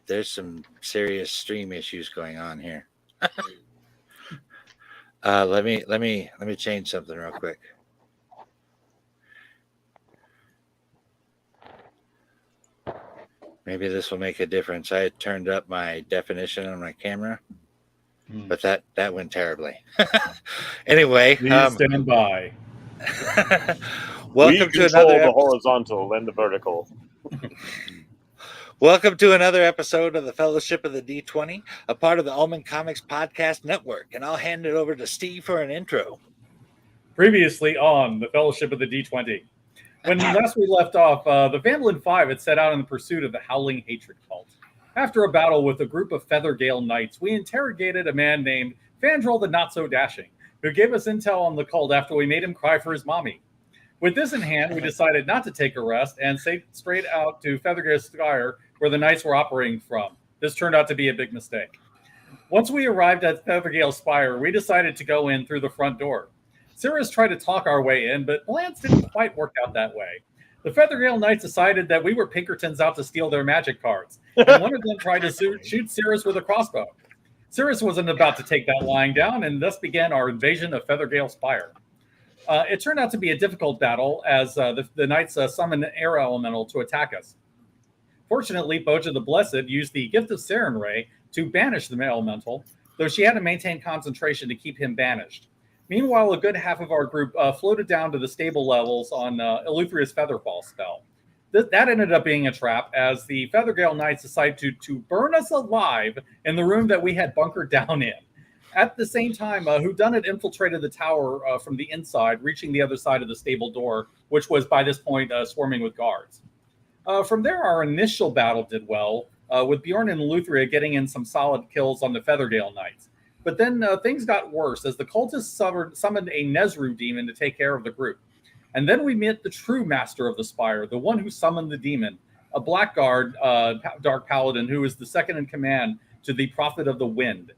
there's some serious stream issues going on here. Let me change something real quick. Maybe this will make a difference. I had turned up my definition on my camera, but that went terribly. Anyway, please stand by. Welcome to another the horizontal and the vertical. Welcome to another episode of the Fellowship of the D20, a part of the Almond Comics Podcast Network, and I'll hand it over to Steve for an intro. Previously on the Fellowship of the D20. When last we left off, the Phandalin Five had set out in the pursuit of the Howling Hatred Cult. After a battle with a group of Feathergale Knights, we interrogated a man named Fandral the Not-So-Dashing, who gave us intel on the cult after we made him cry for his mommy. With this in hand, we decided not to take a rest and stayed straight out to Feathergale Spire, where the Knights were operating from. This turned out to be a big mistake. Once we arrived at Feathergale Spire, we decided to go in through the front door. Sirius tried to talk our way in, but plans didn't quite work out that way. The Feathergale Knights decided that we were Pinkertons out to steal their magic cards, and one of them tried to shoot Sirius with a crossbow. Sirius wasn't about to take that lying down, and thus began our invasion of Feathergale Spire. It turned out to be a difficult battle, as the Knights summoned an air elemental to attack us. Fortunately, Boja the Blessed used the Gift of Saren Ray to banish the elemental, though she had to maintain concentration to keep him banished. Meanwhile, a good half of our group floated down to the stable levels on Eleutheria's Featherfall spell. That ended up being a trap, as the Feathergale Knights decided to burn us alive in the room that we had bunkered down in. At the same time, Whodunit infiltrated the tower from the inside, reaching the other side of the stable door, which was by this point swarming with guards. From there, our initial battle did well, with Bjorn and Eleutheria getting in some solid kills on the Feathergale Knights. But then things got worse, as the cultists summoned a Nezru demon to take care of the group. And then we met the true master of the Spire, the one who summoned the demon, a Blackguard Dark Paladin who is the second in command to the Prophet of the Wind.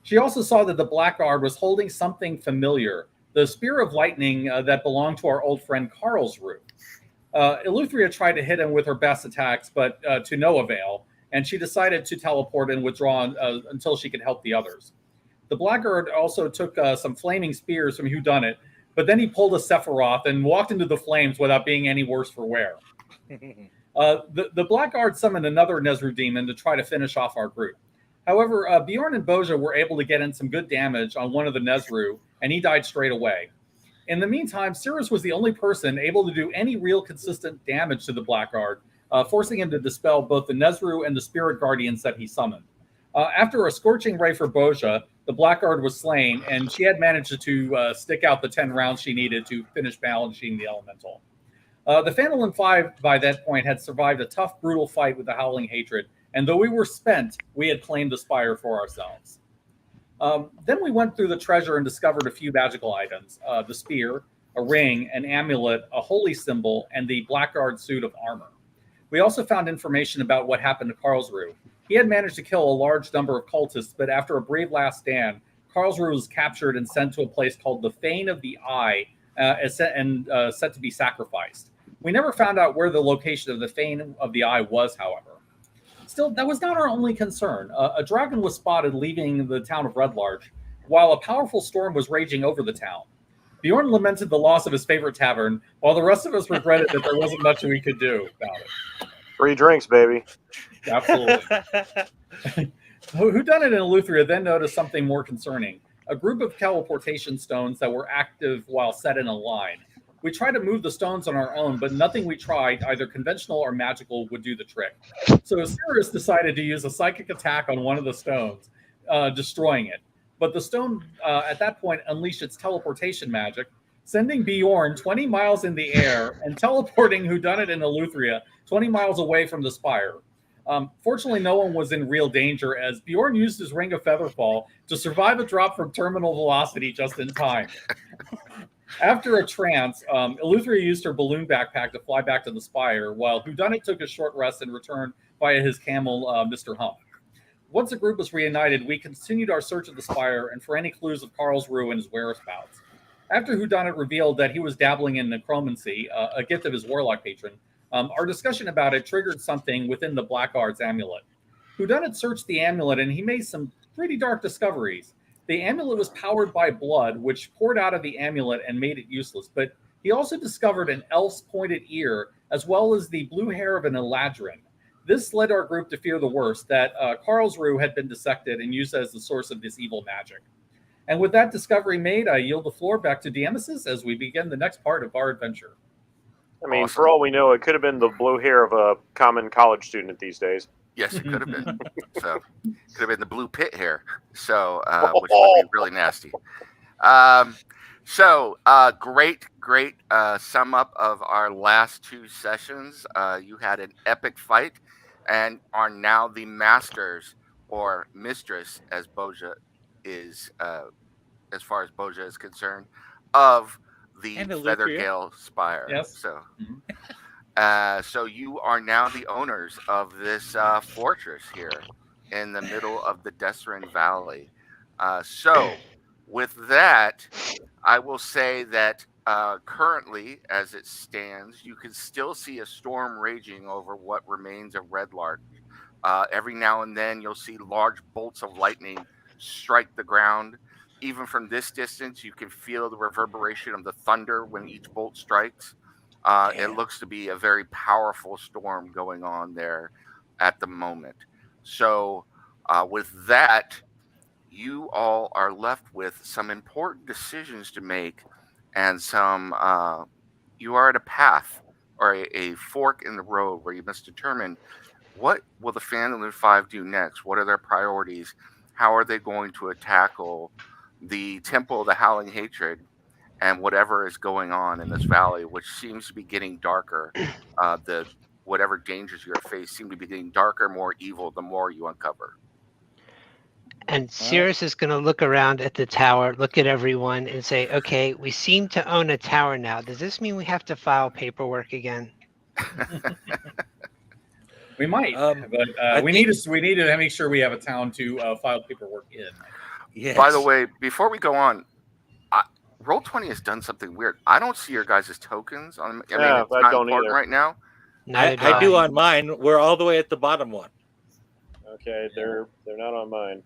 She also saw that the Blackguard was holding something familiar, the Spear of Lightning that belonged to our old friend Karlsruhe. Eleutheria tried to hit him with her best attacks, but to no avail, and she decided to teleport and withdraw until she could help the others. The Blackguard also took some flaming spears from Whodunit, but then he pulled a Sephiroth and walked into the flames without being any worse for wear. The Blackguard summoned another Nezru demon to try to finish off our group. However, Bjorn and Boja were able to get in some good damage on one of the Nezru, and he died straight away. In the meantime, Sirius was the only person able to do any real consistent damage to the Blackguard, forcing him to dispel both the Nezru and the Spirit Guardians that he summoned. After a scorching ray for Boja, the Blackguard was slain, and she had managed to stick out the 10 rounds she needed to finish banishing the elemental. The Phandalin Five, by that point, had survived a tough, brutal fight with the Howling Hatred, and though we were spent, we had claimed the Spire for ourselves. Then we went through the treasure and discovered a few magical items, the spear, a ring, an amulet, a holy symbol, and the Blackguard suit of armor. We also found information about what happened to Karlsruhe. He had managed to kill a large number of cultists, but after a brave last stand, Karlsruhe was captured and sent to a place called the Fane of the Eye, set to be sacrificed. We never found out where the location of the Fane of the Eye was, however. Still, that was not our only concern. A dragon was spotted leaving the town of Red Larch, while a powerful storm was raging over the town. Bjorn lamented the loss of his favorite tavern, while the rest of us regretted that there wasn't much we could do about it. Free drinks, baby. Absolutely. Whodunit and Eleutheria then noticed something more concerning. A group of teleportation stones that were active while set in a line. We tried to move the stones on our own, but nothing we tried, either conventional or magical, would do the trick. So Sirius decided to use a psychic attack on one of the stones, destroying it. But the stone, at that point, unleashed its teleportation magic, sending Bjorn 20 miles in the air and teleporting Whodunit and Eleutheria 20 miles away from the Spire. Fortunately, no one was in real danger, as Bjorn used his Ring of Featherfall to survive a drop from terminal velocity just in time. After a trance, Eleutheria used her balloon backpack to fly back to the Spire, while Whodunit took a short rest and returned via his camel, Mr. Hump. Once the group was reunited, we continued our search of the Spire and for any clues of Karlsruhe and his whereabouts. After Whodunit revealed that he was dabbling in necromancy, a gift of his warlock patron, our discussion about it triggered something within the Blackguard's amulet. Whodunit searched the amulet and he made some pretty dark discoveries. The amulet was powered by blood, which poured out of the amulet and made it useless. But he also discovered an elf's pointed ear, as well as the blue hair of an Eladrin. This led our group to fear the worst, that Karlsruhe had been dissected and used as the source of this evil magic. And with that discovery made, I yield the floor back to Diamesis as we begin the next part of our adventure. I mean, for all we know, it could have been the blue hair of a common college student these days. Yes, it could have been. So, it could have been the blue pit hair. So, which would be really nasty. Great sum up of our last two sessions. You had an epic fight and are now the masters or mistress, as Boja is, as far as Boja is concerned, of the Feathergale Spire. Yes. So, so you are now the owners of this fortress here in the middle of the Desrin Valley. So, with that, I will say that currently, as it stands, you can still see a storm raging over what remains of Red Larch. Every now and then, you'll see large bolts of lightning strike the ground. Even from this distance, you can feel the reverberation of the thunder when each bolt strikes. It looks to be a very powerful storm going on there at the moment. So, with that, you all are left with some important decisions to make, and some. You are at a path or a fork in the road where you must determine what will the Phandalin Five do next. What are their priorities? How are they going to tackle the Temple of the Howling Hatred and whatever is going on in this valley, which seems to be getting darker? The whatever dangers you face seem to be getting darker, more evil, the more you uncover. And Cirrus is going to look around at the tower, look at everyone, and say, okay, we seem to own a tower now. Does this mean we have to file paperwork again? We might, but we need to make sure we have a town to file paperwork in. Yes. By the way, before we go on, Roll20 has done something weird. I don't see your guys' tokens on. I mean, it's not important right now. I do on mine. We're all the way at the bottom one. Okay, they're not on mine.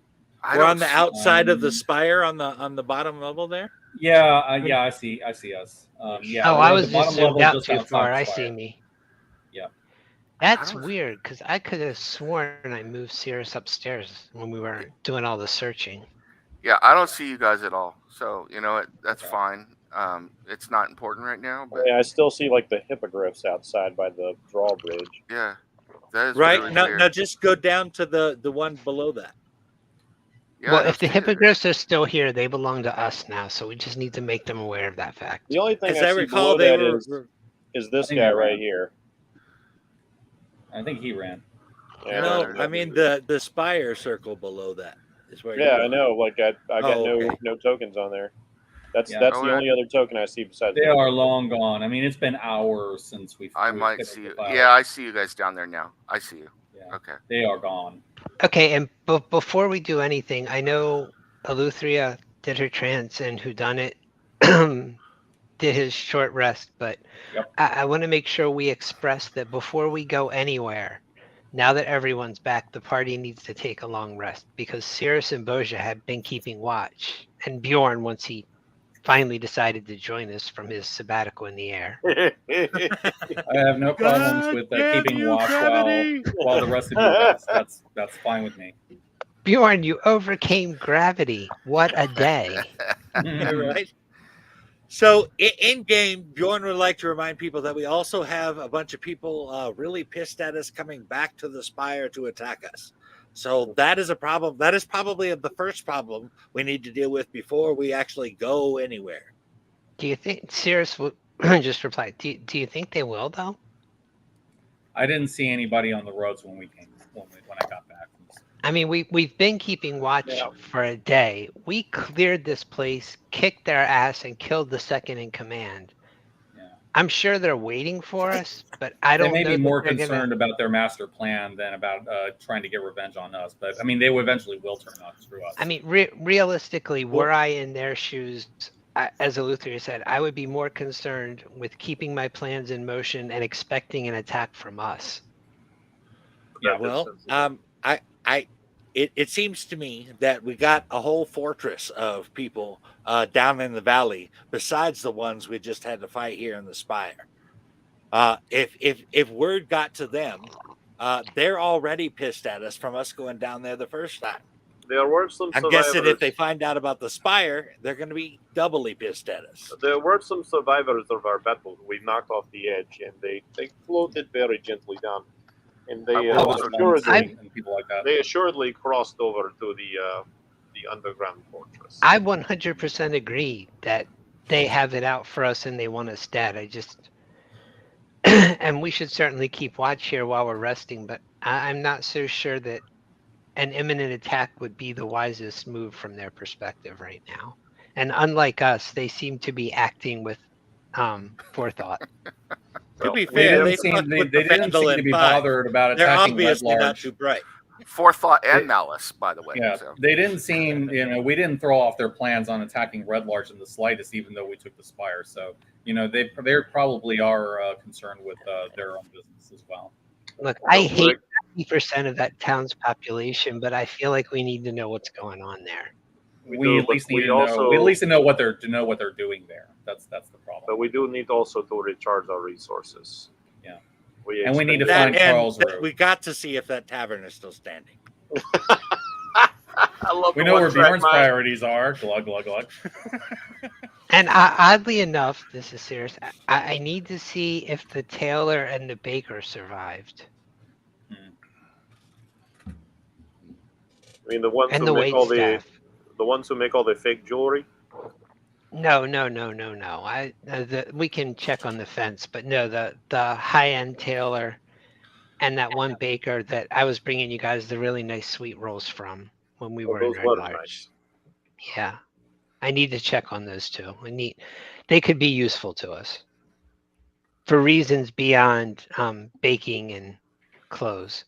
We're on the outside of the spire on the bottom level there. Yeah, I see us. I was just zoomed out too far. I see me. Yeah, that's weird because I could have sworn I moved Cirrus upstairs when we were doing all the searching. Yeah, I don't see you guys at all. So you know what? That's fine. It's not important right now. But yeah, I still see like the hippogriffs outside by the drawbridge. Yeah, that is right. Really now, just go down to the one below that. Yeah, well, if the hippogriffs are still here, they belong to us now, so we just need to make them aware of that fact. The only thing I recall is this guy right here. I think he ran. Yeah, no, I mean the spire circle below that is where. Yeah, I know. Like I got no tokens on there. That's the only other token I see besides. They are long gone. I mean, it's been hours since we've. I might see you. Yeah, I see you guys down there now. I see you. Yeah. Okay. They are gone. Okay, and before we do anything, I know Eleuthria did her trance and Whodunit did his short rest, but I want to make sure we express that before we go anywhere, now that everyone's back, the party needs to take a long rest because Cirrus and Boja have been keeping watch, and Bjorn, once he finally decided to join us from his sabbatical in the air. I have no problems with keeping watch while the rest of you rest. That's fine with me. Bjorn, you overcame gravity. What a day. Right. So in game, Bjorn would like to remind people that we also have a bunch of people really pissed at us coming back to the Spire to attack us. So that is a problem. That is probably the first problem we need to deal with before we actually go anywhere. Do you think Cirrus will just reply? Do you think they will though? I didn't see anybody on the roads when I got back. I mean, we've been keeping watch for a day. We cleared this place, kicked their ass, and killed the second in command. I'm sure they're waiting for us, but I don't know. They may be more concerned about their master plan than about trying to get revenge on us. But I mean, they eventually will turn on through us. I mean, realistically, were I in their shoes, as Eleuthria said, I would be more concerned with keeping my plans in motion and expecting an attack from us. Yeah, well, it seems to me that we got a whole fortress of people down in the valley besides the ones we just had to fight here in the Spire. If word got to them, they're already pissed at us from us going down there the first time. There were some I'm survivors. guessing if they find out about the Spire, they're going to be doubly pissed at us. There were some survivors of our battle. We knocked off the edge, and they floated very gently down. And they assuredly crossed over to the underground fortress. I 100% agree that they have it out for us and they want us dead. I just, and we should certainly keep watch here while we're resting, but I'm not so sure that an imminent attack would be the wisest move from their perspective right now. And unlike us, they seem to be acting with forethought. To be fair, they didn't seem to be bothered about attacking. They're obviously Red Larch. not too bright. Forethought and malice, by the way. Yeah, so. They didn't seem, we didn't throw off their plans on attacking Red Larch in the slightest, even though we took the Spire. So, they probably are concerned with their own business as well. Look, I hate 50% of that town's population, but I feel like we need to know what's going on there. We at least need to know what they're doing there. That's the problem. But we do need also to recharge our resources. Yeah, we need to find Charles Road. We got to see if that tavern is still standing. We know where Bjorn's priorities are. Glug glug glug. And oddly enough, this is serious. I need to see if the tailor and the baker survived. I mean, the ones and who the make all waitstaff. the ones who make all the fake jewelry. No. We can check on the fence, but no, the high-end tailor and that one baker that I was bringing you guys the really nice sweet rolls from when we were in Red Larch. Nice. Yeah, I need to check on those two. They could be useful to us for reasons beyond baking and clothes.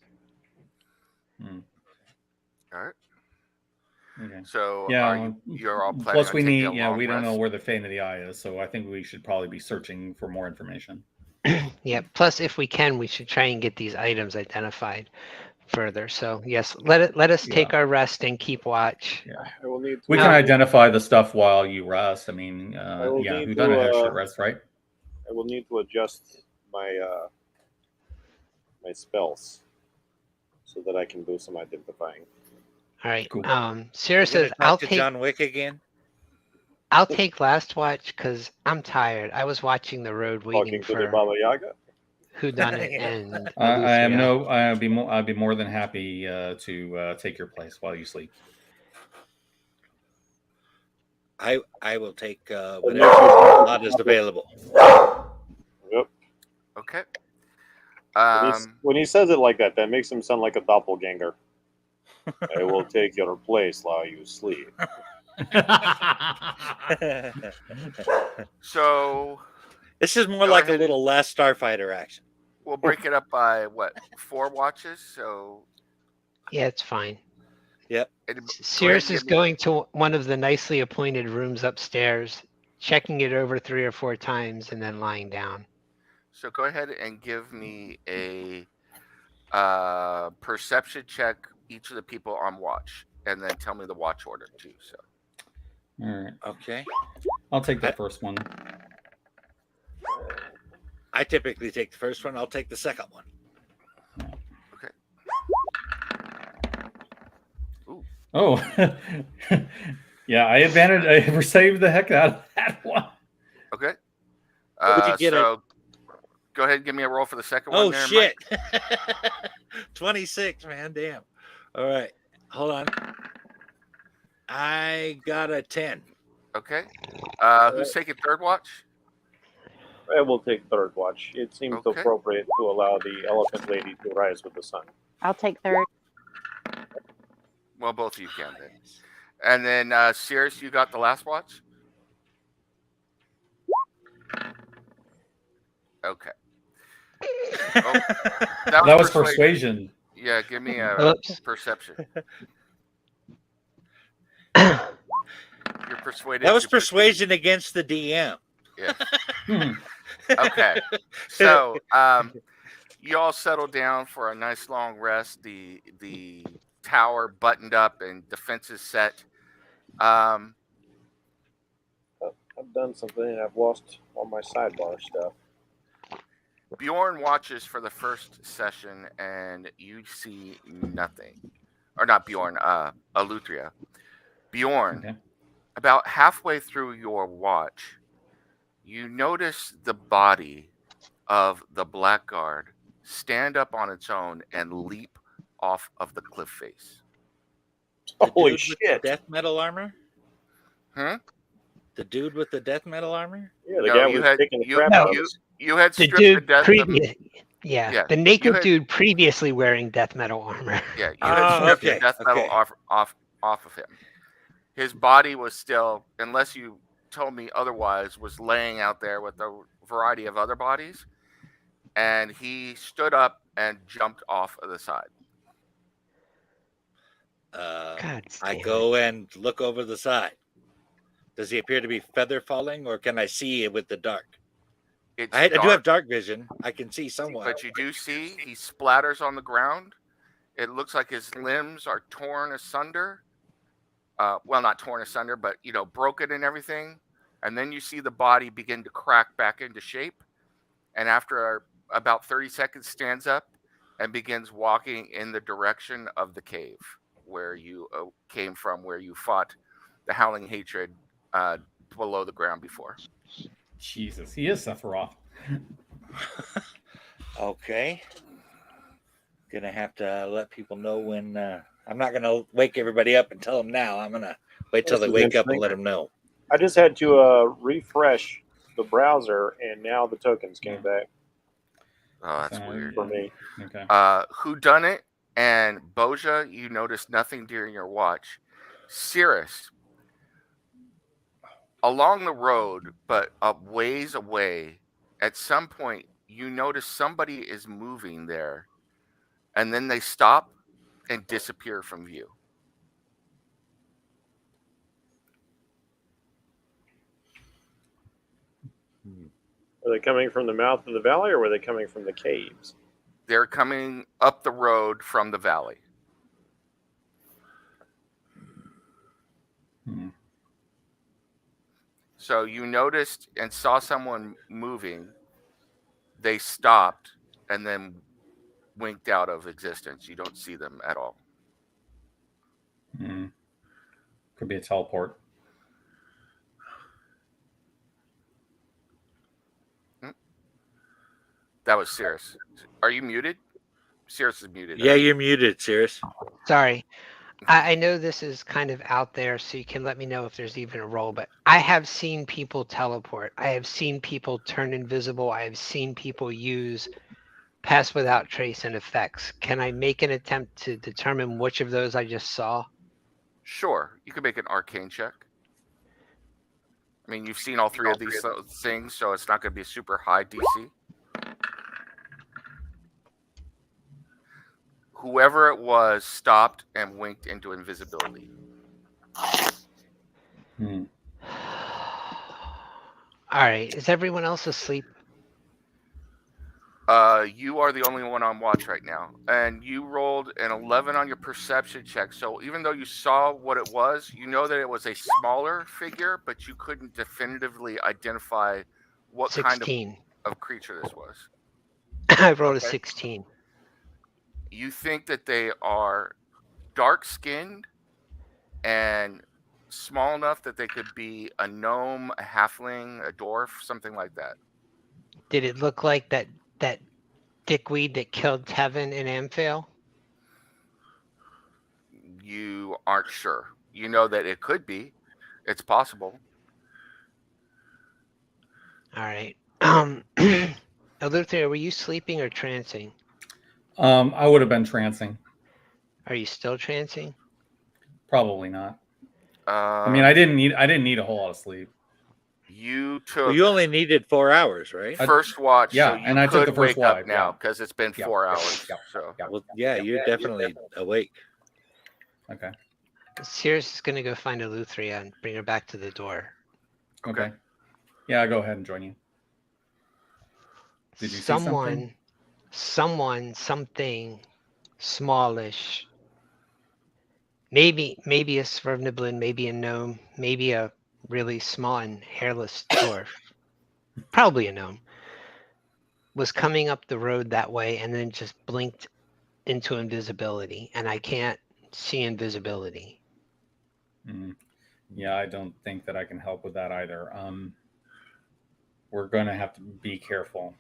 All right. Okay. So you're all planning plus on we taking need a long we don't rest? know where the Fane of the Eye is, so I think we should probably be searching for more information. Yeah, plus if we can, we should try and get these items identified further. So yes, let us take our rest and keep watch. Yeah, we can identify the stuff while you rest. I mean, who done a short rest, right? I will need to adjust my my spells so that I can do some identifying. All right. Cool. Sarah says, "I'll take John Wick again." I'll take last watch because I'm tired. I was watching the road waiting Talking to the for Baba Yaga. whodunit and I'd be more than happy to take your place while you sleep. I will take whatever slot is available. Yep. Okay. When he says it like that, that makes him sound like a doppelganger. I will take your place while you sleep. So this is more like a little Last Starfighter action. We'll break it up by 4 watches. So yeah, it's fine. Yep. Cirrus is going to one of the nicely appointed rooms upstairs, checking it over 3 or 4 times, and then lying down. So go ahead and give me a perception check, each of the people on watch, and then tell me the watch order too. So. All right. Okay. I'll take the first one. I typically take the first one. I'll take the second one. Okay. Ooh. Oh. Yeah, I saved the heck out of that one. Okay. What did you get? Go ahead and give me a roll for the second one. Oh, there, shit. 26, man. Damn. All right. Hold on. I got a 10. Okay. Who's taking third watch? I will take third watch. It seems appropriate to allow the elephant lady to rise with the sun. I'll take third. Well, both of you can then. And then, Cirrus, you got the last watch? Okay. Oh, that was persuasion. Yeah, give me a perception. You're persuaded. That was persuasion against the DM. Yeah. Okay. So, you all settle down for a nice long rest. The tower buttoned up and defenses set. I've done something. I've lost all my sidebar stuff. Bjorn watches for the first session, and you see nothing. Or not Bjorn, Eleuthria. Bjorn, Okay. about halfway through your watch, you notice the body of the Blackguard stand up on its own and leap off of the cliff face. The Holy dude shit! with the death metal armor? Hmm? The dude with the death metal armor? Yeah, the No, guy you was had taking the you, crap No. out of you us. you had The stripped the dude death. previous, Yeah, the you naked had- dude previously wearing death metal armor. Yeah, you Oh, had stripped okay, the death metal okay. off of him. His body was still, unless you told me otherwise, was laying out there with a variety of other bodies, and he stood up and jumped off of the side. God I damn go and look over the side. Does he appear to be feather falling, or can I see it with the dark? It's I do dark, have dark vision. I can see somewhat. but you do see he splatters on the ground. It looks like his limbs are torn asunder. Well, not torn asunder, but broken and everything. And then you see the body begin to crack back into shape. And after about 30 seconds, stands up and begins walking in the direction of the cave where you came from, where you fought the Howling Hatred below the ground before. Jesus, he is Sephiroth. Okay. Gonna have to let people know when. I'm not gonna wake everybody up and tell them now. I'm gonna wait till This they is wake up interesting. and let them know. I just had to refresh the browser, and now the tokens came back Oh, that's So, weird. for me. Okay. Whodunit and Boja, you noticed nothing during your watch. Cirrus, along the road, but a ways away, at some point you notice somebody is moving there, and then they stop and disappear from view. Were they coming from the mouth of the valley, or were they coming from the caves? They're coming up the road from the valley. Hmm. So you noticed and saw someone moving. They stopped and then winked out of existence. You don't see them at all. Hmm. Could be a teleport. That was Cirrus. Are you muted? Cirrus is muted. Yeah, you're muted, Cirrus. Sorry. I know this is kind of out there, so you can let me know if there's even a role, but I have seen people teleport. I have seen people turn invisible. I have seen people use pass without trace and effects. Can I make an attempt to determine which of those I just saw? Sure, you can make an arcane check. I mean, you've seen all three of these things, so it's not going to be a super high DC. Whoever it was stopped and winked into invisibility. Hmm. All right. Is everyone else asleep? You are the only one on watch right now, and you rolled an 11 on your perception check. So even though you saw what it was, you know that it was a smaller figure, but you couldn't definitively identify what 16. kind of creature this was. I rolled a Okay. 16. You think that they are dark-skinned and small enough that they could be a gnome, a halfling, a dwarf, something like that. Did it look like that dickweed that killed Tevin in Amphail? You aren't sure. You know that it could be. It's possible. All right. Eleuthera, were you sleeping or trancing? I would have been trancing. Are you still trancing? Probably not. I mean, I didn't need a whole lot of sleep. You took Well, you only needed 4 hours, right? first watch, Yeah, so you and I took could the first wake up wipe, now yeah. because it's been Yeah. 4 hours. Yeah. So Yeah. Well, yeah, you're definitely awake. Okay. Sirius is going to go find Eleuthera and bring her back to the door. Okay. Yeah, I'll go ahead and join you. Did you see something? Something smallish maybe a Svervniblin, maybe a gnome, maybe a really small and hairless dwarf, probably a gnome, was coming up the road that way and then just blinked into invisibility, and I can't see invisibility. Yeah, I don't think that I can help with that either. We're going to have to be careful.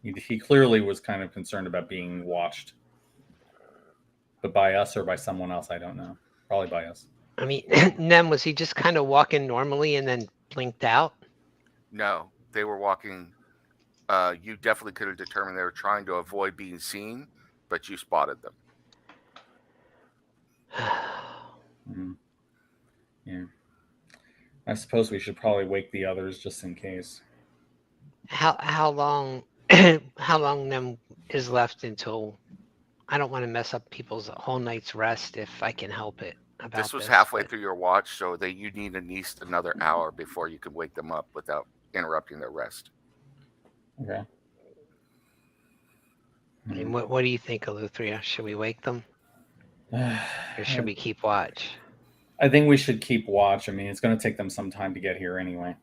He clearly was kind of concerned about being watched. But by us or by someone else, I don't know. Probably by us. I mean, Nem, was he just kind of walking normally and then blinked out? No, they were walking. You definitely could have determined they were trying to avoid being seen, but you spotted them. Yeah. I suppose we should probably wake the others just in case. How long how long Nem is left until I don't want to mess up people's whole night's rest if I can help it. This was halfway through your watch, so you need at least another hour before you can wake them up without interrupting their rest. Okay. And what do you think, Eleuthria? Should we wake them? Or should we keep watch? I think we should keep watch. I mean, it's going to take them some time to get here anyway.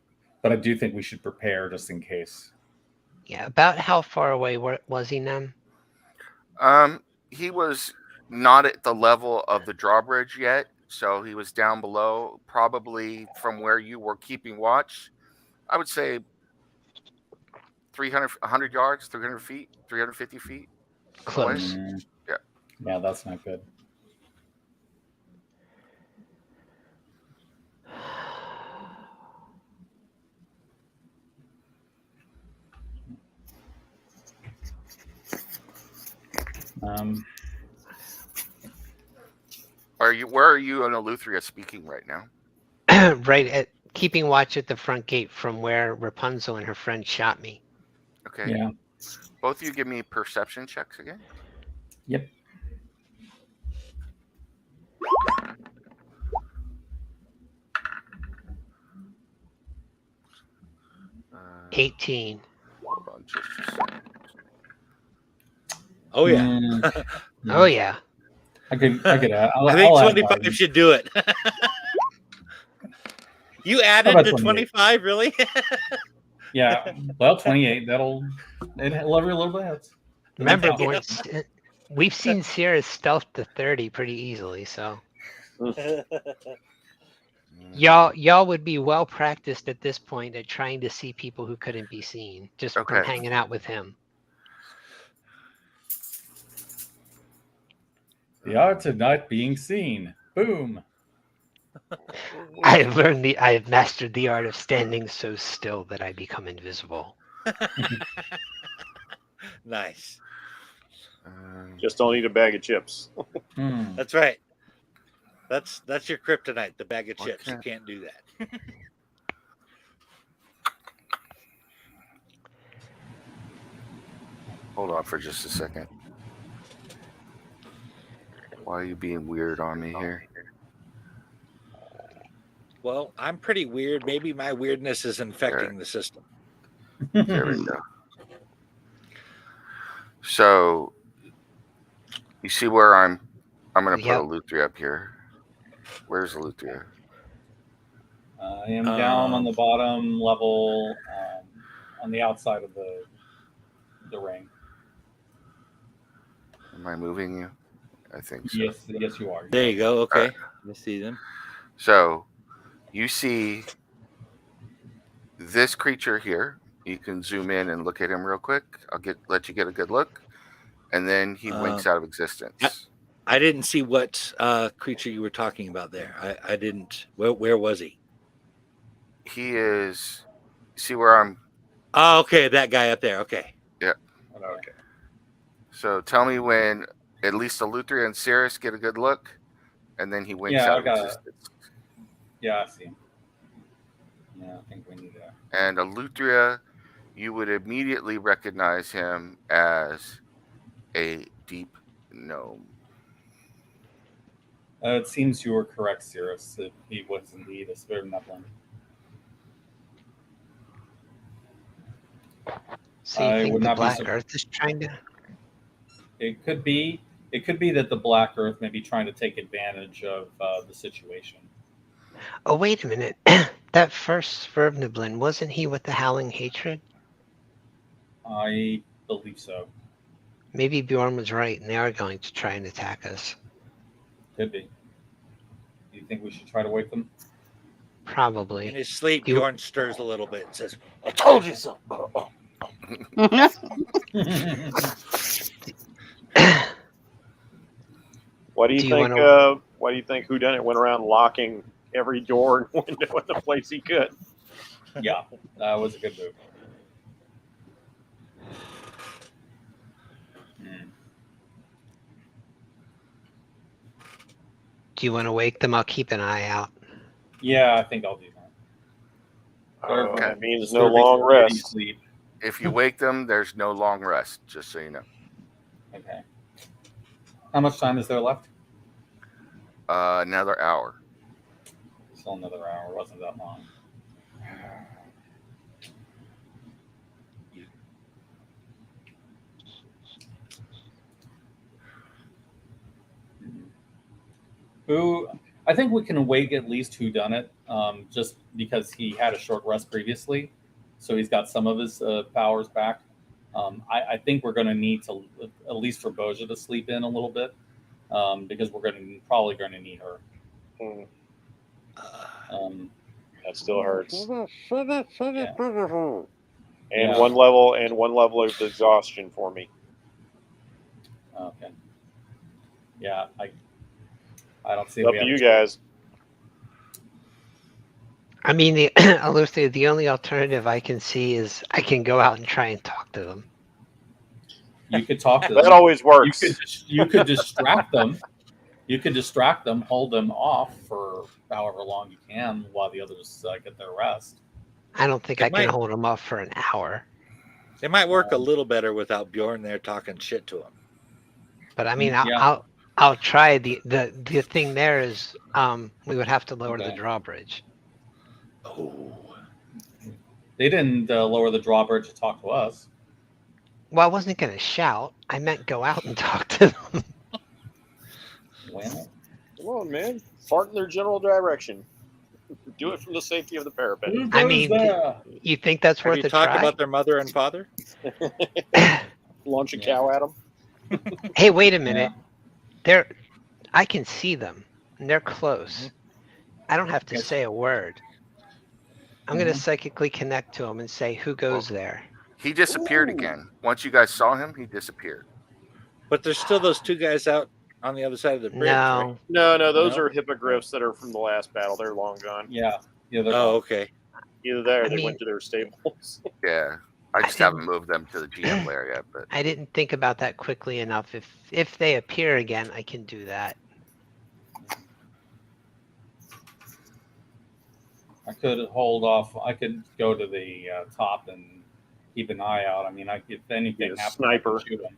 But I do think we should prepare just in case. Yeah, about how far away was he, Nem? He was not at the level of the drawbridge yet, so he was down below, probably from where you were keeping watch. I would say 100 yards, 300 feet, 350 feet. Close. Yeah. Yeah, that's not good. Where are you and Eleuthria speaking right now? Right at keeping watch at the front gate from where Rapunzel and her friend shot me. Okay. Yeah. Both of you give me perception checks again. Yep. Uh, 18. Hold on just a second. Oh yeah. Oh yeah. I think 25 should do it. You added to 25, really? Yeah. Well, 28. That'll love you a little bit. Remember, boys, we've seen Sierra's stealth to 30 pretty easily, so y'all would be well practiced at this point at trying to see people who couldn't be seen just from hanging out with him. The art of not being seen. Boom. I have mastered the art of standing so still that I become invisible. Nice. Just don't eat a bag of chips. That's right. That's your kryptonite, the bag of chips. You can't do that. Hold on for just a second. Why are you being weird on me here? Well, I'm pretty weird. Maybe my weirdness is infecting the system. There we go. So, you see where I'm going to put Eleuthria up here. Where's Eleuthria? I am down on the bottom level, on the outside of the ring. Am I moving you? I think so. Yes, you are. There you go. Okay. Let's see them. So, you see this creature here. You can zoom in and look at him real quick. Let you get a good look, and then he winks out of existence. I didn't see what creature you were talking about there. I didn't. Where was he? He is. See where I'm. Oh, okay, that guy up there. Okay. Yeah. Okay. So tell me when at least Eleuthria and Cirrus get a good look, and then he winks out of existence. Yeah, I see him. Yeah, I think we need that. And Eleuthria, you would immediately recognize him as a deep gnome. It seems you were correct, Cirrus. He was indeed a Svervniblin. So you think the Black Earth is trying to? It could be. It could be that the Black Earth may be trying to take advantage of the situation. Oh, wait a minute. That first Svervniblin, wasn't he with the Howling Hatred? I believe so. Maybe Bjorn was right, and they are going to try and attack us. Could be. Do you think we should try to wake them? Probably. In his sleep, You- Bjorn stirs a little bit and says, "I told you so." Why do you Do you think? wanna- Why do you think Whodunit went around locking every door and window in the place he could? Yeah, that was a good move. Do you want to wake them? I'll keep an eye out. Yeah, I think I'll do that. Oh, that means no Disturbing long steady rest. Sleep. If you wake them, there's no long rest, just so you know. Okay. How much time is there left? Another hour. Still another hour. Wasn't that long. Who? I think we can wake at least Whodunit, just because he had a short rest previously, so he's got some of his powers back. I think we're going to need to, at least for Boja to sleep in a little bit, because we're probably going to need her. That still hurts. Yeah. And Yeah. one level of exhaustion for me. Okay. Yeah, I don't see. Up we to have you a guys. I mean, the only alternative I can see is I can go out and try and talk to them. You could talk to That them. always works. You could distract them. You could distract them, hold them off for however long you can while the others get their rest. I don't think It I can might- hold them off for an hour. It might work a little better without Bjorn there talking shit to him. But I mean, Yeah. I'll try. The thing there is, we would have to lower the Okay. drawbridge. Oh, They didn't lower the drawbridge to talk to us. Well, I wasn't going to shout. I meant go out and talk to them. Well, Come on, man. Fart in their general direction. Do it from the safety of the parapet. who I goes mean, there? You think that's have worth you a talked try? about their mother and father? Launch a Yeah. cow at them. Hey, wait a minute. I can see them, and they're close. I don't have to Yes. say a word. I'm going to psychically connect to them and say, "Who goes there?" He disappeared again. Once you guys saw him, he disappeared. But there's still those two guys out on the other side of the bridge, right? No, No, those No? are hippogriffs that are from the last battle. They're long gone. Yeah. They're Oh, gone. okay. Either that or I they mean- went to their stables. Yeah. I I just haven't moved them to the GM layer yet, but I didn't think about that quickly enough. If they appear again, I can do that. I could hold off. I could go to the top and keep an eye out. I mean, if anything Get a happens, sniper. I can shoot him.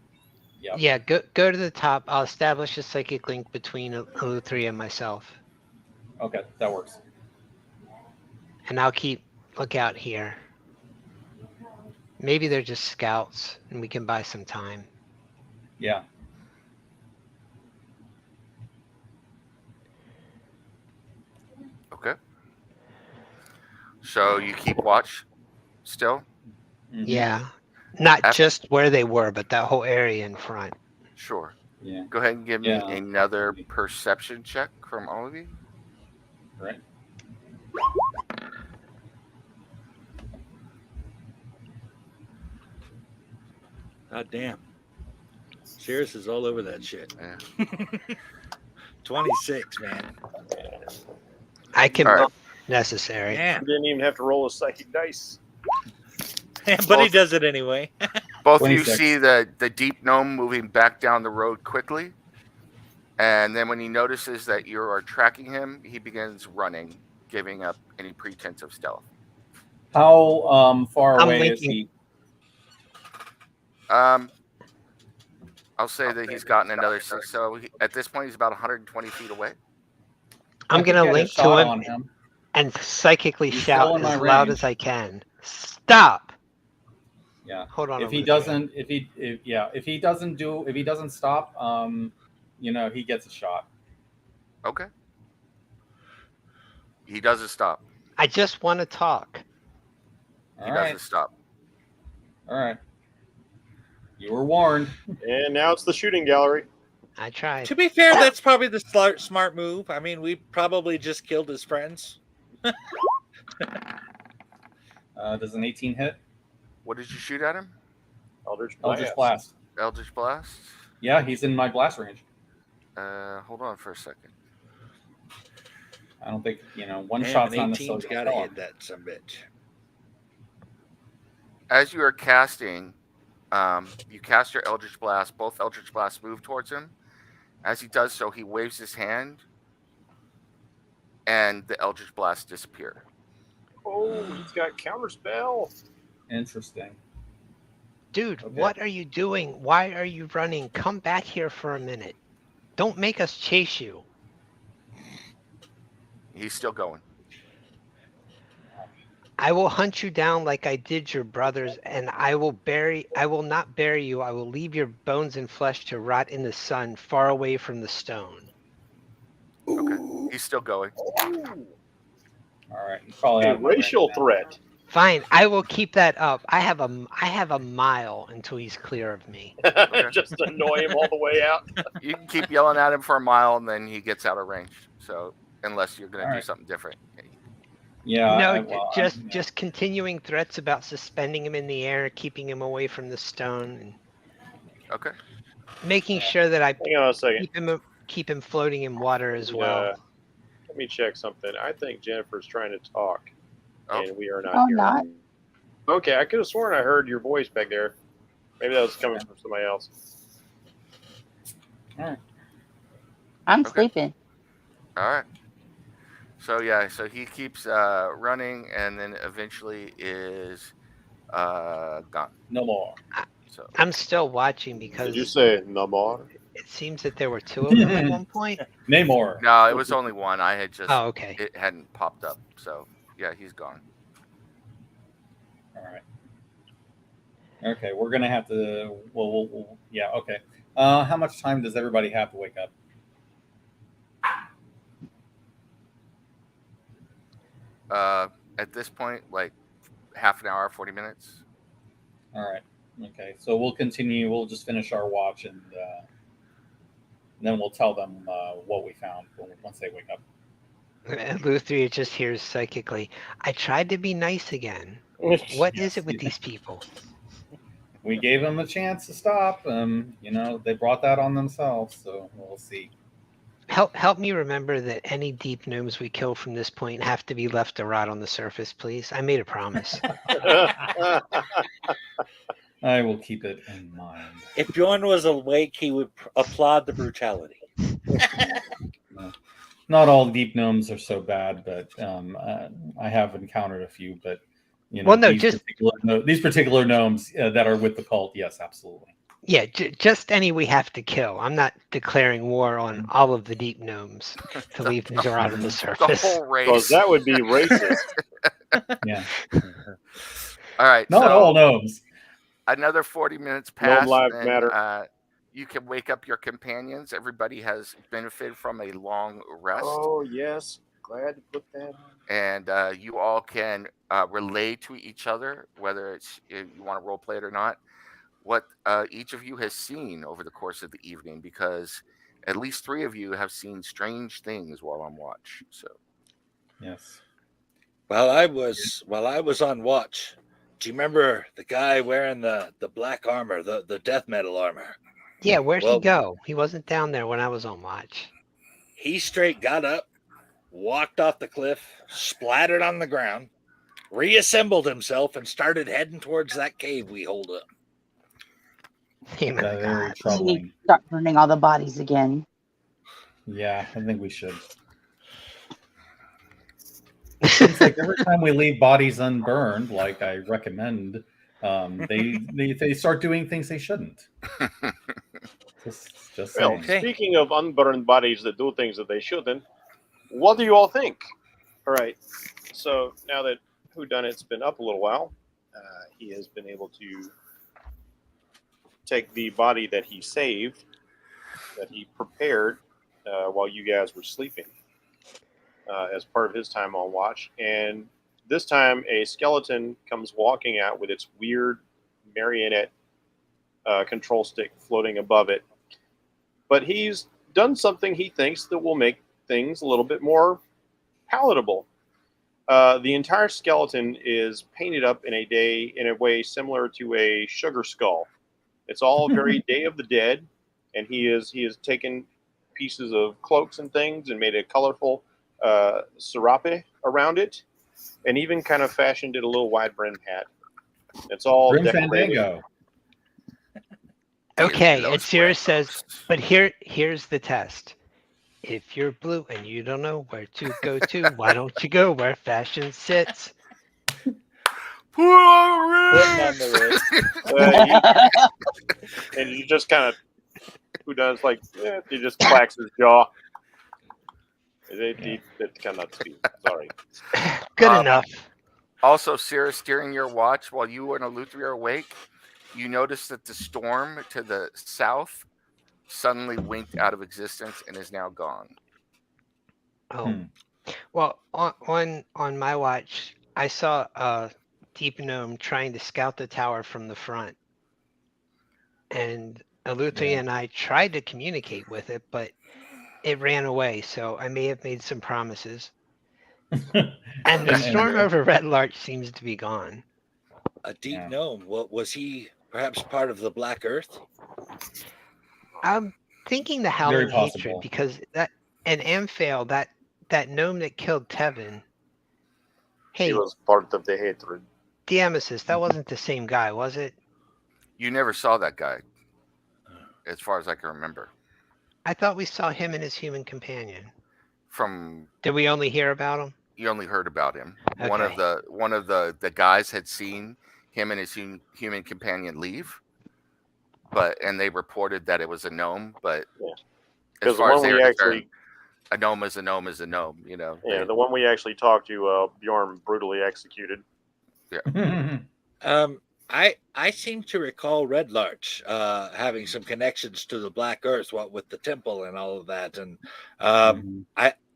Yep. Yeah, go to the top. I'll establish a psychic link between Aluthria and myself, Okay, that works. and I'll keep lookout here. Maybe they're just scouts, and we can buy some time. Yeah. okay. So you keep watch still? Mhm. Yeah, not Af- just where they were, but that whole area in front. Sure. Yeah. Go ahead and give me Yeah. another perception check from all of you. Right. God damn. Sirius is all over that shit. Yeah. 26, man. I can, All right. if necessary. Damn. You didn't even have to roll a psychic dice. But he does it anyway. Both of you 26. see the deep gnome moving back down the road quickly. And then when he notices that you are tracking him, he begins running, giving up any pretense of stealth. How far I'm away is linking- he? I'll say that he's gotten another six. So at this point, he's about 120 feet away. I'm I could gonna get a link to shot him on him. and psychically He's shout still in as my loud range. as I can. Stop! Yeah. Hold on. If he Aluthria. doesn't, if he doesn't stop, he gets a shot. Okay. He doesn't stop. I just want to talk. He doesn't stop. All right. You were warned. And now it's the shooting gallery. I tried. To be fair, that's probably the smart move. I mean, we probably just killed his friends. Does an 18 hit? What did you shoot at him? Eldritch Blast. Eldritch Blast? Yeah, he's in my blast range. Hold on for a second. I don't think, one shot's not necessarily got to hit that some bitch. As you are casting, you cast your Eldritch Blast. Both Eldritch Blasts move towards him. As he does so, he waves his hand, and the Eldritch Blasts disappear. Oh, he's got counterspell. Interesting. Dude, what are you doing? Why are you running? Come back here for a minute. Don't make us chase you. He's still going. I will hunt you down like I did your brothers, and I will not bury you. I will leave your bones and flesh to rot in the sun, far away from the stone. Okay. He's still going. All right. Probably a racial threat. Fine, I will keep that up. I have a mile until he's clear of me. Just annoy him all the way out. You can keep yelling at him for a mile, and then he gets out of range. So, unless you're going to do something different. Yeah. No, just continuing threats about suspending him in the air, keeping him away from the stone, and okay, making sure that I hang on a second. keep him floating in water as well. Let me check something. I think Jennifer's trying to talk, and we are not. Oh, hearing not. Okay, I could have sworn I heard your voice back there. Maybe that was coming from somebody else. All right. I'm sleeping. All right. So so he keeps running, and then eventually is gone. No more. So I'm still watching because. Did you say no more? It seems that there were two of them at one point. Namor. No, it was only one. I had just. Oh, okay. It hadn't popped up. So yeah, he's gone. All right. Okay, we're gonna have to. We'll yeah. Okay. How much time does everybody have to wake up? At this point, like half an hour, 40 minutes. All right. Okay. So we'll continue. We'll just finish our watch, and then we'll tell them what we found once they wake up. Luthria just hears psychically, I tried to be nice again. What is it with these people? We gave them a chance to stop. They brought that on themselves, so we'll see. Help me remember that any deep gnomes we kill from this point have to be left to rot on the surface, please. I made a promise. I will keep it in mind. If Bjorn was awake, he would applaud the brutality. No. Not all deep gnomes are so bad, but I have encountered a few. But these particular gnomes that are with the cult, yes, absolutely. Yeah, just any we have to kill. I'm not declaring war on all of the deep gnomes to leave them to rot on the surface. The whole race. Because that would be racist. Yeah. All right. Not all gnomes. Another 40 minutes pass. Gnome lives matter. You can wake up your companions. Everybody has benefited from a long rest. Oh, yes. Glad to put that on. And you all can relay to each other, whether it's you want to role play it or not, what each of you has seen over the course of the evening, because at least 3 of you have seen strange things while on watch. So, yes. While I was on watch, do you remember the guy wearing the black armor, the death metal armor? Yeah, where'd he go? He wasn't down there when I was on watch. He straight got up, walked off the cliff, splattered on the ground, reassembled himself, and started heading towards that cave we hold up. Very We troubling. need to start burning all the bodies again. Yeah, I think we should. It's like every time we leave bodies unburned, like I recommend, they start doing things they shouldn't. Just Well, saying. speaking of unburned bodies that do things that they shouldn't, what do you all think? All right. So now that Whodunit's been up a little while, he has been able to take the body that he saved that he prepared while you guys were sleeping as part of his time on watch. And this time, a skeleton comes walking out with its weird marionette control stick floating above it. But he's done something he thinks that will make things a little bit more palatable. The entire skeleton is painted up in a way similar to a sugar skull. It's all very Day of the Dead, and he has taken pieces of cloaks and things and made a colorful serape around it, and even kind of fashioned it a little wide brimmed hat. It's all Grim decorated. Fandango. Okay, Los and Sirius says, Muertos. but here's the test. If you're blue and you don't know where to go to, why don't you go where fashion sits? Putting on the wrist. And you just kind of, who does like, he just clacks his jaw. That cannot speak. Sorry. Good enough. Also, Cirrus, during your watch, while you and Eleuthria are awake, you notice that the storm to the south suddenly winked out of existence and is now gone. Oh, well, on my watch, I saw a deep gnome trying to scout the tower from the front, and Eleuthria and I tried to communicate with it, but it ran away. So I may have made some promises. And the storm over Red Larch seems to be gone. A deep gnome. What was he? Perhaps part of the Black Earth? I'm thinking the Howling Hatred, because that and Amphail, that gnome that killed Tevin. Hey, He was part of the hatred. Diamesis, that wasn't the same guy, was it? You never saw that guy, as far as I can remember. I thought we saw him and his human companion. Did we only hear about him? You only heard about him. Okay. One of the guys had seen him and his human companion leave, and they reported that it was a gnome. But as far as they're concerned, a gnome is a gnome is a gnome. You know. Yeah, the one we actually talked to, Bjorn brutally executed. Yeah. I seem to recall Red Larch having some connections to the Black Earth, what with the temple and all of that, and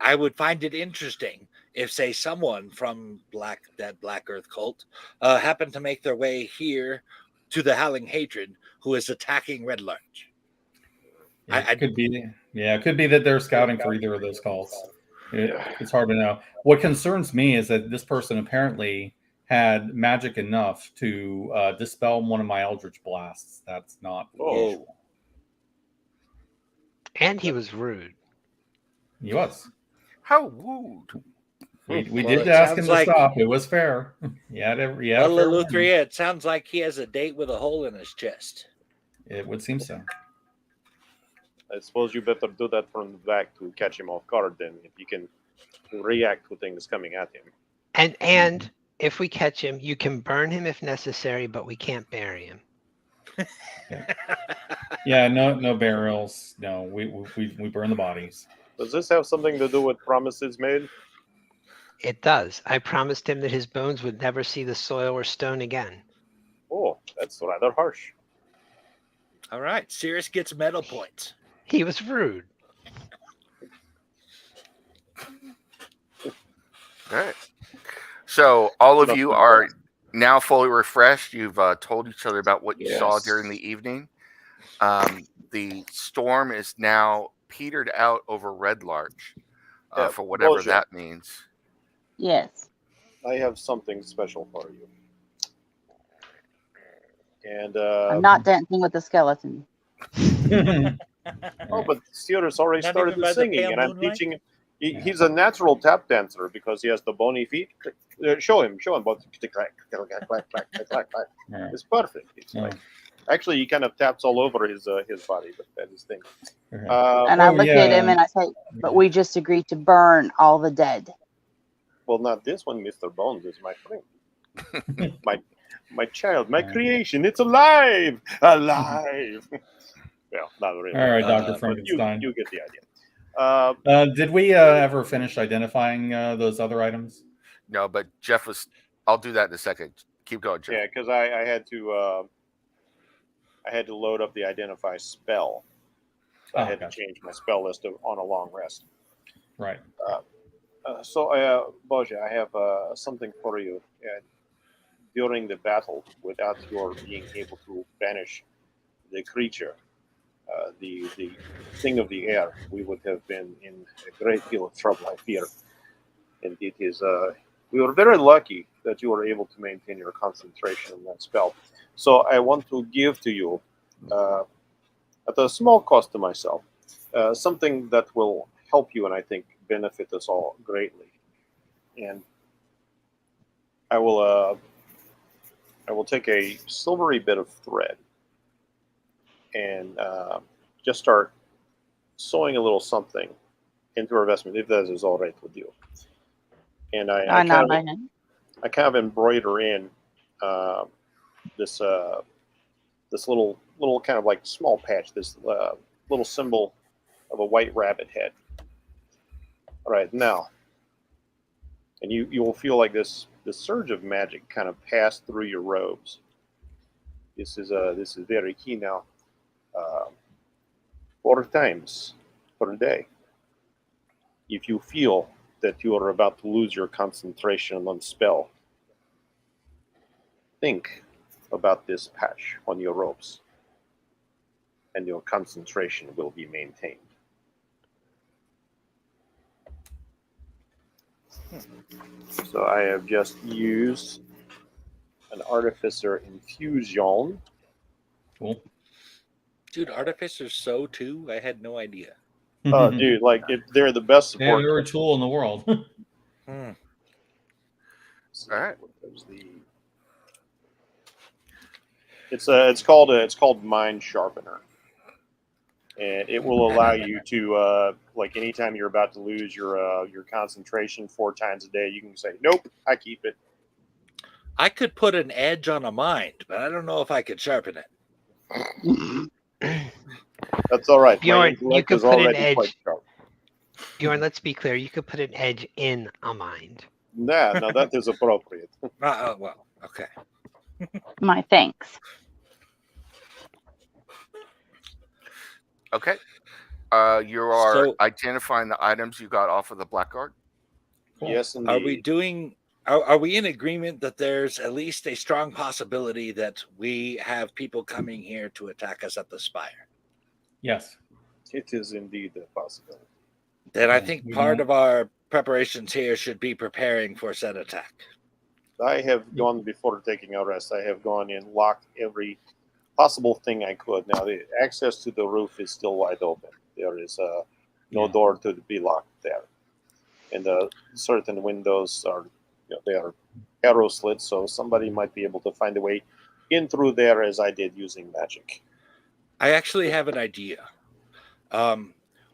I would find it interesting if, say, someone from that Black Earth cult happened to make their way here to the Howling Hatred, who is attacking Red Larch. It could be that they're scouting for either of those cults. It's hard to know. What concerns me is that this person apparently had magic enough to dispel one of my Eldritch Blasts. That's not usual. And he was rude. He was. How rude. We did ask him to stop. It was fair. Eleuthria, it sounds like he has a date with a hole in his chest. It would seem so. I suppose you better do that from the back to catch him off guard then, if you can react to things coming at him. And if we catch him, you can burn him if necessary, but we can't bury him. No burials. No, we burn the bodies. Does this have something to do with promises made? It does. I promised him that his bones would never see the soil or stone again. Oh, that's rather harsh. All right, Cirrus gets medal points. He was rude. All right. So all of you are now fully refreshed. You've told each other about what you saw during the evening. The storm is now petered out over Red Larch for whatever that means. Yes. I have something special for you. And I'm not dancing with the skeleton. But Theodore's already started the singing, and I'm teaching him. He's a natural tap dancer because he has the bony feet. Show him both. It's perfect. It's like, actually, he kind of taps all over his body, but that's his thing. And I look at him and I say, "But we just agreed to burn all the dead." Well, not this one, Mr. Bones is my friend, my child, my creation. It's alive. Well, not really. All right, Dr. Frankenstein. You get the idea. Did we ever finish identifying those other items? No, but Jeff was. I'll do that in a second. Keep going, Jeff. Yeah, because I had to load up the identify spell. So I had to change my spell list on a long rest. Right. Boja, I have something for you. During the battle, without your being able to banish the creature, the thing of the air, we would have been in a great deal of trouble, I fear. And it is, we were very lucky that you were able to maintain your concentration on that spell. So I want to give to you, at a small cost to myself, something that will help you and I think benefit us all greatly. And I will take a silvery bit of thread and just start sewing a little something into our vestment, if that is all right with you. And I kind of embroider in uh, this this little kind of like small patch, this little symbol of a white rabbit head. All right, now, and you will feel like this surge of magic kind of pass through your robes. This is very key now. 4 times per day. If you feel that you are about to lose your concentration on spell, think about this patch on your robes, and your concentration will be maintained. So I have just used an Artificer Infusion. Cool. Dude, artificers sew too? I had no idea. Oh, dude, like they're the best support. They're a tool in the world. Hmm. All right. It's called Mind Sharpener, and it will allow you to like anytime you're about to lose your concentration 4 times a day, you can say, "Nope, I keep it." I could put an edge on a mind, but I don't know if I could sharpen it. That's all right. Bjorn, you could put an edge. Sharp. Bjorn, let's be clear. You could put an edge in a mind. Nah, no, that is appropriate. Well, okay. My thanks. Okay. You are identifying the items you got off of the blackguard. Cool. Yes, indeed. Are we doing? Are we in agreement that there's at least a strong possibility that we have people coming here to attack us at the spire? Yes. It is indeed a possibility. Then I think part of our preparations here should be preparing for said attack. I have gone before taking a rest. I have gone and locked every possible thing I could. Now the access to the roof is still wide open. There is no door to be locked there, and certain windows are they are arrow slits, so somebody might be able to find a way in through there, as I did using magic. I actually have an idea.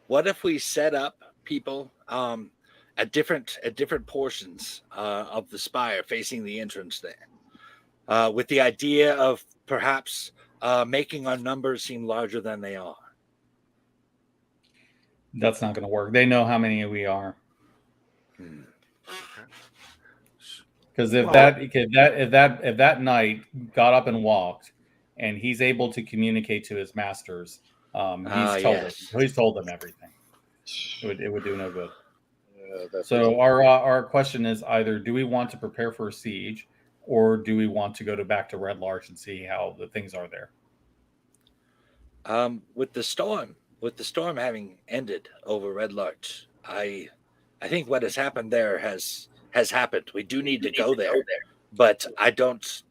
What if we set up people at different portions of the spire facing the entrance there, with the idea of perhaps making our numbers seem larger than they are? That's not going to work. They know how many we are. Because if that knight got up and walked, and he's able to communicate to his masters, he's told them everything. It would do no good. So our question is either: do we want to prepare for a siege, or do we want to go back to Red Larch and see how the things are there? With the storm having ended over Red Larch, I think what has happened there has happened. We do need to go there, but I don't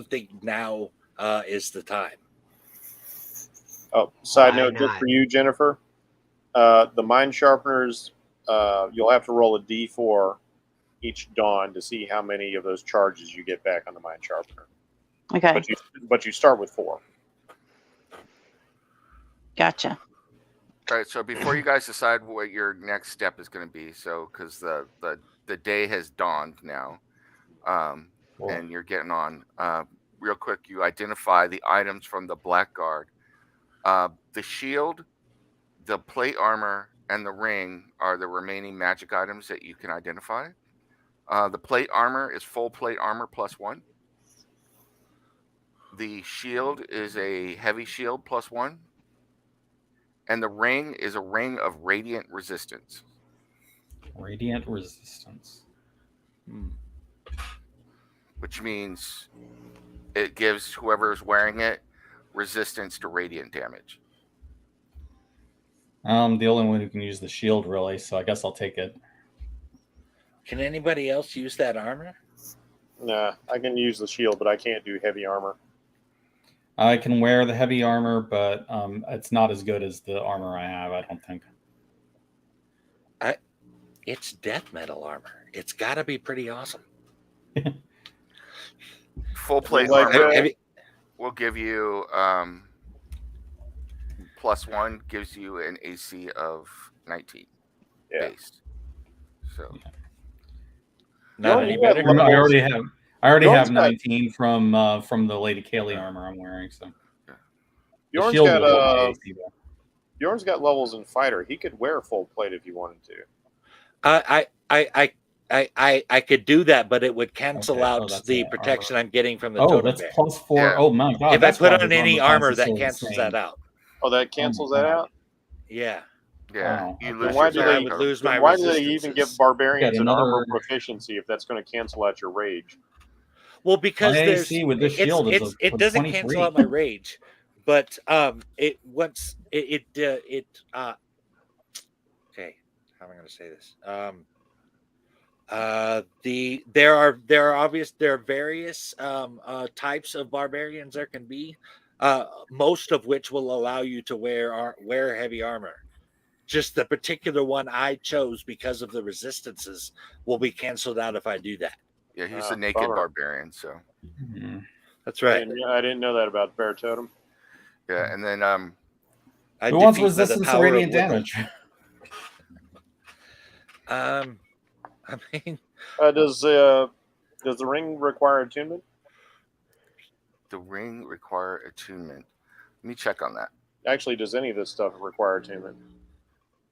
think now is the time. Oh, side note, just for you, Jennifer, the Mind Sharpeners, you'll have to roll a D4 each dawn to see how many of those charges you get back on the Mind Sharpener. Okay. But you start with 4. Gotcha. All right. So before you guys decide what your next step is going to be, so because the day has dawned now, and you're getting on. Real quick, you identify the items from the blackguard. The shield, the plate armor, and the ring are the remaining magic items that you can identify. The plate armor is full plate armor +1. The shield is a heavy shield +1. and the ring is a ring of radiant resistance. Radiant resistance. Which means it gives whoever is wearing it resistance to radiant damage. I'm the only one who can use the shield, really, so I guess I'll take it. Can anybody else use that armor? Nah, I can use the shield, but I can't do heavy armor. I can wear the heavy armor, but it's not as good as the armor I have, I don't think. It's death metal armor. It's got to be pretty awesome. Full plate Like, armor will give you +1, gives you an AC of 19 based. So not any you had better. I already have Bjorn's got- 19 from the Lady Kaylee armor I'm wearing. So the Bjorn's shield got will hit my AC, though. Bjorn's got levels in fighter. He could wear full plate if he wanted to. I could do that, but it would cancel Okay. out That's the armor. protection I'm getting from the Oh, totem that's bear. +4. Yeah. Oh my god! If I that's put why on his any class armor, is that so cancels insane. that out. Oh, that cancels that out? Yeah. Wow. you Okay. lose Why your do So they- I would lose my Why do they even give resistances. barbarians Got an armor another- proficiency if that's going to cancel out your rage? Well, because My there's AC with this shield is it doesn't 23. cancel out my rage, but it once okay, how am I going to say this? There are various types of barbarians there can be, most of which will allow you to wear heavy armor. Just the particular one I chose because of the resistances will be canceled out if I do that. Yeah, he's a naked bummer. barbarian, so Mhm. That's I right. didn't know that about Bear Totem. yeah, and then I Who wants defeat by the resistance to power of radiant liquor. damage? I mean, Does the ring require attunement? the ring require attunement. Let me check on that. Actually, does any of this stuff require attunement?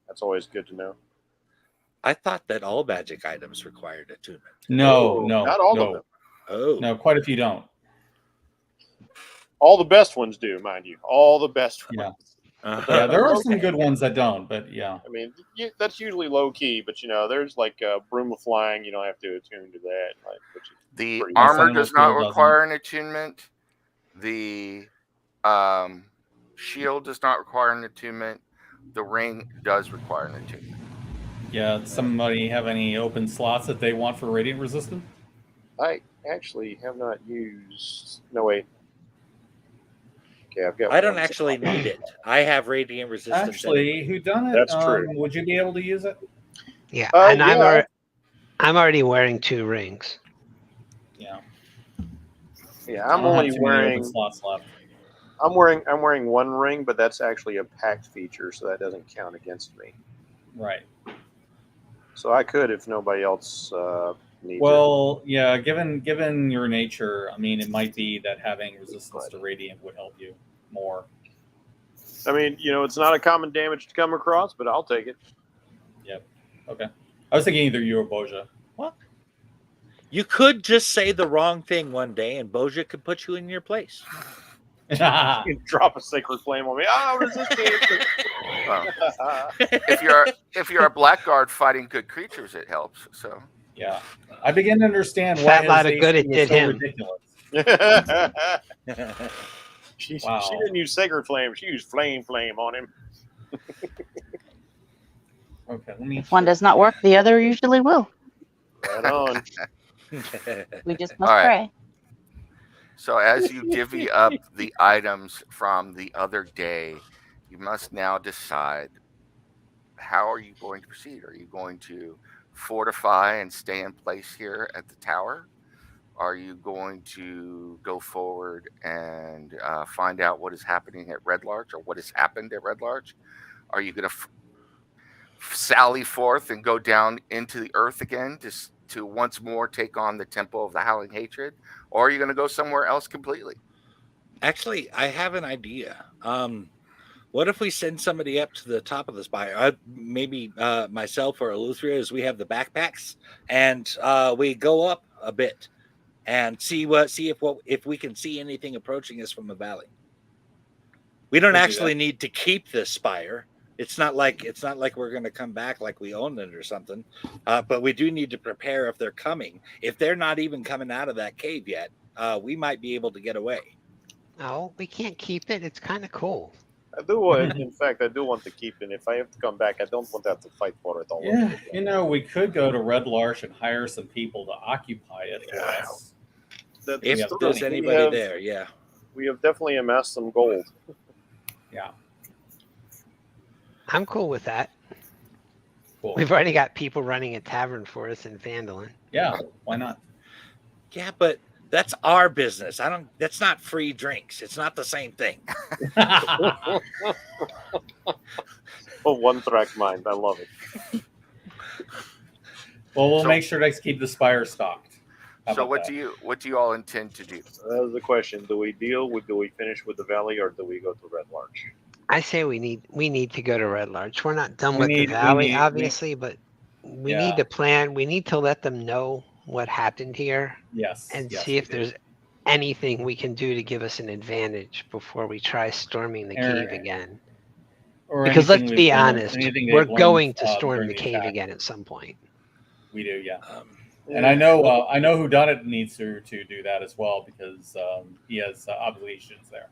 That's always good to know. I thought that all magic items required attunement. No, Oh, no, not all no, of them. Oh, no. Quite a few don't. All the best ones do, mind you. All the best Yeah. ones. Yeah, there are some Okay. good ones that don't, but yeah. I mean, that's usually low key, but there's like broom of flying. You don't have to attune to that. Like, which is The pretty armor Sentinel does not Shield require an attunement. The shield does not require an attunement. The ring does require an attunement. Yeah, does somebody have any open slots that they want for radiant resistance? I actually have not used. No wait. Okay, I've got. I don't one. actually need it. I have radiant resistance. Actually, who done it? That's true. Would you be able to use it? Yeah, and yeah. I'm already wearing 2 rings. Yeah. Yeah, I I'm don't have only too many wearing. open slots left. I'm wearing one ring, but that's actually a packed feature, so that doesn't count against me. Right. So I could if nobody else needs it. Well, yeah, given your nature, I mean, it might be that having resistance to radiant would help you more. I mean, it's not a common damage to come across, but I'll take it. Yep. Okay. I was thinking either you or Boja. What? You could just say the wrong thing one day, and Boja could put you in your place. You drop a sacred flame on me. Oh, resistance! Well, if you're a blackguard fighting good creatures, it helps. So Yeah. I begin to understand why Fat lot his of good AC it was did so him. ridiculous. she Wow. didn't use sacred flame. She used flame on him. Okay, let me. If one does not work, the other usually will. Right on. We just must All right. pray. So as you divvy up the items from the other day, you must now decide how are you going to proceed? Are you going to fortify and stay in place here at the tower? Are you going to go forward and find out what is happening at Red Larch or what has happened at Red Larch? Are you going to sally forth and go down into the earth again to once more take on the Temple of the Howling Hatred? Or are you going to go somewhere else completely? Actually, I have an idea. What if we send somebody up to the top of the spire? Maybe myself or Eleuthera, as we have the backpacks, and we go up a bit and see if we can see anything approaching us from the valley. We don't We'll do actually that. need to keep this spire. It's not like we're going to come back like we own it or something. But we do need to prepare if they're coming. If they're not even coming out of that cave yet, we might be able to get away. No, we can't keep it. It's kind of cool. I do want, in fact, I do want to keep it. If I have to come back, I don't want to have to fight for it all over Yeah, again. you know, we could go to Red Larch and hire some people to occupy it for us. That If is have true. there's money. anybody there, yeah. We have definitely amassed some gold. Yeah, I'm cool with that. cool. We've already got people running a tavern for us in Phandalin. Yeah, why not? Yeah, but that's our business. That's not free drinks. It's not the same thing. Oh, one-track mind. I love it. Well, we'll So- make sure to keep the spire stocked. How So about what that? do you all intend to do? That's the question. Do we finish with the valley or do we go to Red Larch? I say we need to go to Red Larch. We're not done We with need- the we valley, need- obviously, but we Yeah. need to plan. We need to let them know what happened here Yes. and yes, see we if do. there's anything we can do to give us an advantage before we try storming the cave again. Or Because anything let's we've be learned- honest, anything we're they've learned, going to storm during the cave attack. again at some point. We do, yeah. Um, And I know who done it needs to do that as well because he has obligations there.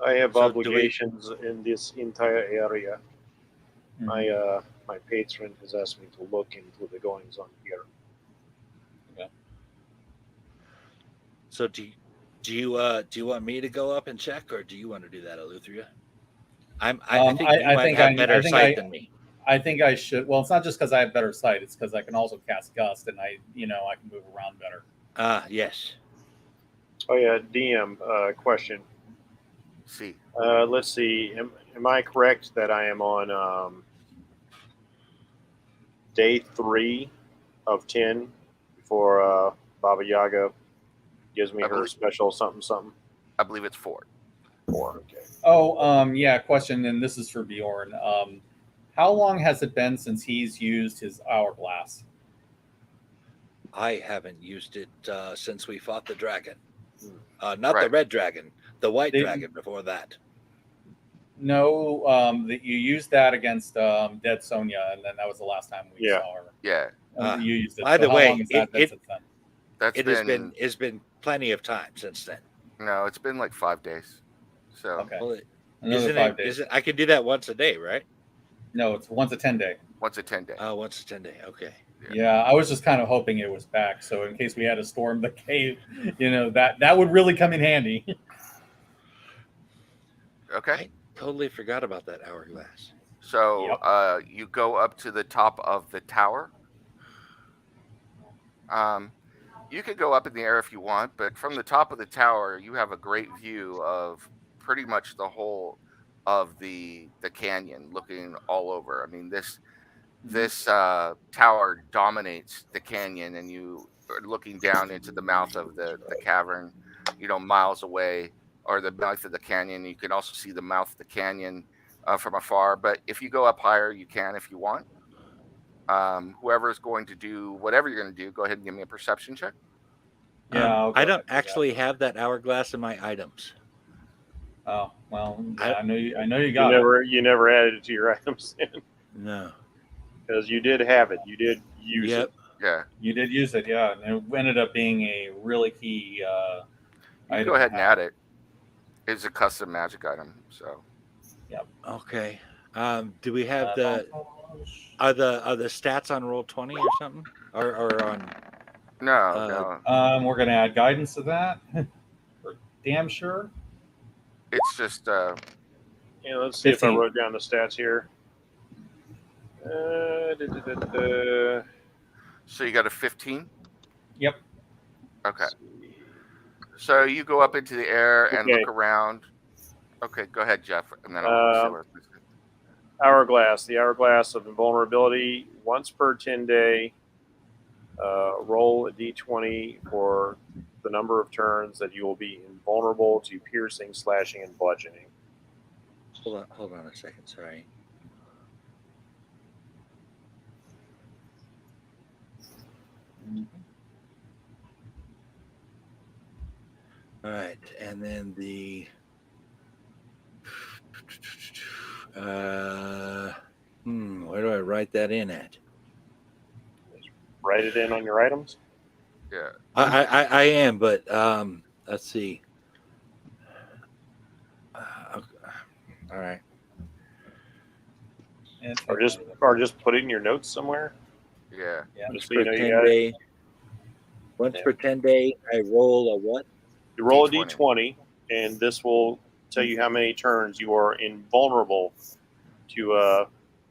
I have So do we- obligations in this entire area. Mhm. My patron has asked me to look into the goings on here. So do you want me to go up and check, or do you want to do that, Eleuthria? I think you I might think have I- better I think sight I- than me. I think I should. Well, it's not just because I have better sight; it's because I can also cast gust, and I can move around better. Yes. Oh yeah, DM question. See, Let's see. Am I correct that I am on day 3 of 10 before Baba Yaga gives me I her believe- special something? I believe it's 4. 4. Okay. Oh, yeah. Question, and this is for Bjorn. How long has it been since he's used his hourglass? I haven't used it since we fought the dragon. Not the Right. red dragon, the white They- dragon before that. No, that you used that against Dead Sonia, and then that was the last time we Yeah. saw her. Yeah, You used it. by the how way, long has that been since then? that's It's been plenty of time since then. no, it's been like 5 days. So Okay, Well, another isn't 5 it? days. I can do that once a day, right? No, it's once a 10-day. once a 10 day. Once a 10-day. Okay. Yeah, I was just kind of hoping it was back, so in case we had to storm the cave, that would really come in handy. Okay. Totally forgot about that hourglass. So you go up to the top of the tower. You could go up in the air if you want, but from the top of the tower, you have a great view of pretty much the whole of the canyon, looking all over. I mean, this tower dominates the canyon, and you are looking down into the mouth of the cavern, miles away, or the mouth of the canyon. You can also see the mouth of the canyon from afar. But if you go up higher, you can if you want. Whoever is going to do whatever you're going to do, go ahead and give me a perception check. Yeah, I'll go I ahead don't and do that. actually have that hourglass in my items. Oh well, I- I know you You got it. never added it to your items No. because you did have it. You did use Yep. it. Yeah, You did use it, yeah, and it ended up being a really key. you can item go ahead to and have. add it. It's a custom magic item, so Okay. Do we have are the stats on roll 20 or something, or on? no. We're gonna add guidance to that. For damn sure. It's just Let's see if I 15. wrote down the stats here. so you got a 15. Yep. Okay. So you go up into the air and Okay. look around. Okay, go ahead, Jeff, and then I'll say what I was gonna say. Hourglass. The hourglass of invulnerability. Once per 10-day, roll a d20 for the number of turns that you will be invulnerable to piercing, slashing, and bludgeoning. Hold on a second. Sorry. All right, and then the Where do I write that in at? Write it in on your items. Yeah. I am, but let's see. All right. Or just put it in your notes somewhere. Yeah. Just so For you know you 10 got it. day. Once per 10 day, I roll a what? You roll D20. a d20, and this will tell you how many turns you are invulnerable to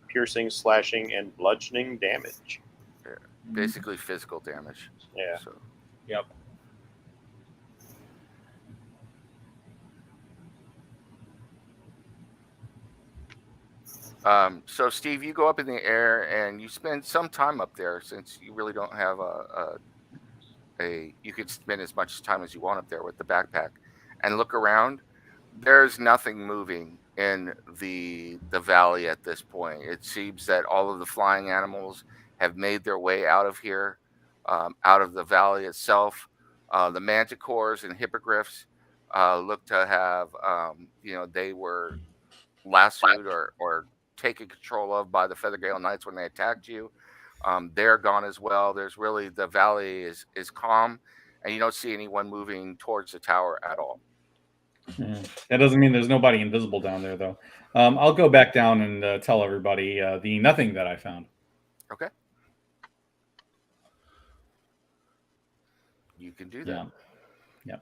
piercing, slashing, and bludgeoning damage. Basically physical damage. Yeah. So Yep. So Steve, you go up in the air and you spend some time up there since you really don't have you could spend as much time as you want up there with the backpack and look around. There's nothing moving in the valley at this point. It seems that all of the flying animals have made their way out of here, out of the valley itself. The manticores and hippogriffs look to have, they were lassoed or taken control of by the Feathergale Knights when they attacked you. They're gone as well. There's really the valley is calm, and you don't see anyone moving towards the tower at all. That doesn't mean there's nobody invisible down there, though. I'll go back down and tell everybody the nothing that I found. Okay. You can do that. Yeah.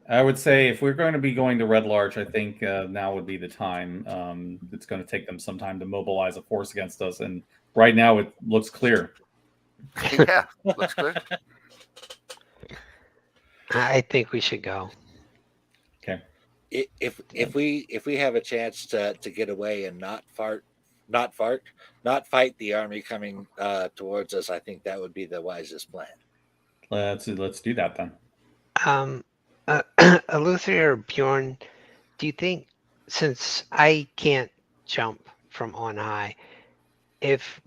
I would say if we're going to be going to Red Larch, I think now would be the time. It's going to take them some time to mobilize a force against us, and right now it looks clear. Yeah, looks good. I think we should go. Okay. If we have a chance to get away and not fight the army coming towards us, I think that would be the wisest plan. Let's do that then. Eleuthia or Bjorn, do you think, since I can't jump from on high, if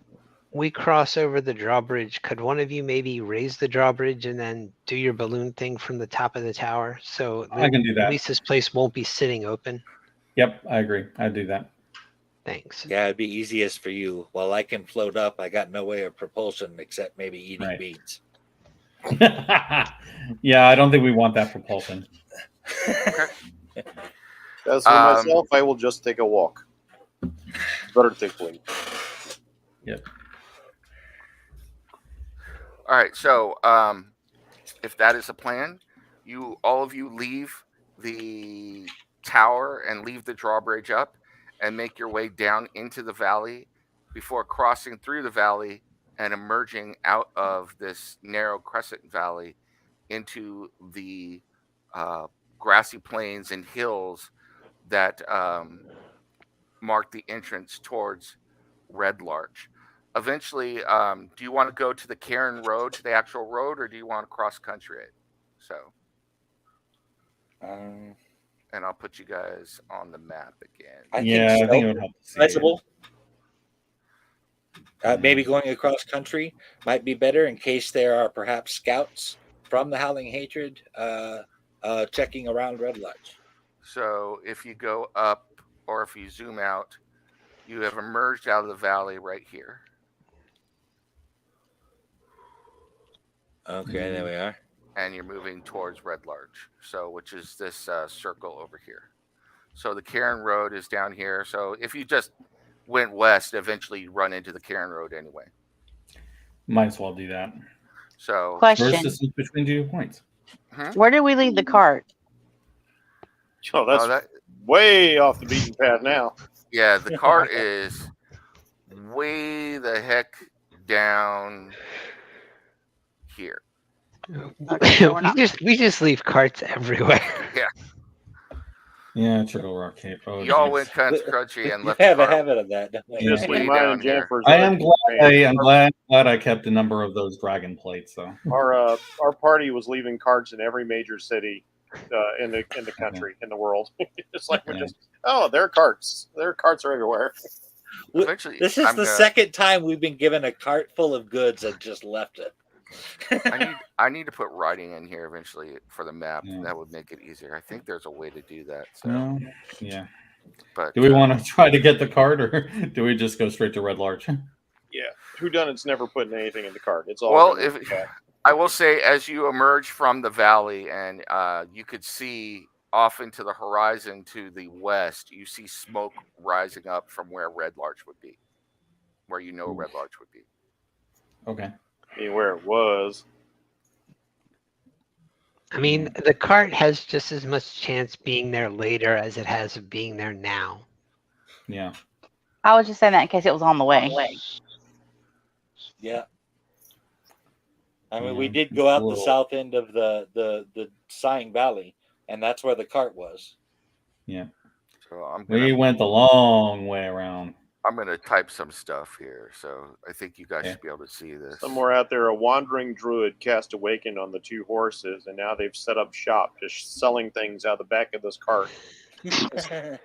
we cross over the drawbridge, could one of you maybe raise the drawbridge and then do your balloon thing from the top of the tower? So I can do that. At least this place won't be sitting open. Yep, I agree. I'd do that. Thanks. Yeah, it'd be easiest for you. While I can float up, I got no way of propulsion except maybe eating Right. beans. Yeah, I don't think we want that propulsion. As for myself, I will just take a walk. Better to take wing. Yep. All right. So if that is a plan, all of you leave the tower and leave the drawbridge up and make your way down into the valley before crossing through the valley and emerging out of this narrow crescent valley into the grassy plains and hills that mark the entrance towards Red Larch. Eventually, do you want to go to the Cairn Road, to the actual road, or do you want to cross country it? So, and I'll put you guys on the map again. I think it would help to see sizable. Maybe going across country might be better in case there are perhaps scouts from the Howling Hatred checking around Red Larch. So if you go up or if you zoom out, you have emerged out of the valley right here. Okay, there we are. And you're moving towards Red Larch, which is this circle over here. So the Cairn Road is down here. So if you just went west, eventually you run into the Cairn Road anyway. Might as well do that. So Question. Where's the distance between 2 points? Where did we leave the cart? Oh, that's way off the beaten path now. Yeah, the cart is way the heck down here. Okay, we just leave carts everywhere. Yeah. Yeah, Trickle Rock Cape. Oh, Y'all geez. went cunt crunchy and You left. have a habit of that, don't you? Just Way leave mine down and here. Jennifer's. I am glad I kept a number of those dragon plates. So Our party was leaving carts in every major city in the country, in the world. It's like we're just there are carts. There are carts are everywhere. Eventually, This is the second time we've been given a cart full of goods and just left it. I need to put writing in here eventually for the map. Yeah. That would make it easier. I think there's a way to do that. So. no, yeah. But Do we want to try to get the cart, or do we just go straight to Red Larch? Yeah, whodunit's never putting anything in the cart. It's all well, going if back. I will say, as you emerge from the valley and you could see off into the horizon to the west, you see smoke rising up from where Red Larch would be, where you know Red Larch would be. Okay. I mean, where it was. I mean, the cart has just as much chance being there later as it has of being there now. Yeah. I was just saying that in case it was on the way. Yeah. I mean, Yeah, we did it's go a out the little- south end of the Sighing Valley, and that's where the cart was. Yeah. So We went the long way around. I'm gonna type some stuff here, so I think you guys Okay. should be able to see this. Somewhere out there, a wandering druid cast awakened on the two horses, and now they've set up shop, just selling things out the back of this cart. It's kind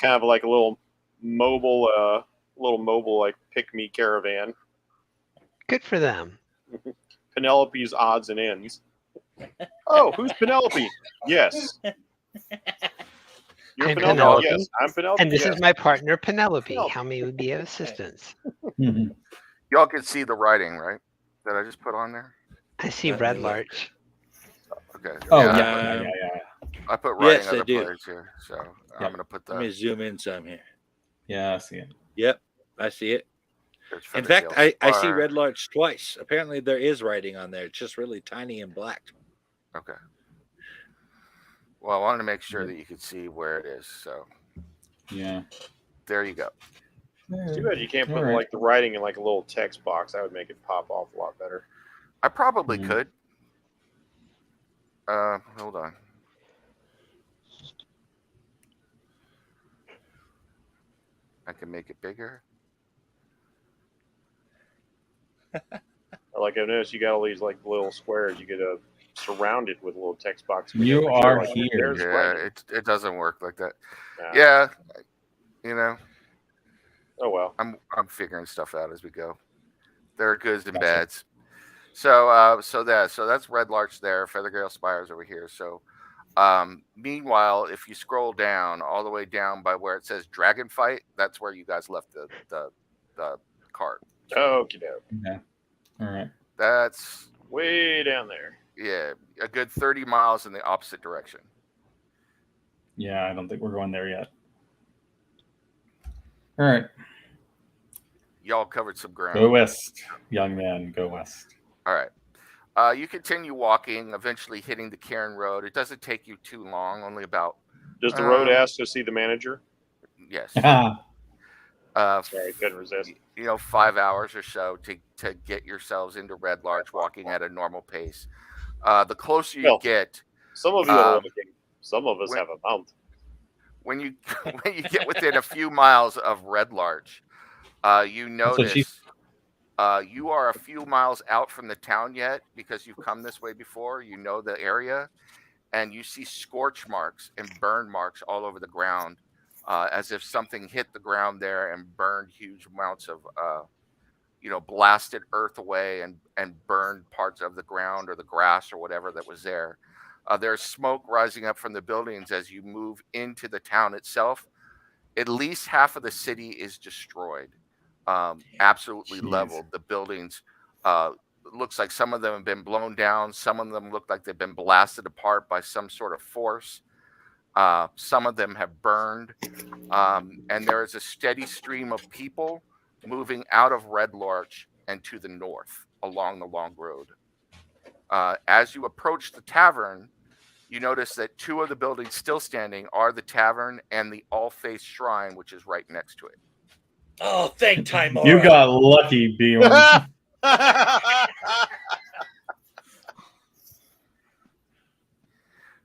of like a little mobile like pick-me caravan. Good for them. Penelope's odds and ends. Oh, who's Penelope? Yes. You're I'm Penelope? Penelope. Yes, I'm Penelope. And this yes. is my partner, Penelope. Penelope. How may we be of assistance? Mhm. Y'all can see the writing, right? That I just put on there. I see Let Red me look. Larch. Oh Okay. Yeah, I yeah, put- yeah. I put writing Yes, on I the do. players here, so Yeah. I'm gonna put Let me the. zoom in some here. Yeah, I see it. Yep, I see it. there's In fact, Feathergale I see Spire. Red Larch twice. Apparently, there is writing on there. It's just really tiny and black. Okay. Well, I wanted to make sure Yeah. that you could see where it is, so Yeah. there you go. It's too bad you can't put All right. like the writing in like a little text box. That would make it pop off a lot better. I probably Mhm. could. Hold on. I can make it bigger. Like I've noticed, you got all these like little squares. You get surrounded with a little text box. You Sure, are like, here. there's Yeah, writing. it doesn't work like that. Nah. Yeah, you know, Oh well. I'm figuring stuff out as we go. There are goods and Gotcha. bads. So that's Red Larch there. Feathergale Spire's over here. So meanwhile, if you scroll down all the way down by where it says Dragon Fight, that's where you guys left the cart. Okie doke. Yeah. All right. That's Way down there. yeah, a good 30 miles in the opposite direction. Yeah, I don't think we're going there yet. All right. Y'all covered some ground. Go west, young man. Go west. All right. You continue walking, eventually hitting the Cairn Road. It doesn't take you too long, only about Does the road ask to see the manager? yes, Sorry, couldn't resist. 5 hours or so to get yourselves into Red Larch, walking at a normal pace. The closer you Well, get, Some of you are Um, walking. Some of us when- have a mount. when you get within a few miles of Red Larch, you notice you are a few miles out from the town yet because you've come this way before. You know the area, and you see scorch marks and burn marks all over the ground, as if something hit the ground there and burned huge amounts of blasted earth away and burned parts of the ground or the grass or whatever that was there. There's smoke rising up from the buildings as you move into the town itself. At least half of the city is destroyed, absolutely Jeez. leveled. The buildings looks like some of them have been blown down. Some of them look like they've been blasted apart by some sort of force. Some of them have burned, and there is a steady stream of people moving out of Red Larch and to the north along the long road. As you approach the tavern, you notice that two of the buildings still standing are the tavern and the All-Faith Shrine, which is right next to it. Oh, thank time. You got lucky, Bjorn.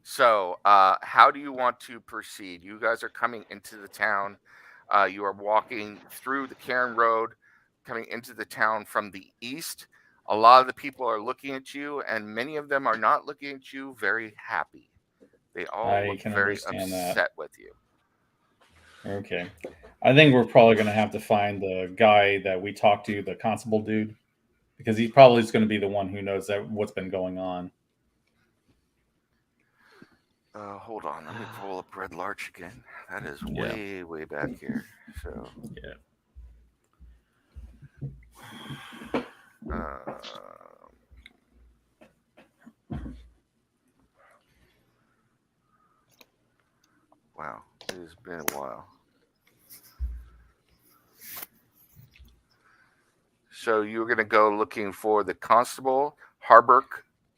So, how do you want to proceed? You guys are coming into the town. You are walking through the Cairn Road, coming into the town from the east. A lot of the people are looking at you, and many of them are not looking at you very happy. They all I look can very understand upset that. with you. Okay. I think we're probably going to have to find the guy that we talked to, the constable dude, because he probably is going to be the one who knows what's been going on. Hold on, let me pull up Red Larch again. That is way back here. So wow, it has been a while. So you were going to go looking for the Constable Harburg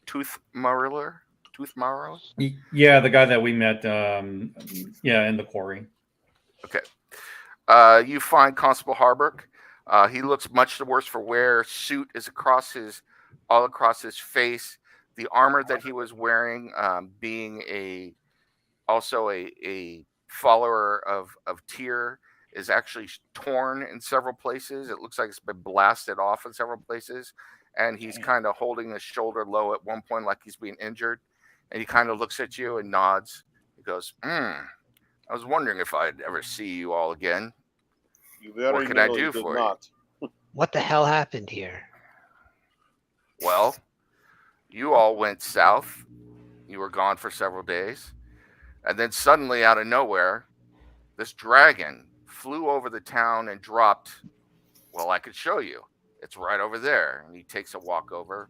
Tooth Marler? Yeah, the guy that we met, in the quarry. Okay. You find Constable Harburg. He looks much the worse for wear. Suit is all across his face. The armor that he was wearing, being also a follower of Tyr, is actually torn in several places. It looks like it's been blasted off in several places, and he's kind of holding his shoulder low at one point, like he's being injured. And he kind of looks at you and nods. He goes, I was wondering if I'd ever see you all again. You very What can I nearly do did for not. you? What the hell happened here? Well, you all went south. You were gone for several days. And then suddenly, out of nowhere, this dragon flew over the town and dropped. Well, I could show you. It's right over there. And he takes a walk over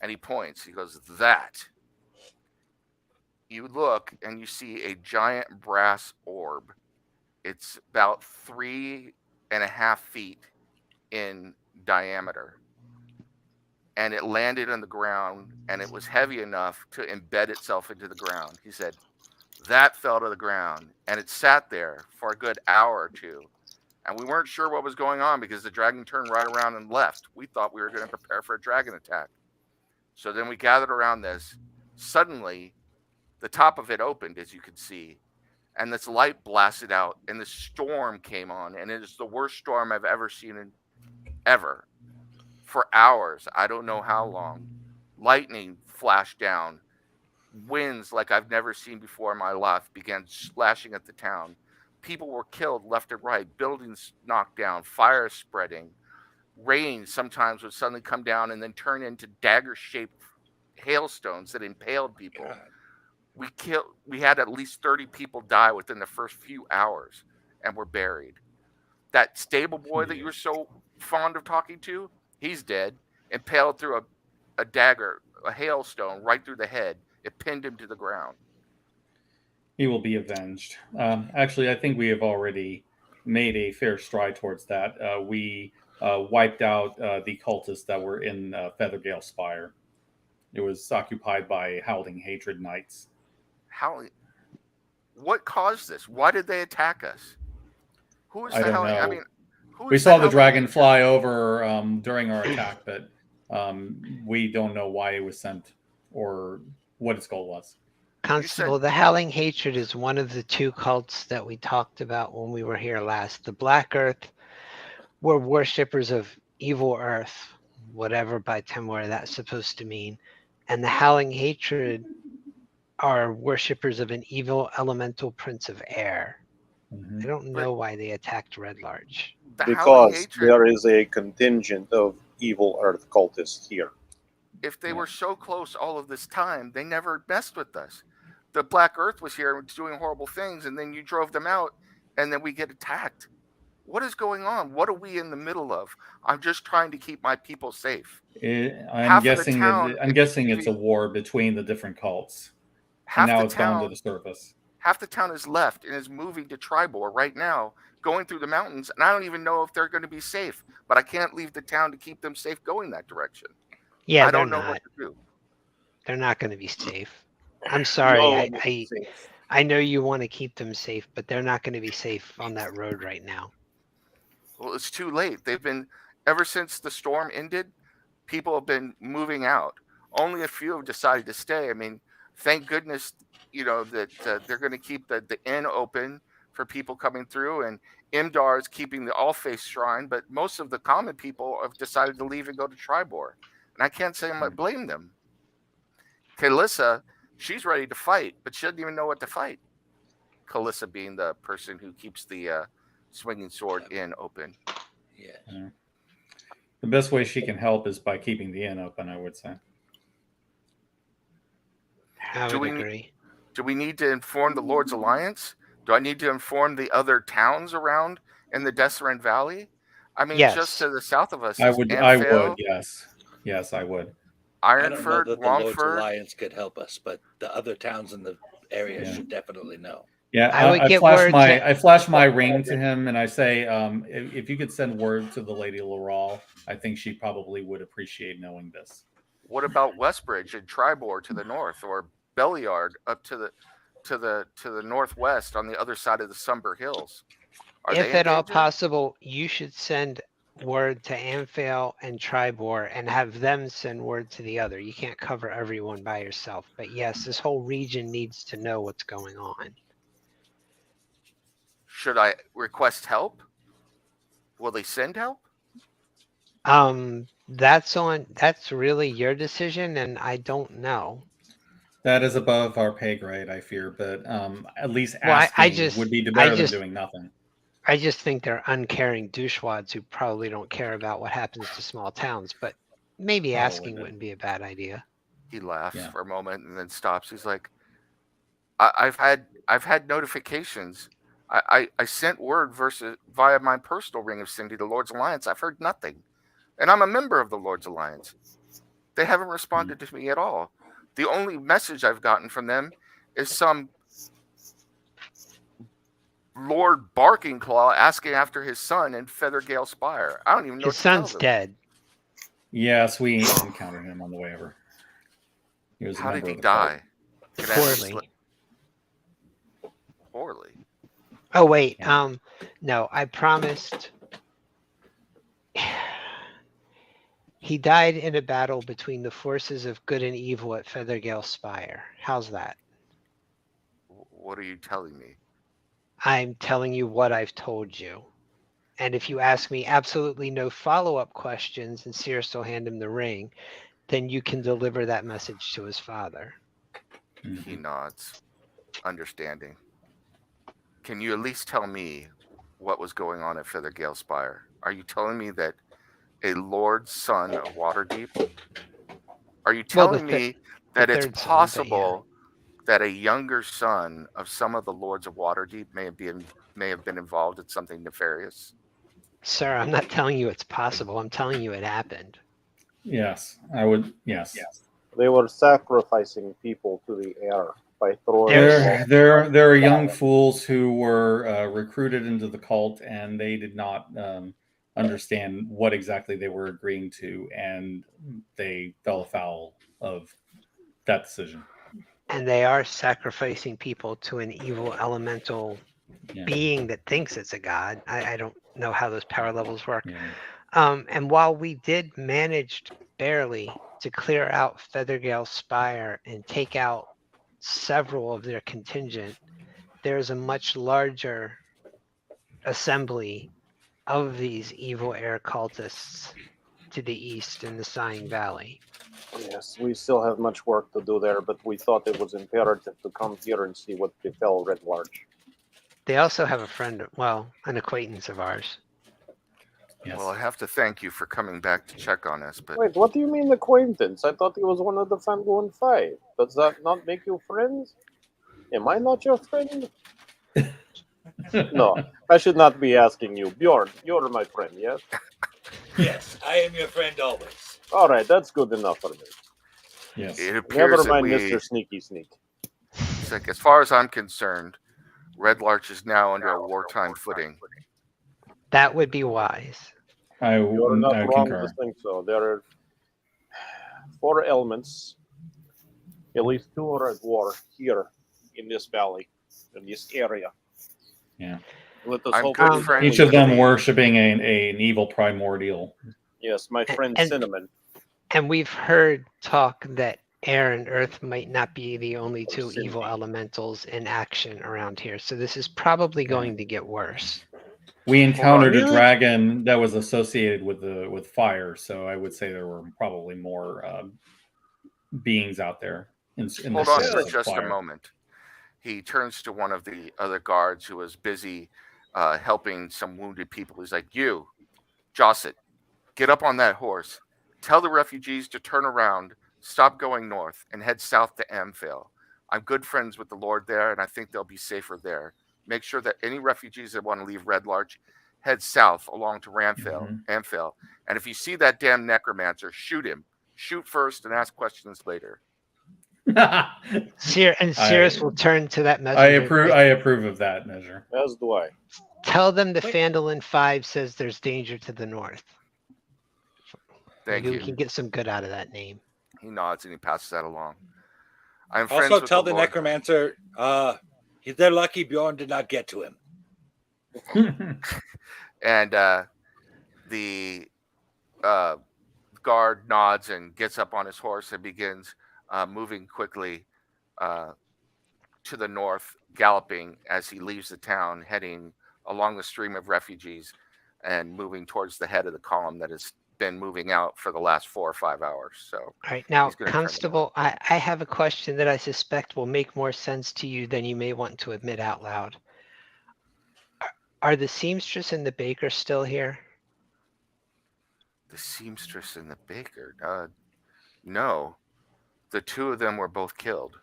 and he points. He goes, that. You look and you see a giant brass orb. It's about 3.5 feet in diameter. And it landed on the ground, and it was heavy enough to embed itself into the ground. He said, that fell to the ground, and it sat there for a good hour or two. And we weren't sure what was going on because the dragon turned right around and left. We thought we were going to prepare for a dragon attack. So then we gathered around this. Suddenly, the top of it opened, as you could see, and this light blasted out, and the storm came on, and it is the worst storm I've ever seen ever. For hours, I don't know how long. Lightning flashed down. Winds like I've never seen before in my life began slashing at the town. People were killed left and right. Buildings knocked down. Fire spreading. Rain sometimes would suddenly come down and then turn into dagger-shaped hailstones that impaled people. We had at least 30 people die within the first few hours and were buried. That stable boy that you were so fond of talking to, he's dead, impaled through a dagger, a hailstone right through the head. It pinned him to the ground. He will be avenged. Actually, I think we have already made a fair stride towards that. We wiped out the cultists that were in Feathergale Spire. It was occupied by Howling Hatred Knights. What caused this? Why did they attack us? Who is I the don't Howling? know. I mean, we saw the dragon fly over during our attack, but we don't know why it was sent or what its goal was. Constable, the Howling Hatred is one of the two cults that we talked about when we were here last. The Black Earth were worshippers of evil earth, whatever by Temor that's supposed to mean. And the Howling Hatred are worshippers of an evil elemental prince of air. I don't know why they attacked Red Larch. Because there is a contingent of evil earth cultists here. If they were so close all of this time, they never messed with us. The Black Earth was here doing horrible things, and then you drove them out, and then we get attacked. What is going on? What are we in the middle of? I'm just trying to keep my people safe. I'm guessing it's a war between the different cults. And now it's gone to the surface. Half the town is left and is moving to Tribor right now, going through the mountains, and I don't even know if they're going to be safe. But I can't leave the town to keep them safe going that direction. Yeah, I don't know what to do. They're not going to be safe. I'm sorry. I know you want to keep them safe, but they're not going to be safe on that road right now. Well, it's too late. They've been, ever since the storm ended, people have been moving out. Only a few have decided to stay. I mean, thank goodness, that they're going to keep the inn open for people coming through, and Imdar is keeping the Allface Shrine, but most of the common people have decided to leave and go to Tribor. And I can't say I might blame them. Kalissa, she's ready to fight, but she doesn't even know what to fight. Kalissa being the person who keeps the swinging sword inn open. Yeah. The best way she can help is by keeping the inn open, I would say. I would agree. Do we need to inform the Lord's Alliance? Do I need to inform the other towns around in the Deseret Valley? I mean, just Yes. to the south of us I is would, Amphale, yes, I would. I don't know Ironford, that the Lord's Longford. Alliance could help us, but the other towns in the area Yeah. should definitely know. Yeah, I would get flash word my to- I flash my ring to him, and I say, if you could send word to the Lady Laurel, I think she probably would appreciate knowing this. What about Westbridge and Tribor to the north, or Belliard up to the northwest on the other side of the Sumber Hills? Are if they at all endangered? possible, you should send word to Amphale and Tribor and have them send word to the other. You can't cover everyone by yourself. But yes, this whole region needs to know what's going on. Should I request help? Will they send help? That's really your decision, and I don't know. That is above our pay grade, I fear, but at least Well, asking would be better than doing nothing. I just think they're uncaring douchewads who probably don't care about what happens to small towns, but maybe asking wouldn't be a bad idea. He laughs Yeah. for a moment and then stops. He's like, I've had notifications. I sent word via my personal ring of Cindy, the Lord's Alliance. I've heard nothing. And I'm a member of the Lord's Alliance. They haven't responded to me at all. The only message I've gotten from them is some Lord Barking Claw asking after his son in Feathergale Spire. I don't even know His what to tell son's them. dead. Yes, we encountered him on the way over. He was a How member did he of the cult. die? Can I ask- Poorly. Poorly. Oh wait, Yeah. no, I promised. He died in a battle between the forces of good and evil at Feathergale Spire. How's that? What are you telling me? I'm telling you what I've told you. And if you ask me absolutely no follow-up questions and Circe will hand him the ring, then you can deliver that message to his father. He nods, understanding. Can you at least tell me what was going on at Feathergale Spire? Are you telling me that a Lord's son of Waterdeep? Are you telling me that it's third son, but possible that a younger son of some of the Lords of Waterdeep may have been involved in something nefarious? Sir, I'm not telling you it's possible. I'm telling you it happened. Yes, I would. Yes. They were sacrificing people to the air by throwing. There are young fools who were recruited into the cult, and they did not understand what exactly they were agreeing to, and they fell afoul of that decision. And they are sacrificing people to an evil elemental being that thinks it's a god. I don't know how those power levels work. Yeah. And while we did manage barely to clear out Feathergale Spire and take out several of their contingent, there's a much larger assembly of these evil air cultists to the east in the Sighing Valley. Yes, we still have much work to do there, but we thought it was imperative to come here and see what befell Red Larch. They also have a friend, an acquaintance of ours. Yes. Well, I have to thank you for coming back to check on us, but Wait, what do you mean acquaintance? I thought he was one of the Phandalin Five. Does that not make you friends? Am I not your friend? No, I should not be asking you. Bjorn, you're my friend, yes? Yes, I am your friend always. All right, that's good enough for me. Yes. it appears Never that mind, Mr. Sneaky Sneak. it's like, as far as I'm concerned, Red Larch is now under a wartime footing. That would be wise. You're not I wrong concur. to think so. There are 4 elements. At least 2 are at war here in this valley, in this area. Yeah. Let us I'm hope good we- friends Each of them with worshiping an evil primordial. Yes, my friend And- Cinnamon. And we've heard talk that air and earth might not be the only two Cindy. evil elementals in action around here. So this is probably going to get worse. We encountered a Really? dragon that was associated with fire, so I would say there were probably more beings out there. Hold on for service of just a fire. moment. He turns to one of the other guards who was busy helping some wounded people. He's like, "You, Josset, get up on that horse. Tell the refugees to turn around, stop going north, and head south to Amphale. I'm good friends with the Lord there, and I think they'll be safer there. Make sure that any refugees that want to leave Red Larch head south along to Amphil. And if you see that damn necromancer, shoot him. Shoot first and ask questions later. Cirrus will turn to that messenger. I approve of that measure. As do I. Tell them the Phandalin Five says there's danger to the north. Thank Maybe you. we can get some good out of that name. He nods and he passes that along. I'm Also, friends with tell the the Lord. necromancer they're lucky Bjorn did not get to him. And the guard nods and gets up on his horse and begins moving quickly to the north, galloping as he leaves the town, heading along the stream of refugees and moving towards the head of the column that has been moving out for the last 4 or 5 hours. So, all right, now, he's gonna turn them Constable, I have a question that I suspect will make more sense to you than you may want to admit out loud. Are the seamstress and the baker still here? The seamstress and the baker? No. The two of them were both killed.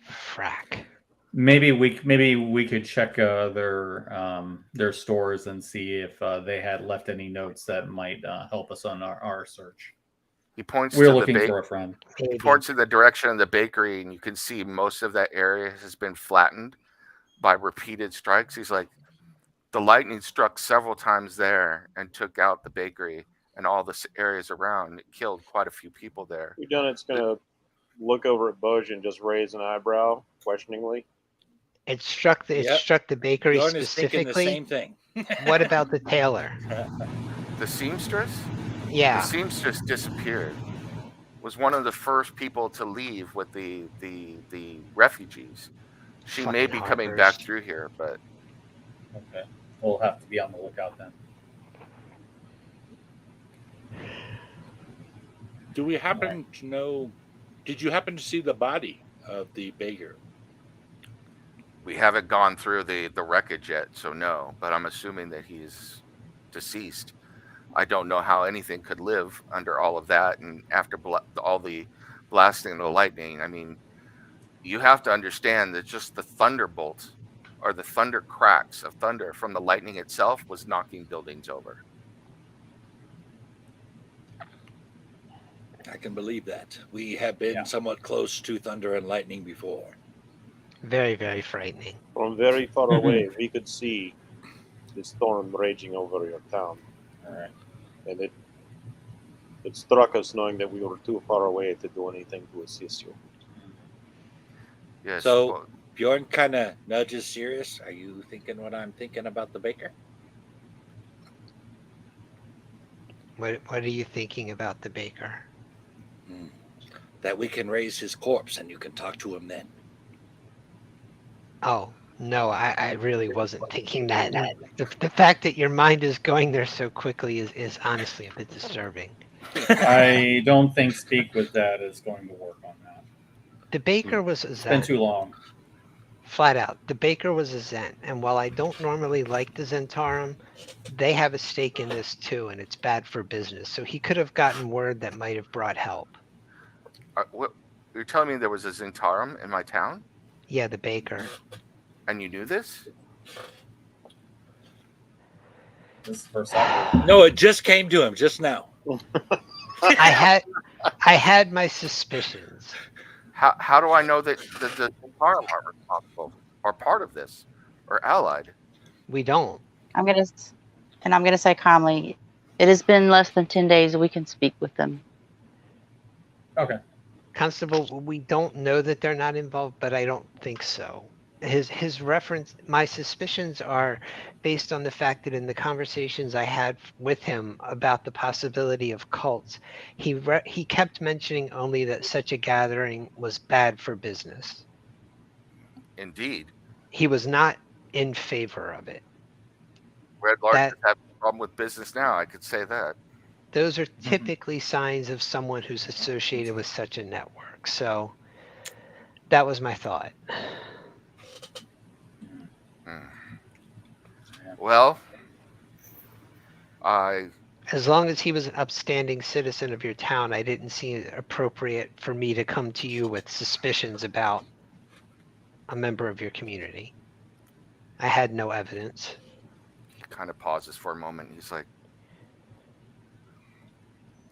Frack. Maybe we could check their stores and see if they had left any notes that might help us on our search. He points We're to looking the for a friend. He points in the direction of the bakery, and you can see most of that area has been flattened by repeated strikes. He's like, the lightning struck several times there and took out the bakery and all the areas around. It killed quite a few people there. Whodunit's going to look over at Budge and just raise an eyebrow questioningly. It struck the bakery Bjorn is thinking the specifically. same thing. What about the tailor? The seamstress? Yeah. The seamstress disappeared. Was one of the first people to leave with the refugees. She may be coming back through here, but okay, we'll have to be on the lookout then. Do we happen to know? Did you happen to see the body of the baker? we haven't gone through the wreckage yet, so no. But I'm assuming that he's deceased. I don't know how anything could live under all of that, and after all the blasting and the lightning. I mean, you have to understand that just the thunderbolt or the thunder cracks of thunder from the lightning itself was knocking buildings over. I can believe that. We have been somewhat close to thunder and lightning before. Very, very frightening. From very far away, we could see the storm raging over your town. All right. And it struck us knowing that we were too far away to do anything to assist you. Yes. So well, Bjorn kind of nudges Sirius. Are you thinking what I'm thinking about the baker? What are you thinking about the baker? That we can raise his corpse and you can talk to him then. Oh, no, I really wasn't thinking that. The fact that your mind is going there so quickly is honestly a bit disturbing. I don't think Speak with That is going to work on that. The baker was a It's Zen. been too long. Flat out. The baker was a Zen. And while I don't normally like the Zentarum, they have a stake in this too, and it's bad for business. So he could have gotten word that might have brought help. what, you're telling me there was a Zentarum in my town? Yeah, the baker. And you knew this? This is the first time. No, it just came to him just now. I had my suspicions. How do I know that the Zentarum are responsible or part of this or allied? We don't. I'm gonna say calmly, it has been less than 10 days. We can speak with them. Okay. Constable, we don't know that they're not involved, but I don't think so. His reference, my suspicions are based on the fact that in the conversations I had with him about the possibility of cults, he kept mentioning only that such a gathering was bad for business. Indeed. He was not in favor of it. Red Larch has had a problem with business now, I could say that. Those are typically signs of someone who's associated with such a network. So that was my thought. Well, I As long as he was an upstanding citizen of your town, I didn't see it appropriate for me to come to you with suspicions about a member of your community. I had no evidence. He kind of pauses for a moment. And he's like,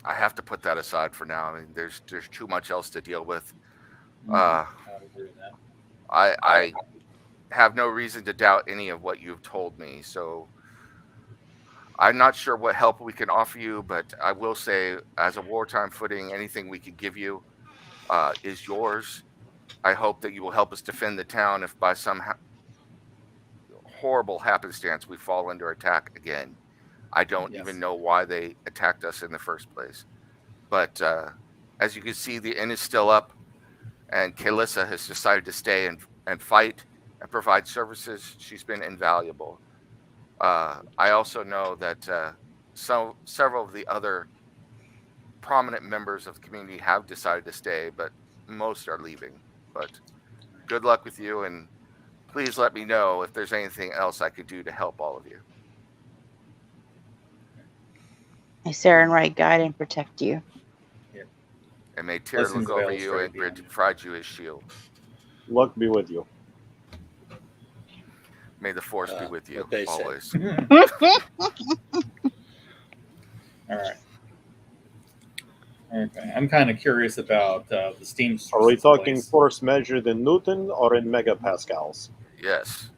I have to put that aside for now. I mean, there's too much else to deal with. I would agree with that. I have no reason to doubt any of what you've told me. So I'm not sure what help we can offer you, but I will say, as a wartime footing, anything we could give you is yours. I hope that you will help us defend the town if by some horrible happenstance we fall under attack again. I don't even know why they attacked us in the first place. But as you can see, the inn is still up, and Kalissa has decided to stay and fight and provide services. She's been invaluable. I also know that several of the other prominent members of the community have decided to stay, but most are leaving. But good luck with you, and please let me know if there's anything else I could do to help all of you. May Sarenrae guide and protect you. And may Tyr look over you and provide you his shield. Luck be with you. May the force be with you always. All right. Okay. I'm kind of curious about the steam. Are we talking force measured in Newton or in megapascals? Yes.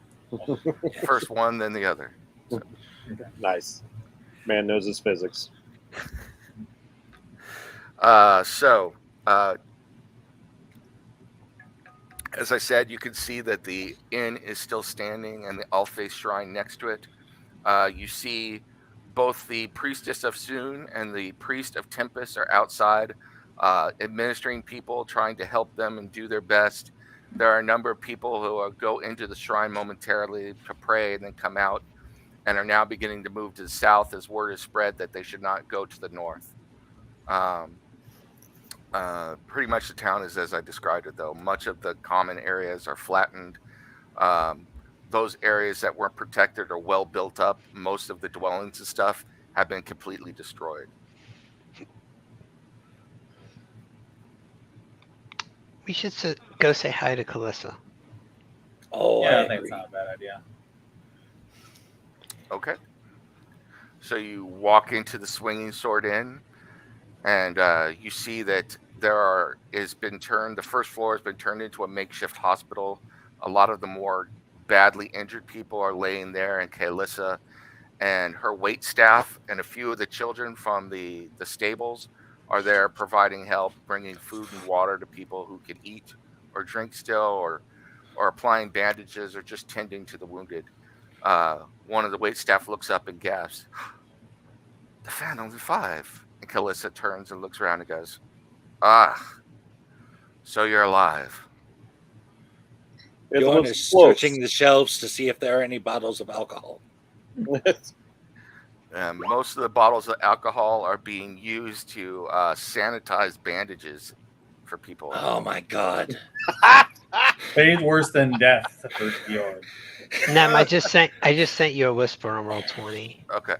First one, then the other. So. Nice. Man knows his physics. As I said, you can see that the inn is still standing and the Alface shrine next to it. You see both the priestess of Soon and the priest of Tempest are outside administering people, trying to help them and do their best. There are a number of people who go into the shrine momentarily to pray and then come out, and are now beginning to move to the south as word is spread that they should not go to the north. Pretty much the town is as I described it, though. Much of the common areas are flattened. Those areas that weren't protected are well built up. Most of the dwellings and stuff have been completely destroyed. We should go say hi to Kalissa. Oh, yeah, I think it's not a bad idea. Okay. So you walk into the Swinging Sword Inn, and you see that the first floor has been turned into a makeshift hospital. A lot of the more badly injured people are laying there, and Kalissa and her wait staff and a few of the children from the stables are there providing help, bringing food and water to people who can eat or drink still, or applying bandages, or just tending to the wounded. One of the wait staff looks up and gasps, "The Phandalin Five." And Kalissa turns and looks around and goes, "Ah, so you're alive." Bjorn is searching the shelves to see if there are any bottles of alcohol. Most of the bottles of alcohol are being used to sanitize bandages for people. Oh my god. Fate worse than death for Bjorn. Nem, I just sent you a whisper on roll 20. Okay.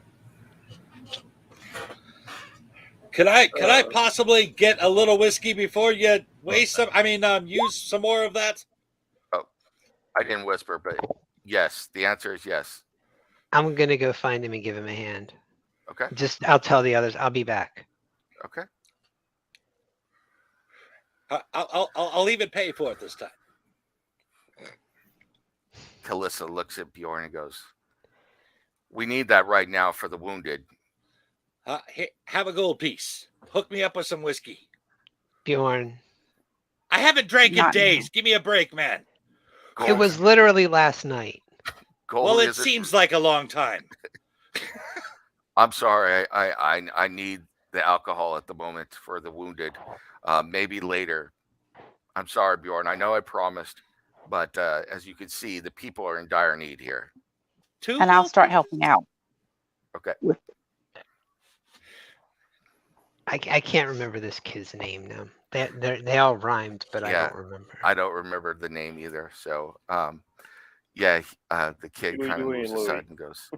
Could I possibly get a little whiskey before you waste some? I mean, use some more of that. Oh, I didn't whisper, but yes, the answer is yes. I'm gonna go find him and give him a hand. Okay. I'll tell the others. I'll be back. Okay. I'll even pay for it this time. Kalissa looks at Bjorn and goes, "We need that right now for the wounded." Have a gold piece. Hook me up with some whiskey. Bjorn. I haven't drank in days. Give me a break, man. Gold. It was literally last night. Gold well, it seems like a long time. I'm sorry. I need the alcohol at the moment for the wounded. Maybe later. I'm sorry, Bjorn. I know I promised, but as you can see, the people are in dire need here. And I'll start helping out. Okay. I can't remember this kid's name now. They all rhymed, but I don't remember. I don't remember the name either. So, the kid kind of moves aside and goes,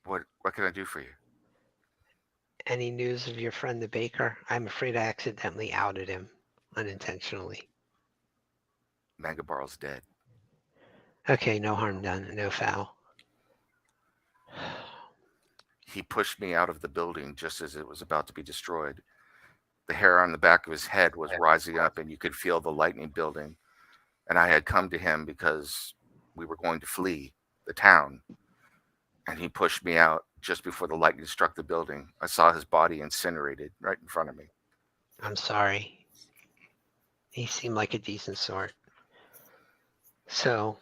"What What can I do for you? Any news of your friend the baker? I'm afraid I accidentally outed him unintentionally. Mangabarl's dead. Okay, no harm done, no foul. He pushed me out of the building just as it was about to be destroyed. The hair on the back of his head was rising up, and you could feel the lightning building. And I had come to him because we were going to flee the town. And he pushed me out just before the lightning struck the building. I saw his body incinerated right in front of me. I'm sorry. He seemed like a decent sort. So,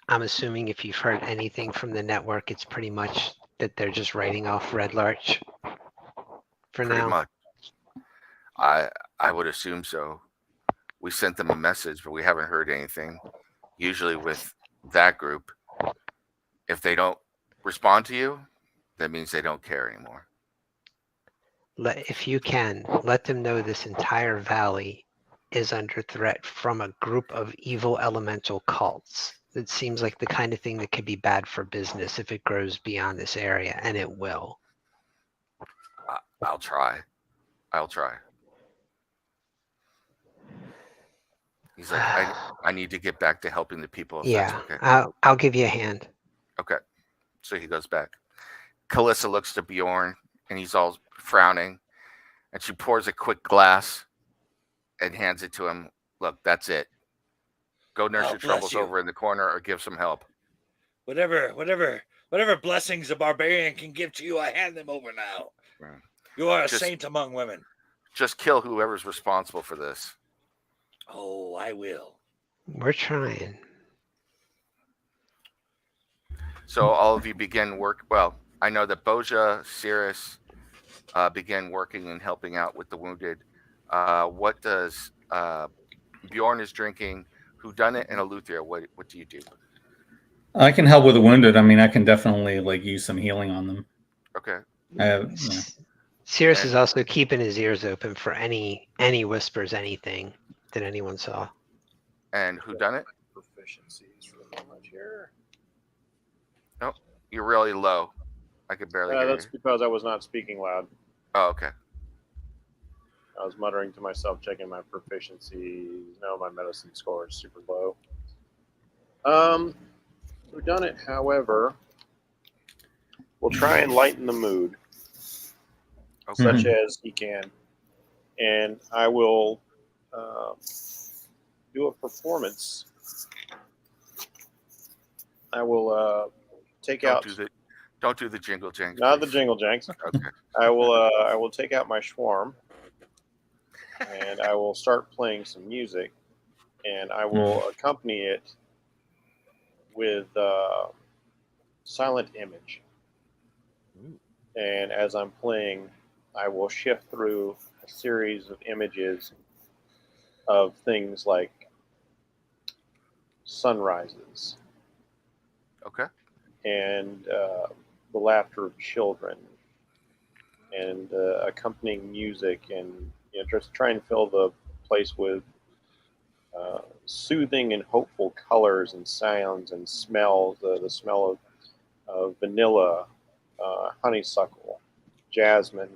I'm assuming if you've heard anything from the network, it's pretty much that they're just writing off Red Larch for Pretty now. much. I would assume so. We sent them a message, but we haven't heard anything. Usually with that group, if they don't respond to you, that means they don't care anymore. If you can, let them know this entire valley is under threat from a group of evil elemental cults. It seems like the kind of thing that could be bad for business if it grows beyond this area, and it will. I'll try. He's like, I need to get back to helping the people. If Yeah, that's okay. I'll give you a hand. Okay. So he goes back. Kalissa looks to Bjorn, and he's all frowning, and she pours a quick glass and hands it to him. Look, that's it. Go nurse your troubles over in the corner, or give some help. Whatever blessings a barbarian can give to you, I hand them over now. Right. You are a saint among women. Just kill whoever's responsible for this. Oh, I will. We're trying. So all of you begin work. Well, I know that Boja, Cirrus begin working and helping out with the wounded. What does Bjorn is drinking? Whodunit and Eleuthera, what do you do? I can help with the wounded. I mean, I can definitely use some healing on them. Okay. Cirrus is also keeping his ears open for any whispers, anything that anyone saw. And Whodunit? Proficiencies for the moment here. Nope, you're really low. I could barely hear That's you. because I was not speaking loud. Oh, okay. I was muttering to myself, checking my proficiencies. No, my medicine score is super low. We've done it, however. We'll try and lighten the mood, such as he can. And I will do a performance. I will take out. Don't do the jingle janks. Not please. the jingle janks. Okay. I will take out my Schwarm, and I will start playing some music, and I will accompany it with silent image. And as I'm playing, I will shift through a series of images of things like sunrises. Okay. And the laughter of children, and accompanying music, and just try and fill the place with soothing and hopeful colors and sounds and smells. The smell of vanilla, honeysuckle, jasmine,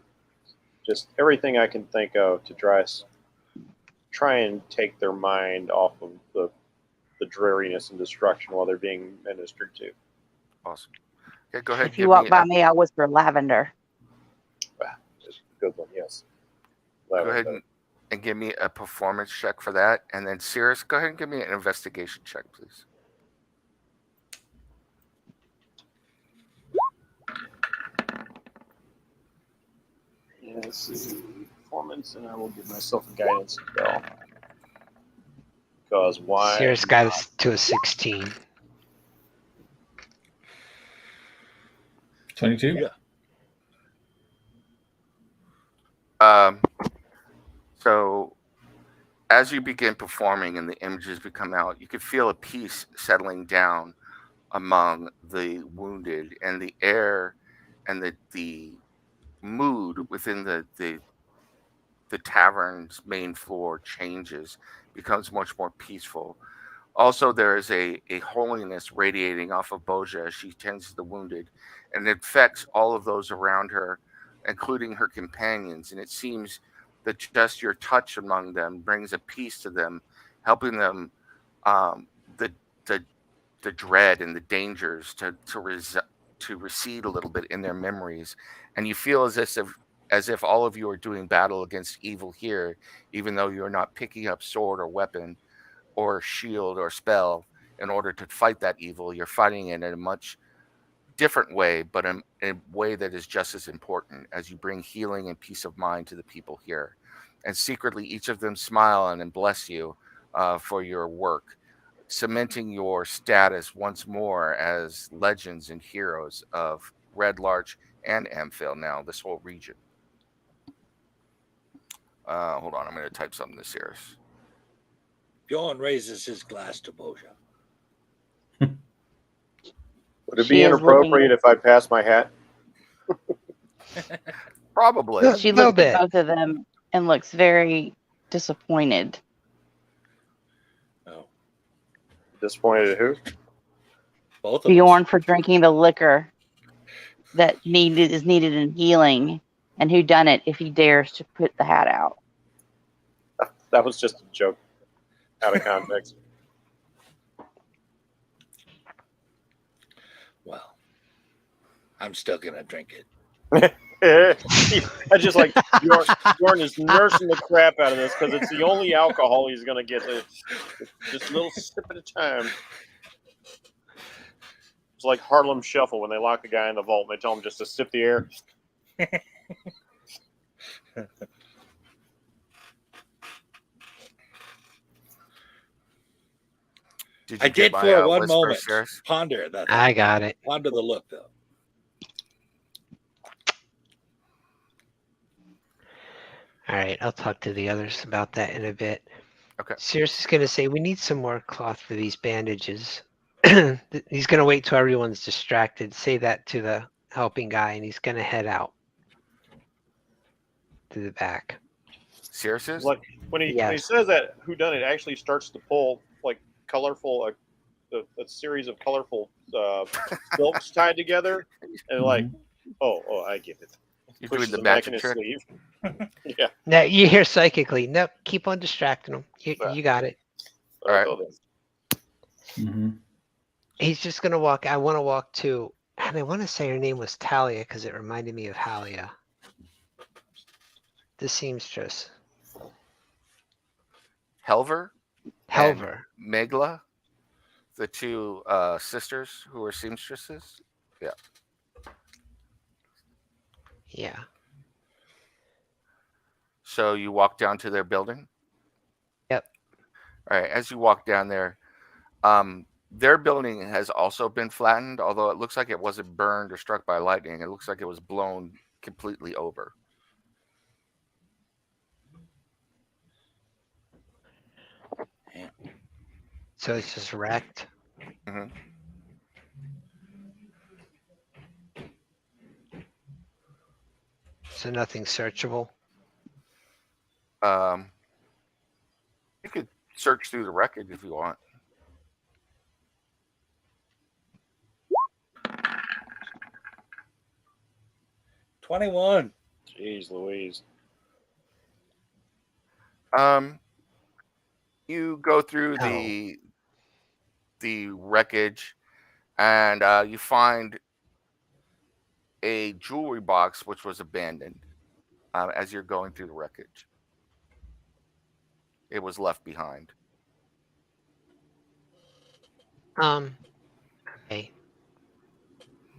just everything I can think of to try and take their mind off of the dreariness and destruction while they're being ministered to. Awesome. Okay, go ahead. If you walk by me, I'll whisper lavender. Just a good one, yes. Go ahead and give me a performance check for that. And then Cirrus, go ahead and give me an investigation check, please. Yeah, let's see. Performance, and I will give myself a guidance spell. Because why? Cirrus got us to a 16. 22? Yeah. So as you begin performing and the images become out, you can feel a peace settling down among the wounded, and the air and the mood within the tavern's main floor changes, becomes much more peaceful. Also, there is a holiness radiating off of Boja as she tends to the wounded, and it affects all of those around her, including her companions. And it seems that just your touch among them brings a peace to them, helping them the the dread and the dangers to recede a little bit in their memories, and you feel as if all of you are doing battle against evil here, even though you're not picking up sword or weapon or shield or spell in order to fight that evil. You're fighting it in a much different way, but in a way that is just as important, as you bring healing and peace of mind to the people here. And secretly, each of them smile and bless you for your work, cementing your status once more as legends and heroes of Red Larch and Amphil, now this whole region. Hold on, I'm going to type something to Cirrus. Bjorn raises his glass to Boja. Would it be inappropriate if I passed my hat? Probably. She looks at both of them and looks very disappointed. Oh, Disappointed at who? both of Bjorn us. for drinking the liquor that is needed in healing, and who done it if he dares to put the hat out. That was just a joke, out of context. Well, I'm still gonna drink it. I just like Bjorn is nursing the crap out of this because it's the only alcohol he's gonna get. Just a little sip at a time. It's like Harlem Shuffle when they lock the guy in the vault and they tell him just to sip the air. I did for one moment ponder that. I got it. Ponder the look, though. All right, I'll talk to the others about that in a bit. Okay. Cirrus is going to say we need some more cloth for these bandages. He's going to wait till everyone's distracted. Say that to the helping guy, and he's going to head out to the back. Cirrus is? Like when he says that, whodunit actually starts to pull like colorful, a series of colorful silks tied together, and like, oh, I get it. You're doing the magic trick. Yeah. Now you hear psychically. Nope, keep on distracting him. You got it. All right. Mm-hmm. He's just gonna walk. I want to walk to, and I want to say her name was Talia because it reminded me of Halia, the seamstress. Helver. Megla, the two sisters who were seamstresses. Yeah. Yeah. So you walk down to their building? Yep. All right. As you walk down there, their building has also been flattened, although it looks like it wasn't burned or struck by lightning. It looks like it was blown completely over. So it's just wrecked. Mm-hmm. So nothing searchable. You could search through the wreckage if you want. $21. Jeez Louise. You go through the wreckage, and you find a jewelry box which was abandoned as you're going through the wreckage. It was left behind. Okay.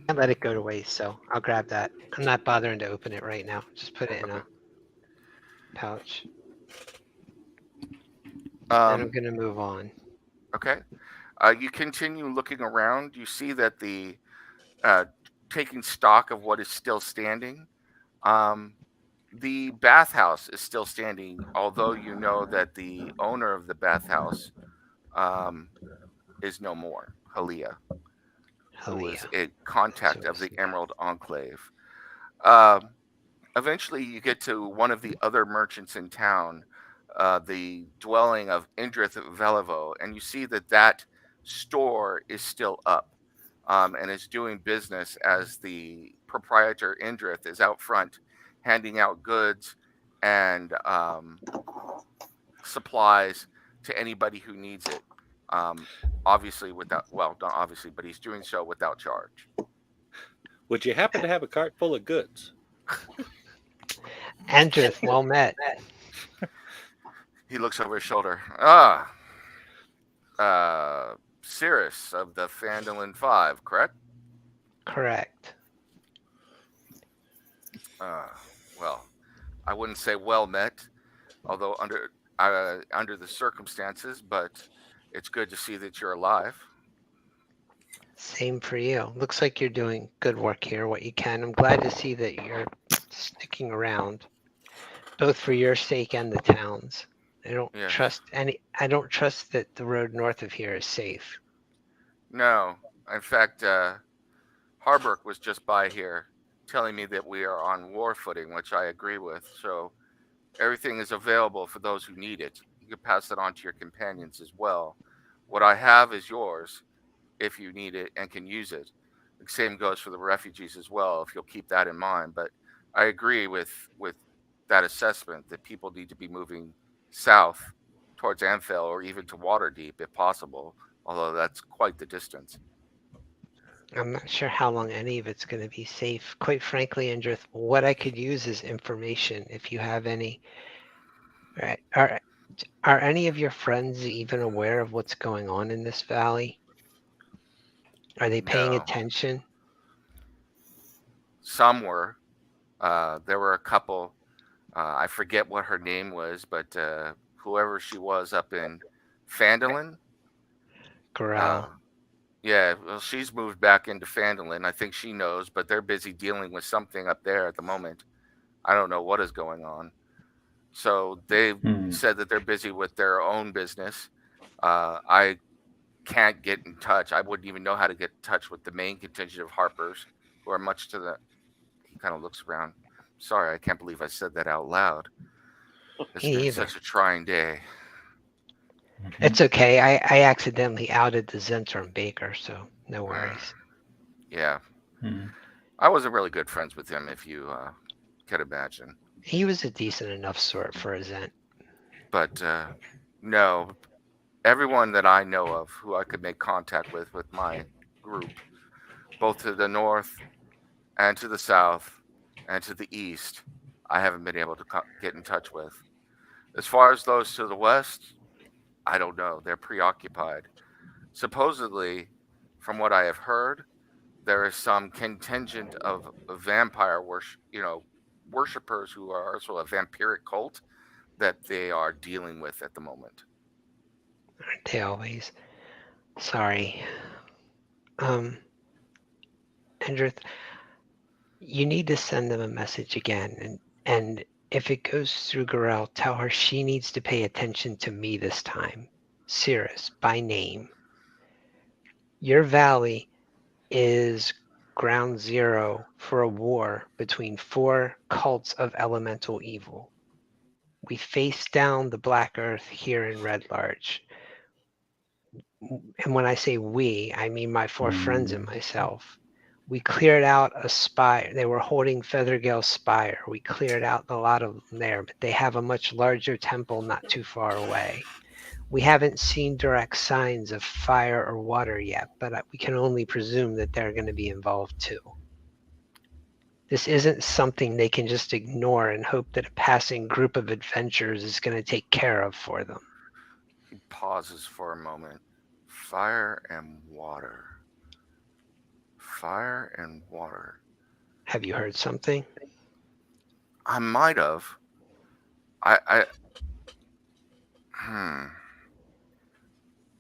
I let it go to waste, so I'll grab that. I'm not bothering to open it right now. Just put it in a pouch. And I'm gonna move on. Okay. You continue looking around. You see that the taking stock of what is still standing. The bathhouse is still standing, although you know that the owner of the bathhouse is no more, Halia, who was a contact of the Emerald Enclave. Eventually, you get to one of the other merchants in town, the dwelling of Indrith Velivo, and you see that store is still up, and is doing business as the proprietor Indrith is out front handing out goods and supplies to anybody who needs it. Obviously without, well, not obviously, but he's doing so without charge. Would you happen to have a cart full of goods? Andrith, well met. He looks over his shoulder. Cirrus of the Phandalin Five, correct? Correct. Well, I wouldn't say well met, although under the circumstances, but it's good to see that you're alive. Same for you. Looks like you're doing good work here, what you can. I'm glad to see that you're sticking around, both for your sake and the town's. I don't Yes. trust that the road north of here is safe. No, in fact, Harburg was just by here telling me that we are on war footing, which I agree with. So everything is available for those who need it. You can pass it on to your companions as well. What I have is yours if you need it and can use it. The same goes for the refugees as well, if you'll keep that in mind. But I agree with that assessment that people need to be moving south towards Amphel or even to Waterdeep if possible, although that's quite the distance. I'm not sure how long any of it's going to be safe. Quite frankly, Indrith, what I could use is information if you have any. Right. Are any of your friends even aware of what's going on in this valley? Are they paying No. attention? Some were. There were a couple. I forget what her name was, but whoever she was up in Phandalin. Growl. Yeah, well, she's moved back into Phandalin. I think she knows, but they're busy dealing with something up there at the moment. I don't know what is going on. So they said that they're busy with their own business. I can't get in touch. I wouldn't even know how to get in touch with the main contingent of Harpers, who are much to the... He kind of looks around. Sorry, I can't believe I said that out loud. It's Me been either. such a trying day. It's okay. I accidentally outed the Zentrum Baker, so no worries. Yeah. I wasn't really good friends with him, if you could imagine. He was a decent enough sort for a Zent. But no, everyone that I know of who I could make contact with my group, both to the north and to the south and to the east, I haven't been able to get in touch with. As far as those to the west, I don't know. They're preoccupied. Supposedly, from what I have heard, there is some contingent of vampire worshippers who are also a vampiric cult that they are dealing with at the moment. Aren't they always? Sorry. Hendrith, you need to send them a message again, and if it goes through Garel, tell her she needs to pay attention to me this time. Cirrus, by name. Your valley is ground zero for a war between 4 cults of elemental evil. We faced down the Black Earth here in Red Larch. And when I say we, I mean my 4 friends and myself. We cleared out a spire. They were holding Feathergale Spire. We cleared out a lot of them there, but they have a much larger temple not too far away. We haven't seen direct signs of fire or water yet, but we can only presume that they're going to be involved too. This isn't something they can just ignore and hope that a passing group of adventurers is going to take care of for them. He pauses for a moment. Fire and water. Fire and water. Have you heard something? I might have.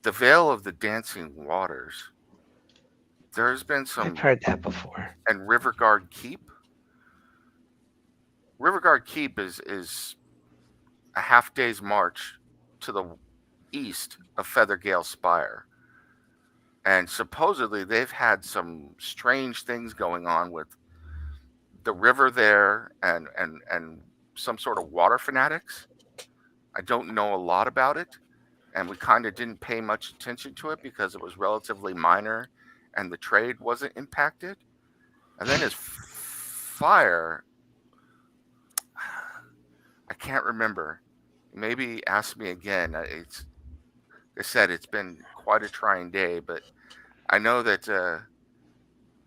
The Veil of the Dancing Waters. There's been some... I've heard that before. And Riverguard Keep? Riverguard Keep is a half day's march to the east of Feathergale Spire. And supposedly they've had some strange things going on with the river there and some sort of water fanatics. I don't know a lot about it, and we kind of didn't pay much attention to it because it was relatively minor and the trade wasn't impacted. And then his fire, I can't remember. Maybe ask me again. It's like I said, it's been quite a trying day, but I know that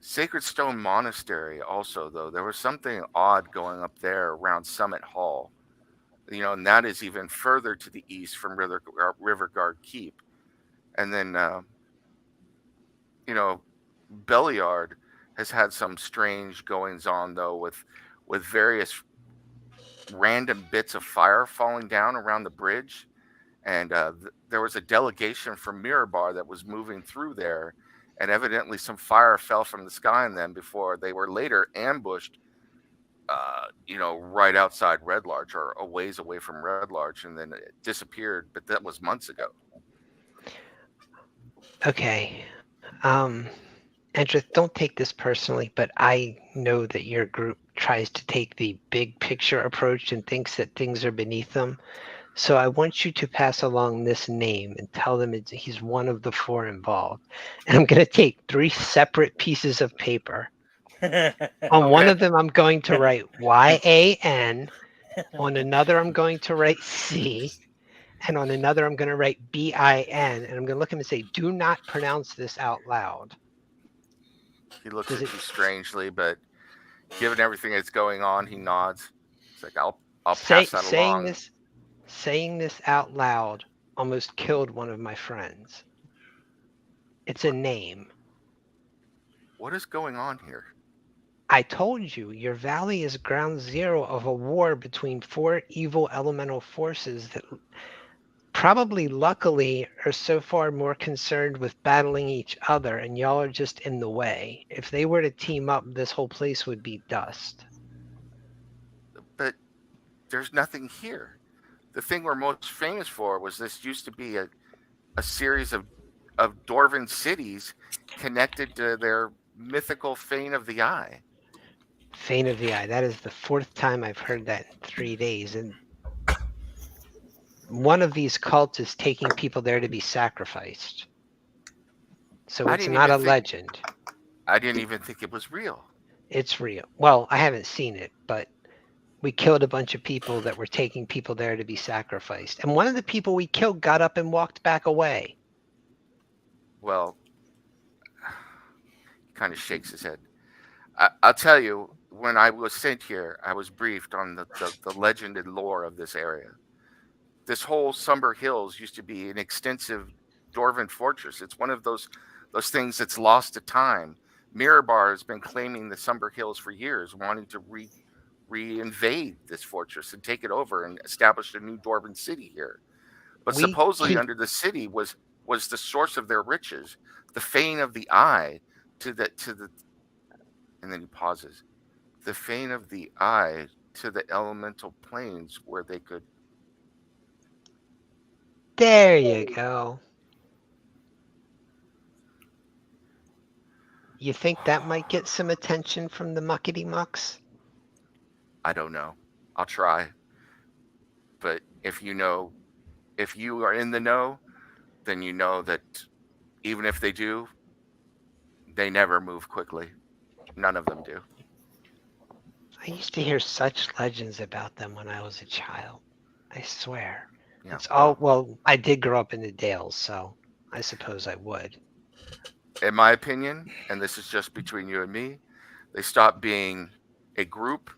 Sacred Stone Monastery also, though, there was something odd going up there around Summit Hall. And that is even further to the east from Riverguard Keep. And then, Belliard has had some strange goings on, though, with various random bits of fire falling down around the bridge. And there was a delegation from Mirabar that was moving through there, and evidently some fire fell from the sky on them before they were later ambushed, right outside Red Larch or a ways away from Red Larch, and then it disappeared. But that was months ago. Okay. Andrew, don't take this personally, but I know that your group tries to take the big picture approach and thinks that things are beneath them. So I want you to pass along this name and tell them he's one of the 4 involved. And I'm going to take 3 separate pieces of paper. On one of them, I'm going to write YAN. On another, I'm going to write C. And on another, I'm going to write BIN. And I'm going to look at him and say, do not pronounce this out loud. He looks at you strangely, but given everything that's going on, he nods. It's like, I'll pass that along. Saying this out loud almost killed one of my friends. It's a name. What is going on here? I told you, your valley is ground zero of a war between 4 evil elemental forces that probably luckily are so far more concerned with battling each other, and y'all are just in the way. If they were to team up, this whole place would be dust. But there's nothing here. The thing we're most famous for was this used to be a series of dwarven cities connected to their mythical Fane of the Eye. Fane of the Eye. That is the 4th time I've heard that in 3 days. And one of these cults is taking people there to be sacrificed. So it's not a legend. I didn't even think it was real. It's real. Well, I haven't seen it, but we killed a bunch of people that were taking people there to be sacrificed. And one of the people we killed got up and walked back away. Well, he kind of shakes his head. I'll tell you, when I was sent here, I was briefed on the legend and lore of this area. This whole Somber Hills used to be an extensive dwarven fortress. It's one of those things that's lost to time. Mirabar has been claiming the Somber Hills for years, wanting to reinvade this fortress and take it over and establish a new dwarven city here. But supposedly under the city was the source of their riches, the Fane of the Eye to the and then he pauses. The Fane of the Eye to the elemental planes where they could. There you go. You think that might get some attention from the muckety mucks? I don't know. I'll try. But if you are in the know, then you know that even if they do, they never move quickly. None of them do. I used to hear such legends about them when I was a child. I swear. Yeah. It's all, well, I did grow up in the Dales, so I suppose I would. In my opinion, and this is just between you and me, they stopped being a group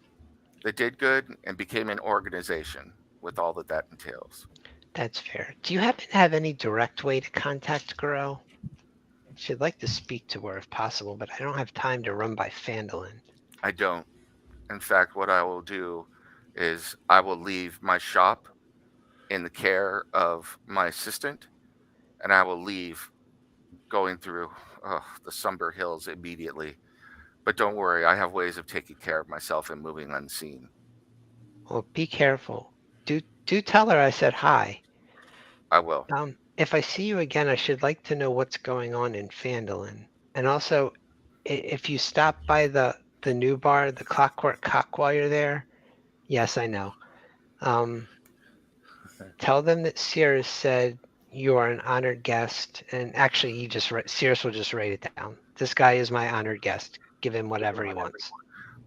that did good and became an organization with all that entails. That's fair. Do you happen to have any direct way to contact Garo? She'd like to speak to her if possible, but I don't have time to run by Phandalin. I don't. In fact, what I will do is I will leave my shop in the care of my assistant, and I will leave going through the Somber Hills immediately. But don't worry, I have ways of taking care of myself and moving unseen. Well, be careful. Do tell her I said hi. I will. If I see you again, I should like to know what's going on in Phandalin. And also, if you stop by the new bar, the Clockwork Cock, while you're there, yes, I know. Tell them that Cirrus said you are an honored guest, and actually, Cirrus will just write it down. This guy is my honored guest. Give him whatever he wants.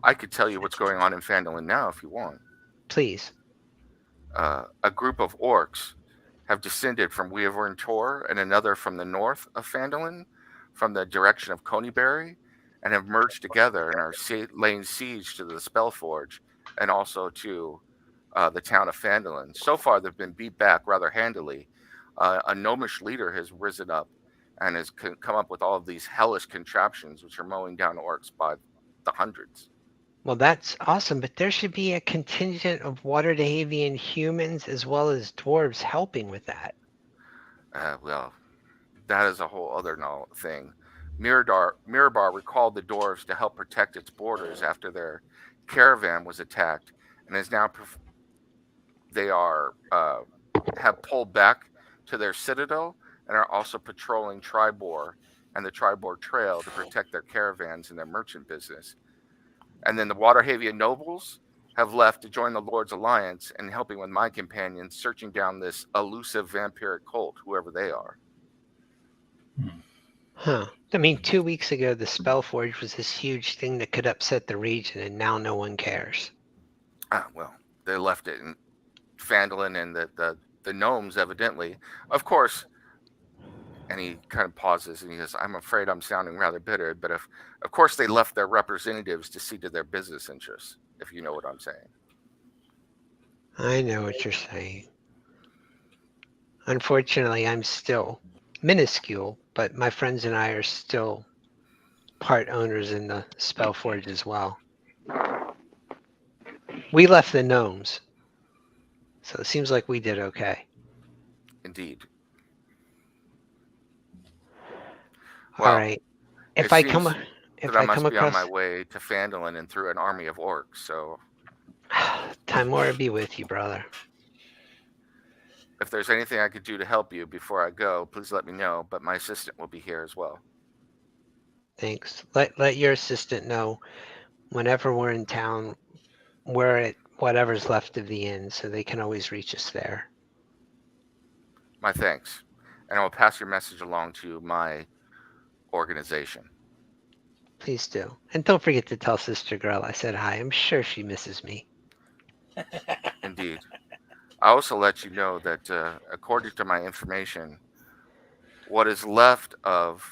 I could tell you what's going on in Phandalin now if you want. Please. A group of orcs have descended from Wyvern Tor and another from the north of Phandalin, from the direction of Coneyberry, and have merged together and are laying siege to the Spellforge and also to the town of Phandalin. So far, they've been beat back rather handily. A gnomish leader has risen up and has come up with all of these hellish contraptions which are mowing down orcs by the hundreds. Well, that's awesome, but there should be a contingent of Waterdehavian humans as well as dwarves helping with that. Well, that is a whole other thing. Mirabar recalled the dwarves to help protect its borders after their caravan was attacked, and is now they are have pulled back to their citadel and are also patrolling Tribor and the Tribor Trail to protect their caravans and their merchant business. And then the Waterhavian nobles have left to join the Lord's Alliance and helping with my companions searching down this elusive vampiric cult, whoever they are. Huh. I mean, 2 weeks ago, the Spellforge was this huge thing that could upset the region, and now no one cares. Well, they left it in Phandalin and the gnomes, evidently. Of course, and he kind of pauses and he goes, I'm afraid I'm sounding rather bitter, but of course they left their representatives to see to their business interests, if you know what I'm saying. I know what you're saying. Unfortunately, I'm still minuscule, but my friends and I are still part owners in the Spellforge as well. We left the gnomes, so it seems like we did okay. Indeed. All right. If I come I must be on across my way to Phandalin and through an army of orcs, so Timora be with you, brother. if there's anything I could do to help you before I go, please let me know, but my assistant will be here as well. Thanks. Let your assistant know whenever we're in town, we're at whatever's left of the inn, so they can always reach us there. My thanks. And I will pass your message along to my organization. Please do. And don't forget to tell Sister Girl I said hi. I'm sure she misses me. Indeed. I also let you know that according to my information, what is left of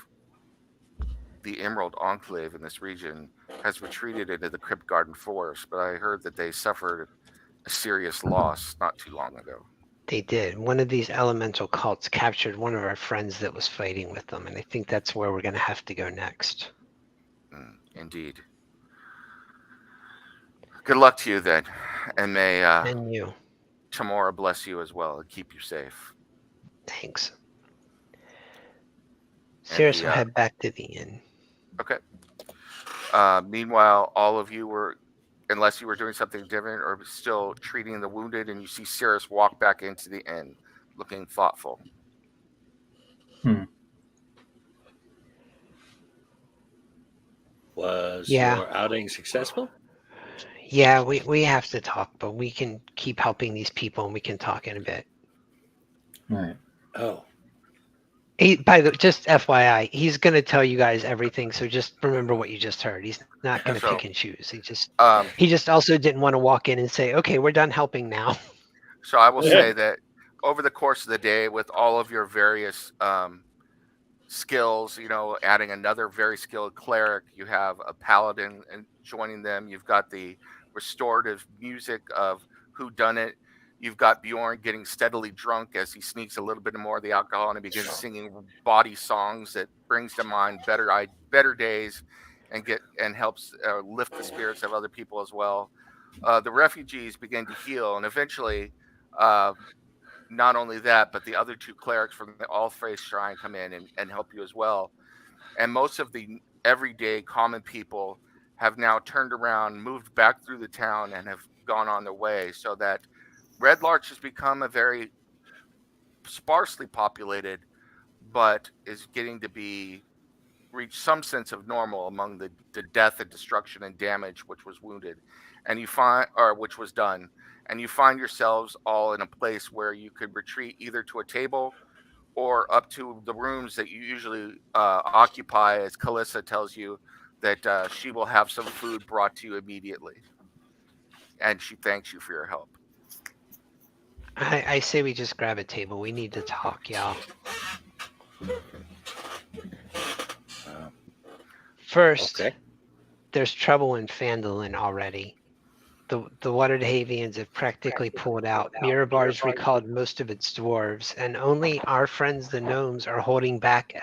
the Emerald Enclave in this region has retreated into the Crypt Garden Forest, but I heard that they suffered a serious loss not too long ago. They did. One of these elemental cults captured one of our friends that was fighting with them, and I think that's where we're going to have to go next. Indeed. Good luck to you then, and may and you. Timora bless you as well and keep you safe. Thanks. Seriously, we'll head back to the inn. Okay. Meanwhile, all of you were, unless you were doing something different or still treating the wounded, and you see Cirrus walk back into the inn looking thoughtful. Was your outing successful? Yeah, we have to talk, but we can keep helping these people and we can talk in a bit. All right. Oh. Just FYI, he's going to tell you guys everything, so just remember what you just heard. He's not going to pick and choose. He just also didn't want to walk in and say, okay, we're done helping now. So I will say that over the course of the day, with all of your various skills, adding another very skilled cleric, you have a paladin and joining them. You've got the restorative music of Whodunit. You've got Bjorn getting steadily drunk as he sneaks a little bit more of the alcohol and he begins singing bawdy songs that brings to mind better days and helps lift the spirits of other people as well. The refugees begin to heal, and eventually, not only that, but the other two clerics from the All-Faith Shrine come in and help you as well. And most of the everyday common people have now turned around, moved back through the town, and have gone on their way, so that Red Larch has become a very sparsely populated, but is getting to be reach some sense of normal among the death and destruction and damage which was wounded, and you find or which was done, and you find yourselves all in a place where you could retreat either to a table or up to the rooms that you usually occupy, as Calissa tells you that she will have some food brought to you immediately, and she thanks you for your help. I say we just grab a table. We need to talk, y'all. First, Okay. there's trouble in Phandalin already. The Waterhavians have practically pulled out. Mirabar's recalled most of its dwarves, and only our friends the gnomes are holding back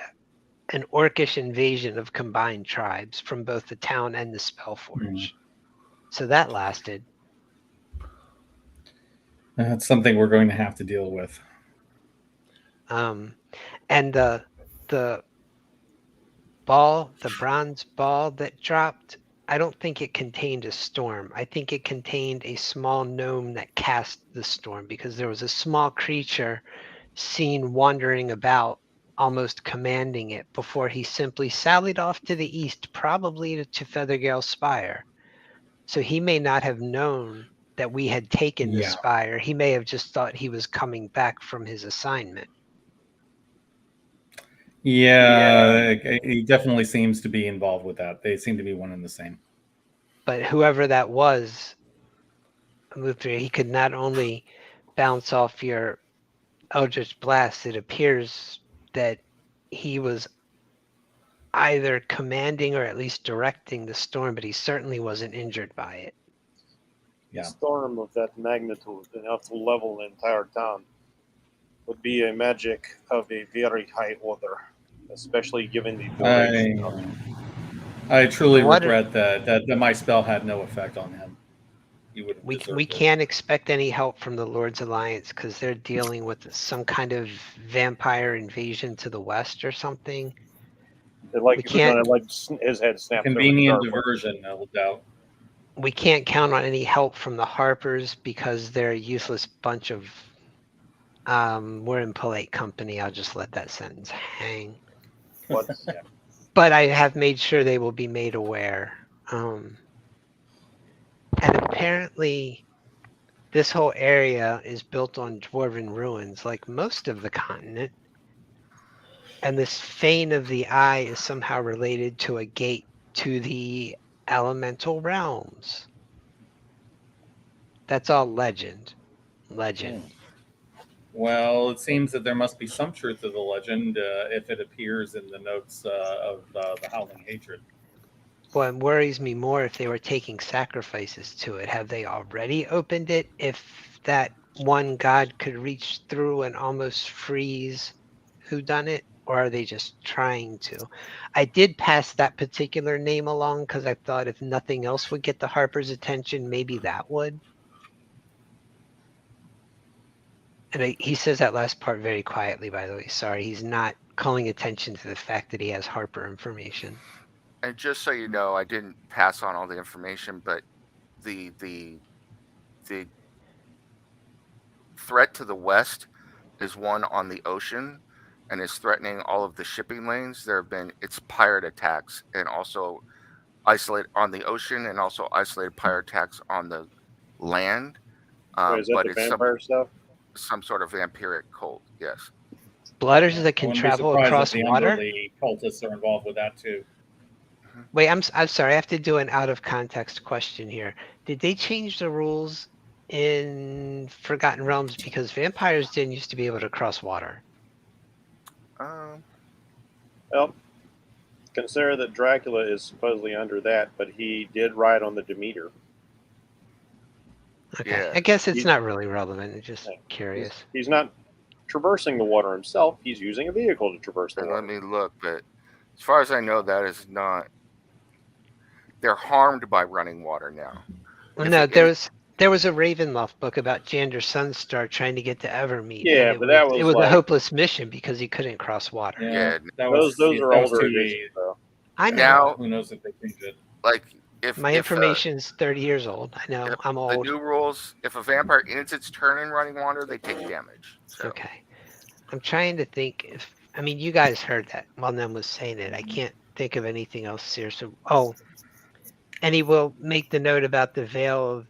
an orcish invasion of combined tribes from both the town and the Spellforge. So that lasted. That's something we're going to have to deal with. And the ball, the bronze ball that dropped, I don't think it contained a storm. I think it contained a small gnome that cast the storm, because there was a small creature seen wandering about, almost commanding it, before he simply sallied off to the east, probably to Feathergale Spire. So he may not have known that we had taken the spire. He may have just thought he was coming back from his assignment. Yeah, he definitely seems to be involved with that. They seem to be one and the same. But whoever that was, he could not only bounce off your Eldritch Blast, it appears that he was either commanding or at least directing the storm, but he certainly wasn't injured by it. A storm of that magnitude, enough to level the entire town, would be a magic of a very high order, especially given the duration. I truly regret that my spell had no effect on him. We can't expect any help from the Lord's Alliance because they're dealing with some kind of vampire invasion to the west or something. We can't. His head snapped. Convenient diversion, no doubt. We can't count on any help from the Harpers because they're a useless bunch of. We're in polite company. I'll just let that sentence hang. But I have made sure they will be made aware. And apparently, this whole area is built on dwarven ruins, like most of the continent. And this Fane of the Eye is somehow related to a gate to the elemental realms. That's all legend. Well, it seems that there must be some truth to the legend if it appears in the notes of the Howling Hatred. Well, it worries me more if they were taking sacrifices to it. Have they already opened it? If that one god could reach through and almost freeze whodunit, or are they just trying to? I did pass that particular name along because I thought if nothing else would get the Harper's attention, maybe that would. And he says that last part very quietly, by the way. Sorry, he's not calling attention to the fact that he has Harper information. And just so you know, I didn't pass on all the information, but the threat to the west is one on the ocean and is threatening all of the shipping lanes. It's pirate attacks and also isolated on the ocean and also isolated pirate attacks on the land. Is that the vampire stuff? Some sort of vampiric cult, yes. Blooders that can travel across water? The cultists are involved with that too. Wait, I'm sorry. I have to do an out of context question here. Did they change the rules in Forgotten Realms because vampires didn't used to be able to cross water? Well, consider that Dracula is supposedly under that, but he did ride on the Demeter. Okay, yeah. I guess it's not really relevant. I'm just curious. He's not traversing the water himself. He's using a vehicle to traverse the water. Let me look, but as far as I know, that is not. They're harmed by running water now. Well, no, there was a Ravenloft book about Jander Sunstar trying to get to Evermeet. Yeah, but that was a hopeless mission because he couldn't cross water. Yeah, those are older editions, though. I know. Now, who knows if they changed it? Like my information's 30 years old. I know. I'm old. The new rules: if a vampire ends its turn in running water, they take damage. So. Okay. I'm trying to think if. I mean, you guys heard that while Nen was saying it. I can't think of anything else here. So, and he will make the note about the Veil of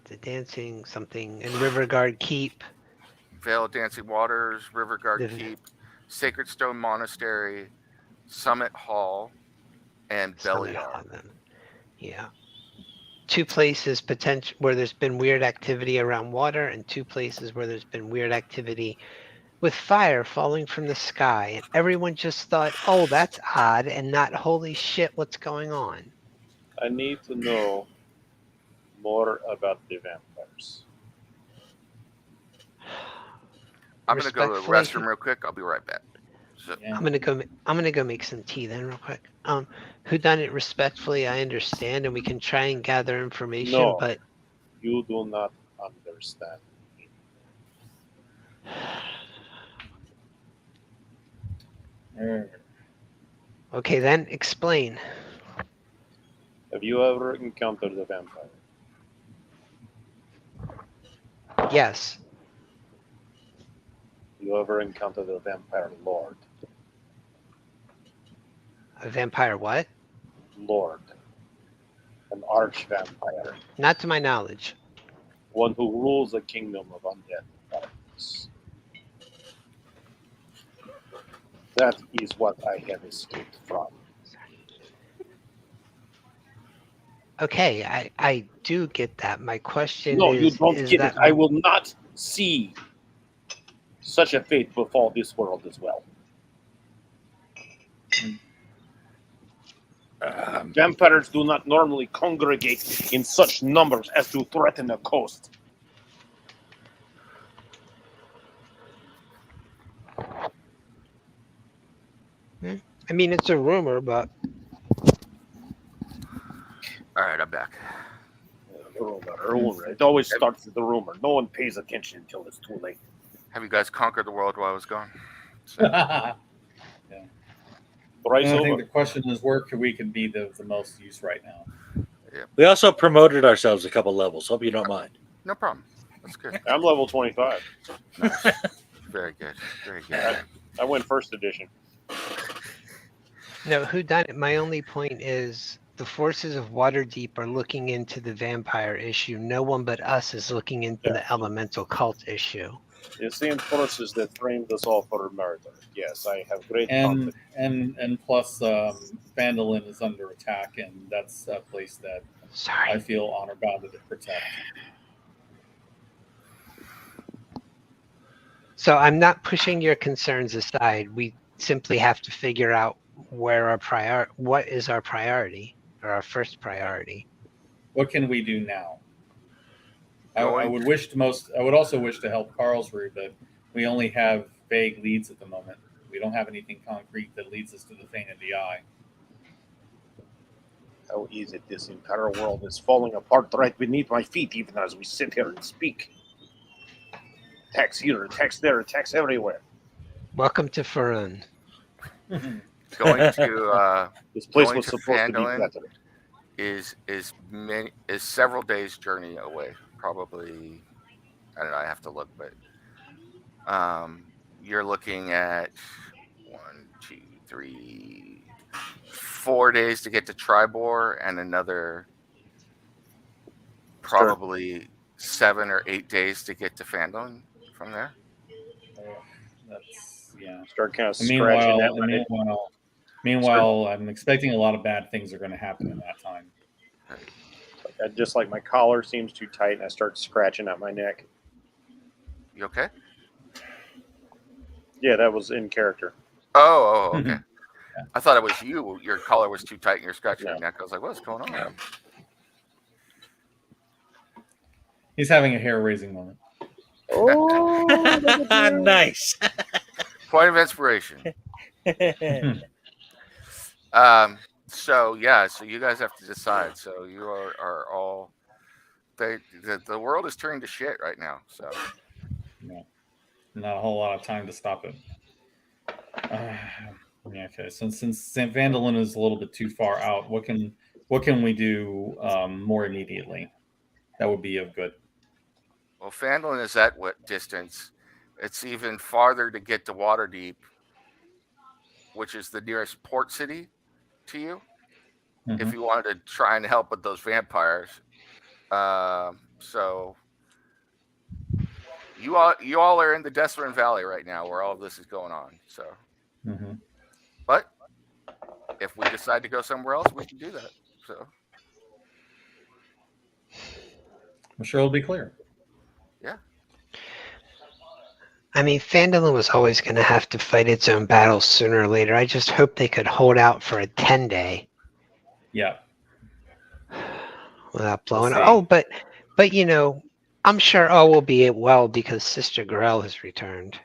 the Dancing something and Riverguard Keep. Vale of Dancing Waters, Riverguard The- Keep, Sacred Stone Monastery, Summit Hall, and Summit Beliar. Hall, then. Yeah. 2 places where there's been weird activity around water, and 2 places where there's been weird activity with fire falling from the sky. And everyone just thought, oh, that's odd, and not, holy shit, what's going on? I need to know more about the vampires. I'm going to go to the Respectfully, restroom real quick. I'll be right back. So, Yeah. I'm gonna go make some tea then real quick. Who done it respectfully, I understand, and we can try and gather information, No. but You do not understand. okay, then explain. Have you ever encountered a vampire? Yes. You ever encountered a vampire lord? A vampire what? Lord. An arch vampire. Not to my knowledge. One who rules a kingdom of undead darkness. That is what I have escaped from. Okay, I do get that. My question No, is, you don't is get that it. I will not see such a fate befall this world as well. Vampires do not normally congregate in such numbers as to threaten a coast. I mean, it's a rumor, but all right, I'm back. Rumor. It always starts with the rumor. No one pays attention until it's too late. Have you guys conquered the world while I was gone? Yeah. Thrice And I think over. the question is where we can be the most use right now. We also promoted ourselves a couple levels. Hope you don't mind. No problem. That's good. I'm level 25. Nice. Very good. Very good. I went first edition. no, who done it? My only point is the forces of Waterdeep are looking into the vampire issue. No one but us is looking into the elemental cult issue. The same forces that framed us all for murder. Yes, I have great confidence. And plus, Phandalin is under attack, and that's a place that I feel honor bound to protect. So I'm not pushing your concerns aside. We simply have to figure out where what is our priority, or our first priority. What can we do now? I would also wish to help Karlsruhe, but we only have vague leads at the moment. We don't have anything concrete that leads us to the Thane of the Eye. How is it this entire world is falling apart right beneath my feet, even as we sit here and speak? Attacks here, attacks there, attacks everywhere. Welcome to Farun. Going to this place going was to supposed to be Phandalin better. is several days journey away. Probably, I don't know. I have to look, but you're looking at 1, 2, 3, 4 days to get to Tribor, and another probably 7 or 8 days to get to Phandalin from there. That's yeah. Start kind of scratching that. Meanwhile, I'm expecting a lot of bad things are going to happen in that time. Just like my collar seems too tight, and I start scratching at my neck. You okay? Yeah, that was in character. Oh, okay. Yeah. I thought it was you. Your collar was too tight and you're scratching your neck. I was like, what's going on? He's having a hair-raising moment. Oh, nice. Point of inspiration. So you guys have to decide. So you are all the world is turning to shit right now. So not a whole lot of time to stop it. Okay, since Phandalin is a little bit too far out, what can we do more immediately? That would be of good. Well, Phandalin is at what distance? It's even farther to get to Waterdeep. which is the nearest port city to you, Mhm. if you wanted to try and help with those vampires. So you all are in the Desperin Valley right now, where all of this is going on. So, Mhm. but if we decide to go somewhere else, we can do that. So, I'm sure it'll be clear. yeah. I mean, Phandalin was always going to have to fight its own battles sooner or later. I just hope they could hold out for a 10-day Yeah. without We'll blowing. see. Oh, but I'm sure all will be well because Sister Grell has returned.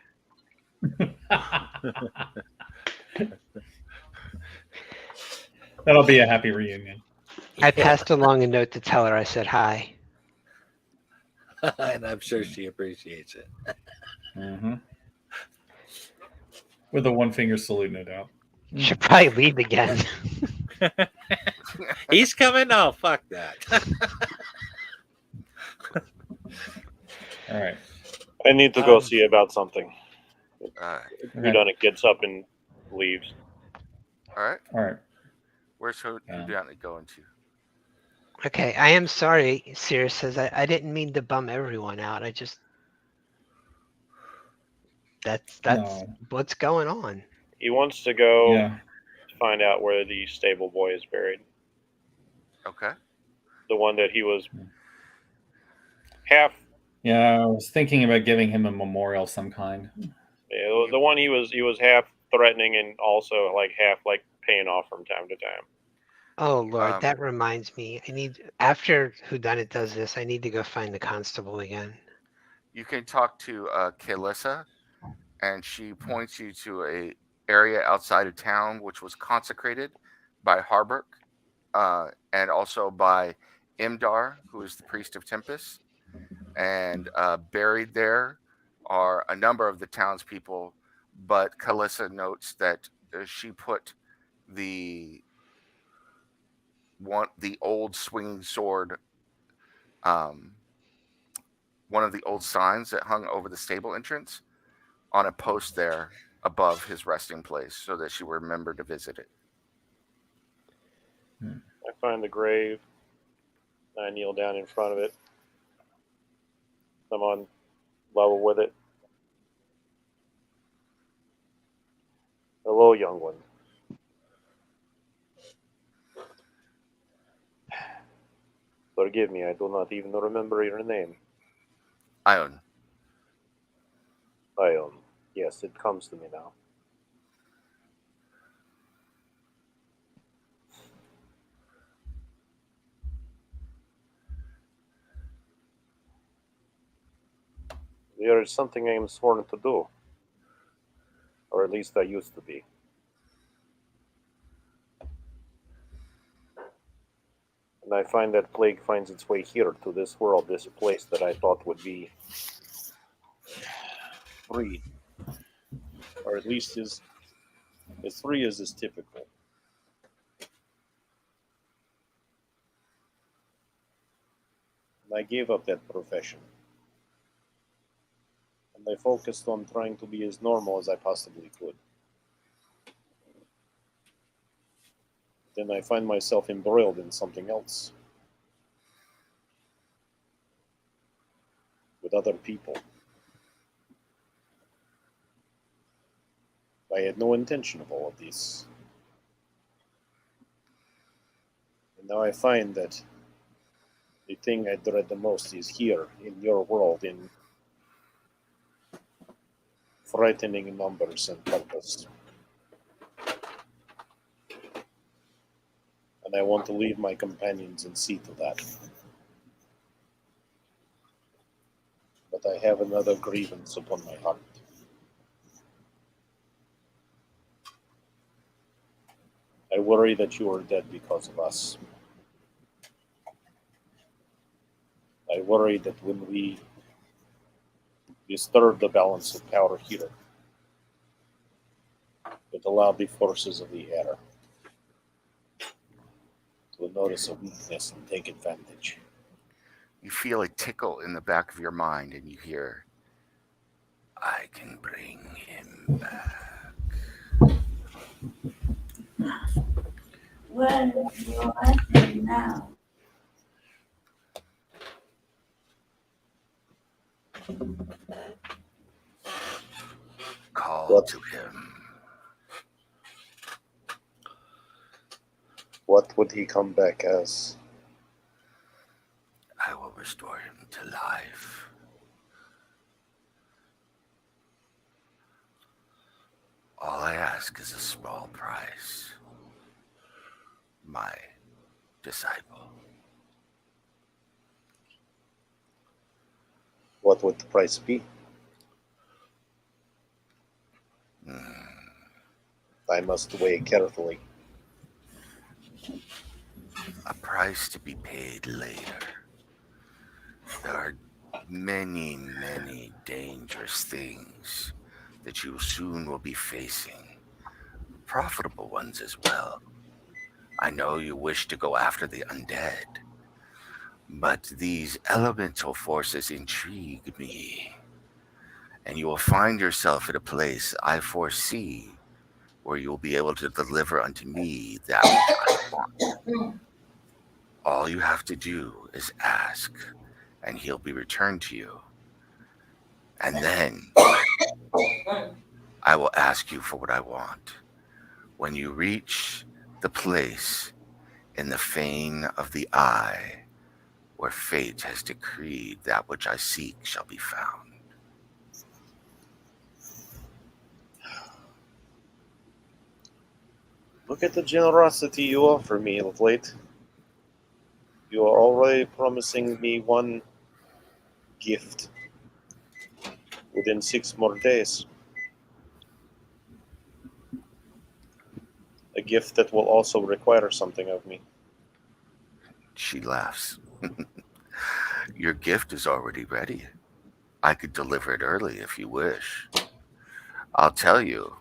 That'll be a happy reunion. I passed along a note to tell her I said hi. And I'm sure she appreciates it. Mm-hmm. With a one-finger salute, no doubt. Should probably leave again. He's coming? Oh, fuck that. All right. I need to go see about something. Okay. Whodunit gets up and leaves. All right. All right. Where's Whodunit going to? Okay, I am sorry, Sirius says. I didn't mean to bum everyone out. I just that's No. what's going on. He wants to go Yeah. find out where the stable boy is buried. Okay. The one that he was half. Yeah, I was thinking about giving him a memorial of some kind. The one he was half threatening and also like half like paying off from time to time. Oh Lord, that reminds me. After Whodunit does this, I need to go find the constable again. You can talk to Kalissa, and she points you to a area outside of town which was consecrated by Harburg, and also by Imdar, who is the priest of Tempest. And buried there are a number of the townspeople, but Kalissa notes that she put the old swinging sword, one of the old signs that hung over the stable entrance, on a post there above his resting place, so that she would remember to visit it. I find the grave. I kneel down in front of it. I'm on level with it. Hello, young one. Forgive me, I do not even remember your name. Ion. Ion. Yes, it comes to me now. There is something I am sworn to do. Or at least I used to be. And I find that plague finds its way here to this world, this place that I thought would be free. Or at least as free as is typical. And I gave up that profession. And I focused on trying to be as normal as I possibly could. Then I find myself embroiled in something else. With other people. I had no intention of all of this. And now I find that the thing I dread the most is here, in your world, in frightening numbers and purpose. And I want to leave my companions and see to that. But I have another grievance upon my heart. I worry that you are dead because of us. I worry that when we disturb the balance of power here, it allowed the forces of the air to notice a weakness and take advantage. You feel a tickle in the back of your mind, and you hear, "I can bring him back." Well, you're asking now. Call What? to him. What would he come back as? I will restore him to life. All I ask is a small price. My disciple. What would the price be? I must weigh carefully. A price to be paid later. There are many, many dangerous things that you soon will be facing. Profitable ones as well. I know you wish to go after the undead, but these elemental forces intrigue me. And you will find yourself at a place I foresee where you will be able to deliver unto me that which I want. All you have to do is ask, and he'll be returned to you. And then I will ask you for what I want. When you reach the place in the fane of the eye where fate has decreed that which I seek shall be found. Look at the generosity you offer me of late. You are already promising me one gift within 6 more days. A gift that will also require something of me. She laughs. Your gift is already ready. I could deliver it early if you wish. I'll tell you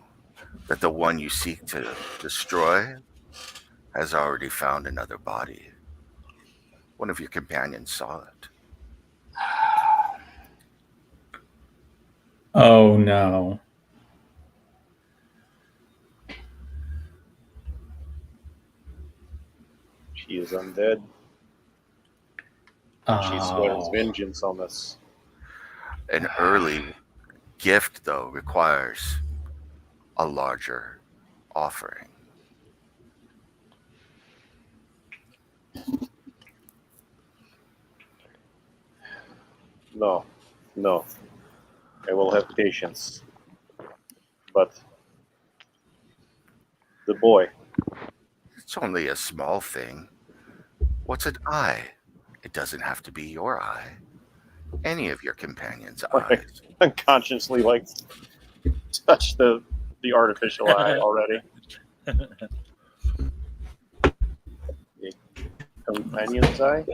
that the one you seek to destroy has already found another body. One of your companions saw it. Oh no. She is undead. She swears Oh. vengeance on us. An early gift, though, requires a larger offering. No, no. I will have patience. But the boy, It's only a small thing. What's an eye? It doesn't have to be your eye. Any of your companions' eyes. unconsciously touch the artificial eye already. The companion's eye?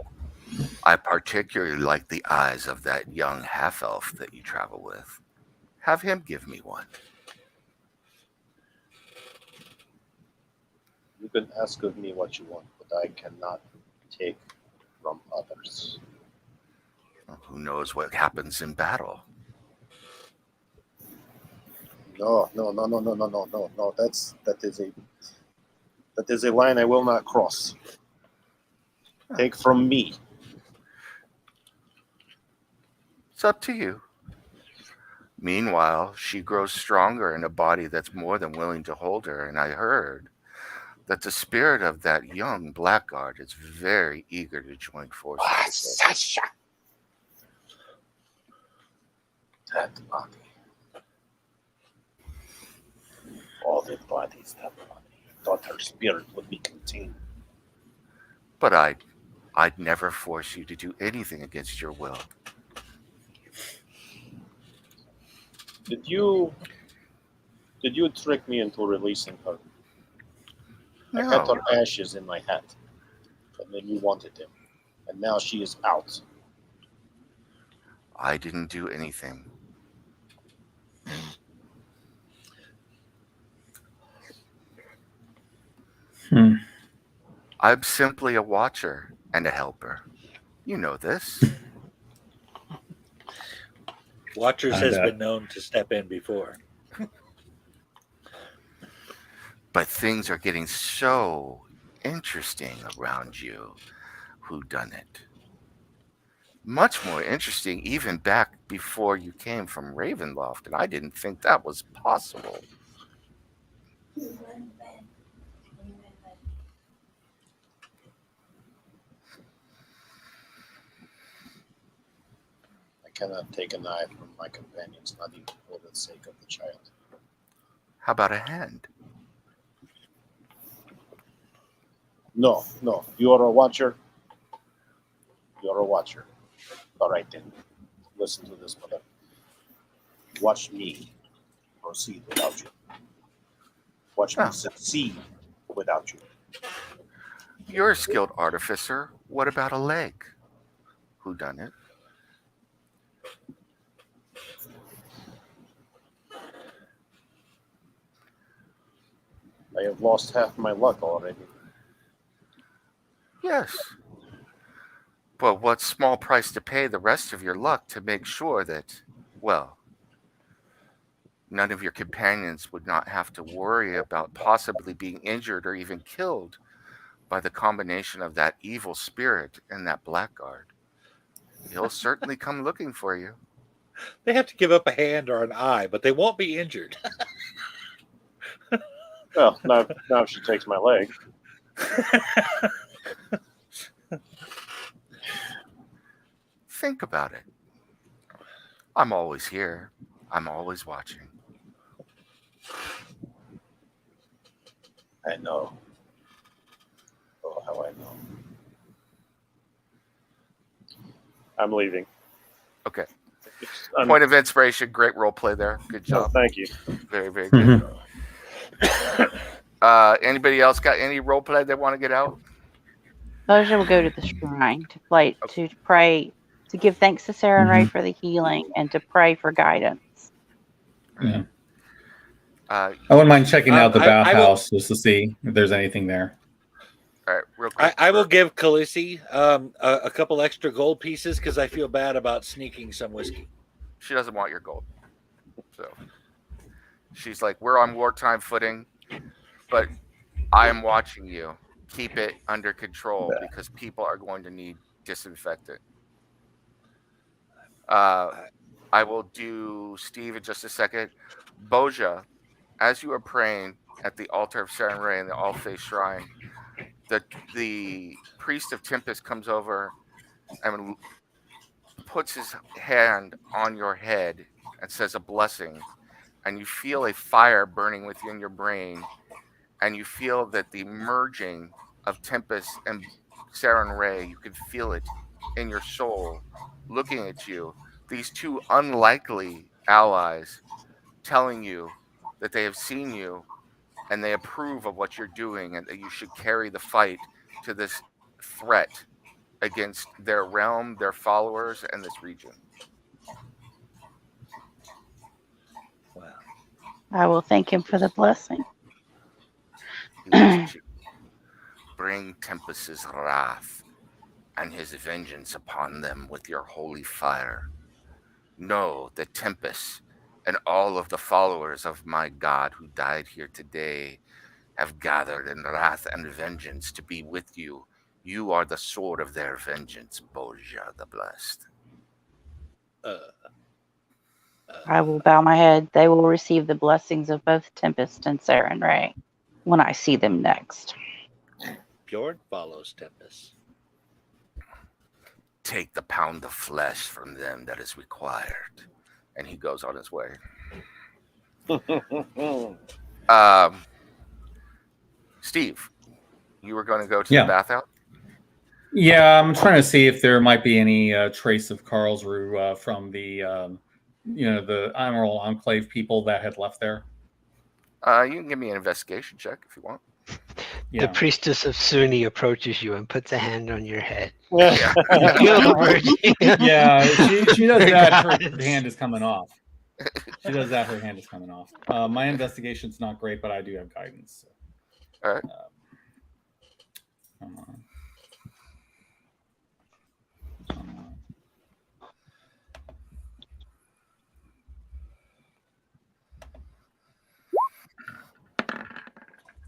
I particularly like the eyes of that young half-elf that you travel with. Have him give me one. You can ask of me what you want, but I cannot take from others. Who knows what happens in battle? No. That is a line I will not cross. Take from me. It's up to you. Meanwhile, she grows stronger in a body that's more than willing to hold her, and I heard that the spirit of that young blackguard is very eager to join forces with us. Sasha! That body. All the bodies, that body. Thought her spirit would be contained. But I'd never force you to do anything against your will. Did you trick me into releasing her? I kept No, her ashes in my hat, and then you wanted them, and now she is out. I didn't do anything. I'm simply a watcher and a helper. You know this. Watchers has been known to step in before. But things are getting so interesting around you, whodunit. Much more interesting even back before you came from Ravenloft, and I didn't think that was possible. I cannot take an eye from my companions, not even for the sake of the child. How about a hand? No. You are a watcher. You are a watcher. All right then. Listen to this, mother. Watch me proceed without you. Watch me succeed without you. You're a skilled artificer. What about a leg? Whodunit? I have lost half my luck already. Yes. But what small price to pay the rest of your luck to make sure that, well, none of your companions would not have to worry about possibly being injured or even killed by the combination of that evil spirit and that blackguard. He'll certainly come looking for you. They have to give up a hand or an eye, but they won't be injured. Well, now if she takes my leg. Think about it. I'm always here. I'm always watching. I know. Oh, how I know. I'm leaving. Okay. I'm- Point of inspiration. Great role play there. Good Oh, job. thank you. Very, very good. Anybody else got any role play they want to get out? Boja will go to the shrine to pray, to give thanks to Sarah and Ray for the healing and to pray for guidance. Yeah. I wouldn't mind checking out the I will- bathhouse just to see if there's anything there. All right, real quick. I will give Khaleesi a couple extra gold pieces because I feel bad about sneaking some whiskey. She doesn't want your gold. So she's like, we're on wartime footing, but I am watching you. Keep it under control because people are going to need disinfectant. I will do Steve in just a second. Boja, as you are praying at the altar of Saren Ray in the All Faith Shrine, the priest of Tempest comes over and puts his hand on your head and says a blessing, and you feel a fire burning within your brain, and you feel that the merging of Tempest and Saren Ray, you can feel it in your soul looking at you. These two unlikely allies telling you that they have seen you and they approve of what you're doing and that you should carry the fight to this threat against their realm, their followers, and this region. Wow. I will thank him for the blessing. He looks at you. Bring Tempest's wrath and his vengeance upon them with your holy fire. Know that Tempest and all of the followers of my God who died here today have gathered in wrath and vengeance to be with you. You are the sword of their vengeance, Boja the Blessed. I will bow my head. They will receive the blessings of both Tempest and Sarah and Ray when I see them next. Bjorn follows Tempest. Take the pound of flesh from them that is required. And he goes on his way. Steve, you were going to go to the bathhouse? Yeah, I'm trying to see if there might be any trace of Karlsruhe from the, the Emerald Enclave people that had left there. You can give me an investigation check if you want. The priestess of Sunni approaches you and puts a hand on your head. Yeah, yeah, she does that. Her hand is coming off. She does that. Her hand is coming off. My investigation's not great, but I do have guidance. So. All right. Come on.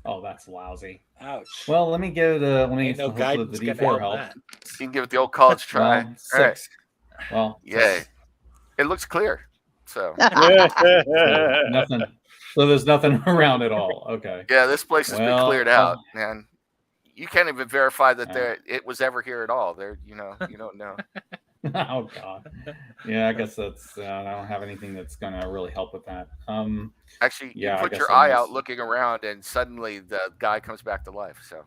Oh, that's lousy. Ouch. Well, let me get let me Ain't no hopefully guidance the gonna D4 help help. that. You can give it the old college try. Well, All right. 6. Well, Yay. It looks clear. So so nothing. So there's nothing around at all. Okay. yeah, this place has been cleared Well, out, man. You can't even verify that it was ever here at all. There, you don't know. Oh God. Yeah, I guess that's. I don't have anything that's gonna really help with that. Actually, Yeah, you I put guess your I eye missed. out looking around, and suddenly the guy comes back to life. So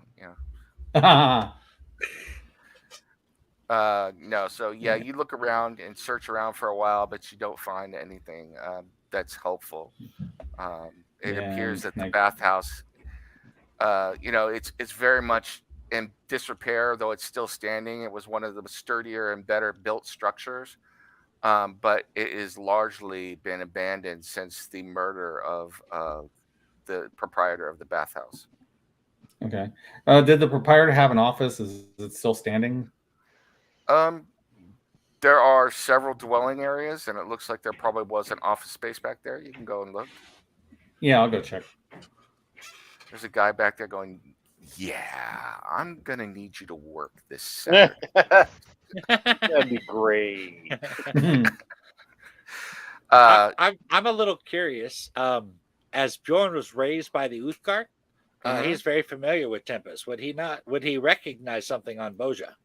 no. So yeah, you look around and search around for a while, but you don't find anything that's helpful. It appears that the bathhouse, it's very much in disrepair, though it's still standing. It was one of the sturdier and better built structures. But it is largely been abandoned since the murder of the proprietor of the bathhouse. Okay. Did the proprietor have an office? Is it still standing? There are several dwelling areas, and it looks like there probably was an office space back there. You can go and look. Yeah, I'll go check. There's a guy back there going, "Yeah, I'm gonna need you to work this Saturday." That'd be great. I'm a little curious. As Bjorn was raised by the Uthgard, he's very familiar with Tempest. Would he recognize something on Boja?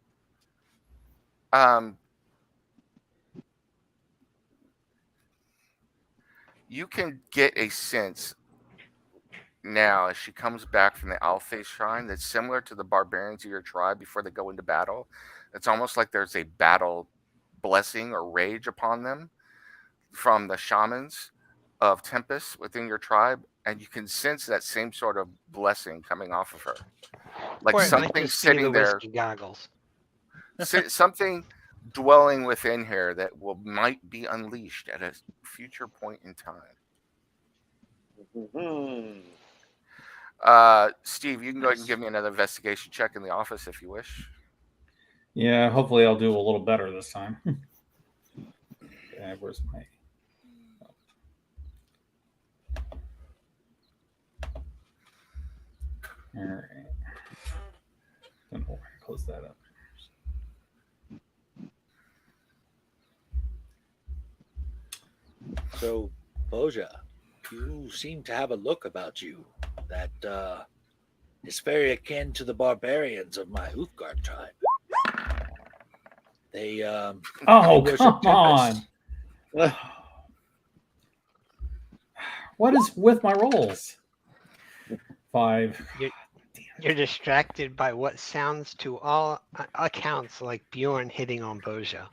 You can get a sense now as she comes back from the Alface Shrine that's similar to the barbarians of your tribe before they go into battle. It's almost like there's a battle blessing or rage upon them from the shamans of Tempest within your tribe, and you can sense that same sort of blessing coming off of her. Like something sitting there, goggles. something dwelling within her that might be unleashed at a future point in time. Steve, you can go ahead and give me another investigation check in the office if you wish. Yeah, hopefully I'll do a little better this time. Okay, where's my... All right. Don't know where I close that up. So, Boja, you seem to have a look about you that is very akin to the barbarians of my Uthgard tribe. They oh, come on. What is with my rolls? 5. You're distracted by what sounds to all accounts like Bjorn hitting on Boja.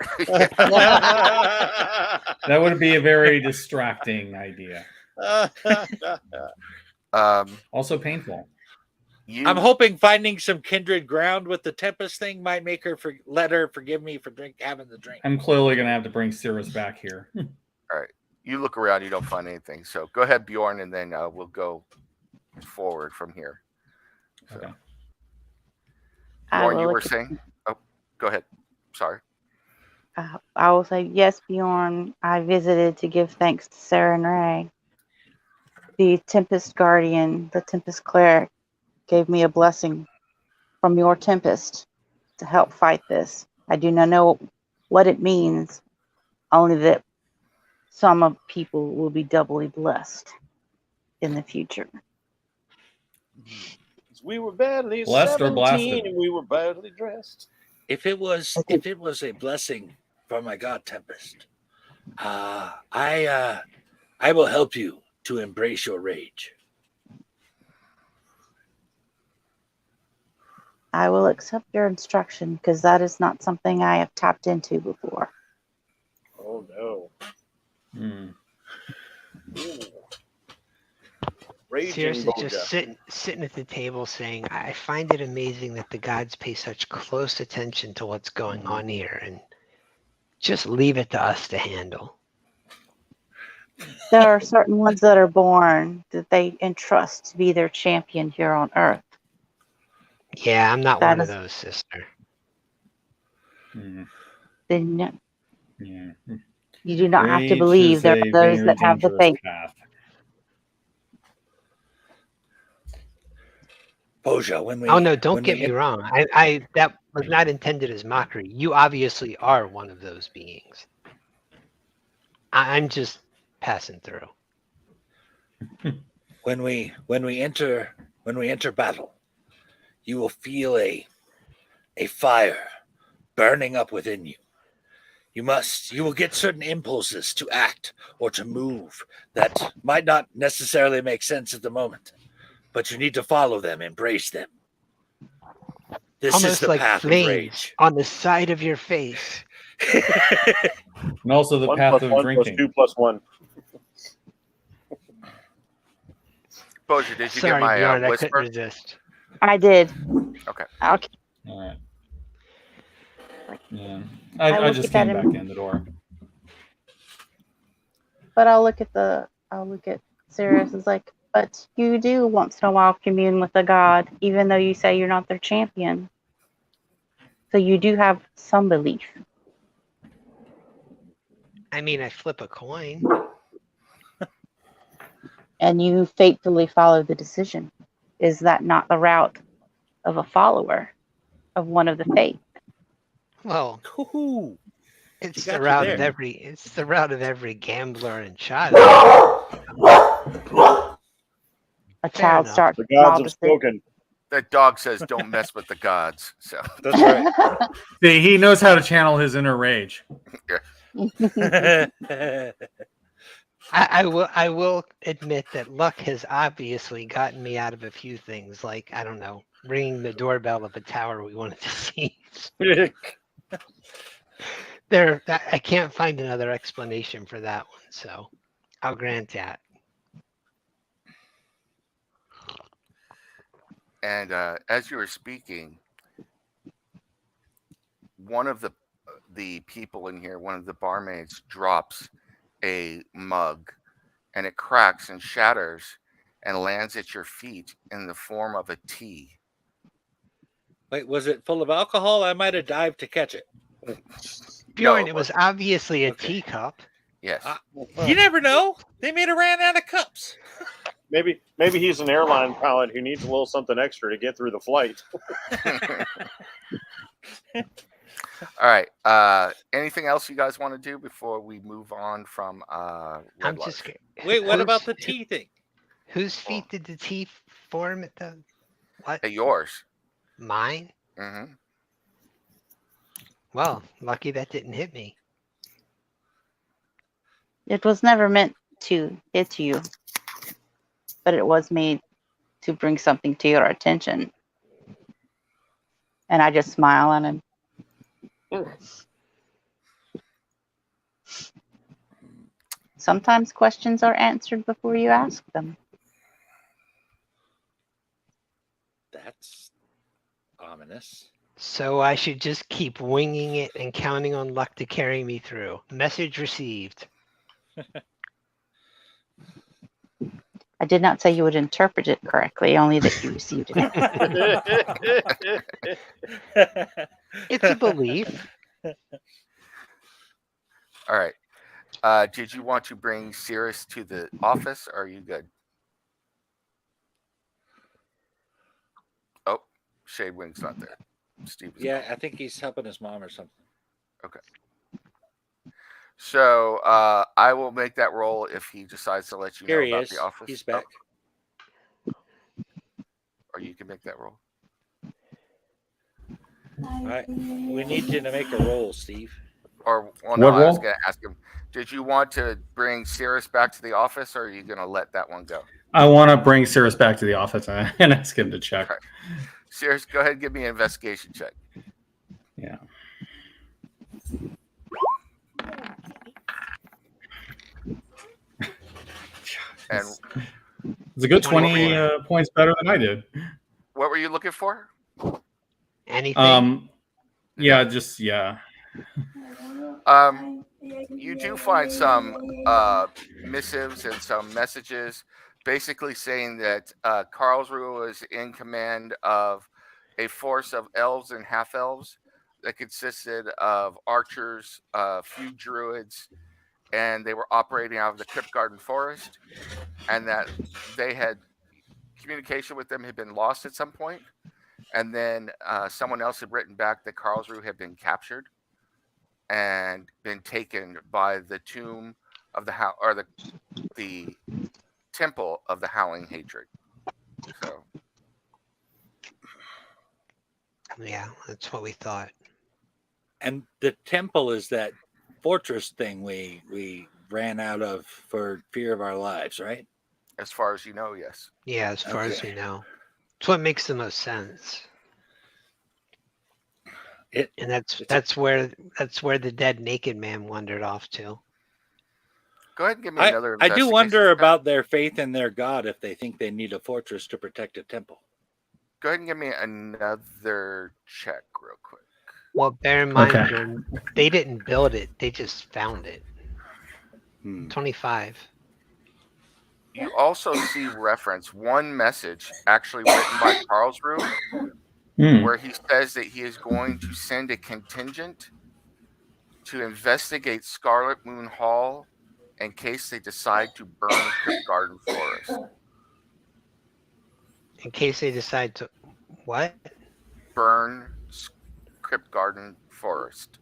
That would be a very distracting idea. Also painful. I'm hoping finding some kindred ground with the Tempest thing might make her let her forgive me for having the drink. I'm clearly going to have to bring Cirrus back here. All right. You look around, you don't find anything. So go ahead, Bjorn, and then we'll go forward from here. So. Okay. Bjorn, you were saying? Oh, go ahead. Sorry. I will say, yes, Bjorn, I visited to give thanks to Sarah and Ray. The Tempest Guardian, the Tempest Cleric, gave me a blessing from your Tempest to help fight this. I do not know what it means, only that some people will be doubly blessed in the future. We were badly blessed 17 or blasted, and we were badly dressed. If it was a blessing from my god Tempest, I will help you to embrace your rage. I will accept your instruction because that is not something I have tapped into before. Oh no. Seriously, just sitting at the table saying, I find it amazing that the gods pay such close attention to what's going on here and just leave it to us to handle. There are certain ones that are born that they entrust to be their champion here on Earth. Yeah, I'm not one of those, sister. Then yeah. You do not have to believe there are those that have the faith. Path. Boja, when we Oh no, don't when get we me wrong. I that was not intended as mockery. You obviously are one of those beings. I'm just passing through. when we enter battle, you will feel a fire burning up within you. You will get certain impulses to act or to move that might not necessarily make sense at the moment, but you need to follow them, embrace them. This is Almost the like path of flames rage. on the side of your face. And also the 1 path plus of 1 plus drinking. 2 plus 1. Boja, did you Sorry, get my Bjorn, I couldn't whisper? resist. I did. Okay. Okay. All right. Yeah. I I look just at that came and- back in the door. But I'll look at Sirius as like, but you do once in a while commune with a god, even though you say you're not their champion. So you do have some belief. I mean, I flip a coin. And you faithfully follow the decision. Is that not the route of a follower of one of the faith? Well, Ooh, it's got the you route there. of every gambler and child. A Fair child enough. starts The from gods have opposite. spoken. That dog says don't mess with the gods. So That's right. See, he knows how to channel his inner rage. I will admit that luck has obviously gotten me out of a few things, like, I don't know, ringing the doorbell of a tower we wanted to see. I can't find another explanation for that one, so I'll grant that. And as you were speaking, one of the people in here, one of the barmaids, drops a mug, and it cracks and shatters and lands at your feet in the form of a tea. Wait, was it full of alcohol? I might have dived to catch it. Bjorn, No, it was obviously a Okay. teacup. Yes. You never know. They may have ran out of cups. Maybe he's an airline pilot who needs a little something extra to get through the flight. All right. Anything else you guys want to do before we move on from I'm Red just Larch? scared. Wait, what about the tea thing? Whose feet did the tea form at the what? At yours. Mine? Mm-hmm. Well, lucky that didn't hit me. It was never meant to hit you, but it was made to bring something to your attention. And I just smile at him. Sometimes questions are answered before you ask them. That's ominous. So I should just keep winging it and counting on luck to carry me through. Message received. I did not say you would interpret it correctly, only that you received it. It's a belief. All right. Did you want to bring Cirrus to the office, or are you good? Oh, Shadewing's not there. Steve is Yeah, gone. I think he's helping his mom or something. So I will make that roll if he decides to let you Here know he about is. the office. He's back. Or you can make that roll. All right. We need you to make a roll, Steve. Or, well, no, What I was roll? going to ask him, did you want to bring Cirrus back to the office, or are you going to let that one go? I want to bring Cirrus back to the office and ask him to check. All right. Cirrus, go ahead and give me an investigation check. Yeah. And It's a good 20 20 points better than I did. what were you looking for? Anything? Yeah, just yeah. You do find some missives and some messages basically saying that Karlsruhe is in command of a force of elves and half-elves that consisted of archers, a few druids, and they were operating out of the Crypt Garden Forest, and that they had communication with them had been lost at some point, and then someone else had written back that Karlsruhe had been captured and been taken by the tomb of the temple of the Howling Hatred. So Yeah, that's what we thought. And the temple is that fortress thing we ran out of for fear of our lives, right? as far as you know, yes. Yeah, as far as Okay. we know. It's what makes the most sense. And that's where the dead naked man wandered off to. Go ahead and give me another I do investigation wonder check. about their faith in their god if they think they need a fortress to protect a temple. Go ahead and give me another check real quick. Well, bear in mind, Okay. Jordan, they didn't build it; they just found it. 25. You also see reference one message actually written by Karlsruhe, where he says that he is going to send a contingent to investigate Scarlet Moon Hall in case they decide to burn Crypt Garden Forest. In case they decide to what? Burn Crypt Garden Forest.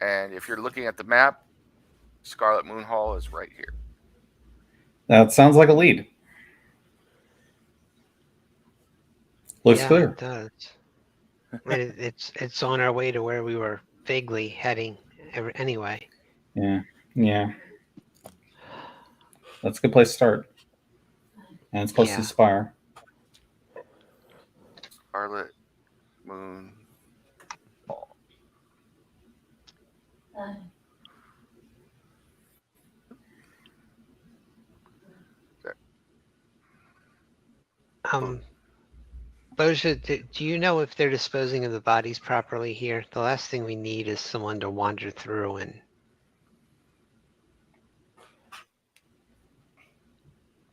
And if you're looking at the map, Scarlet Moon Hall is right here. That sounds like a lead. Looks clear. It does. And it's on our way to where we were vaguely heading anyway. Yeah. That's a good place to start. And it's close to the spire. Scarlet Moon Hall. Boja, do you know if they're disposing of the bodies properly here? The last thing we need is someone to wander through and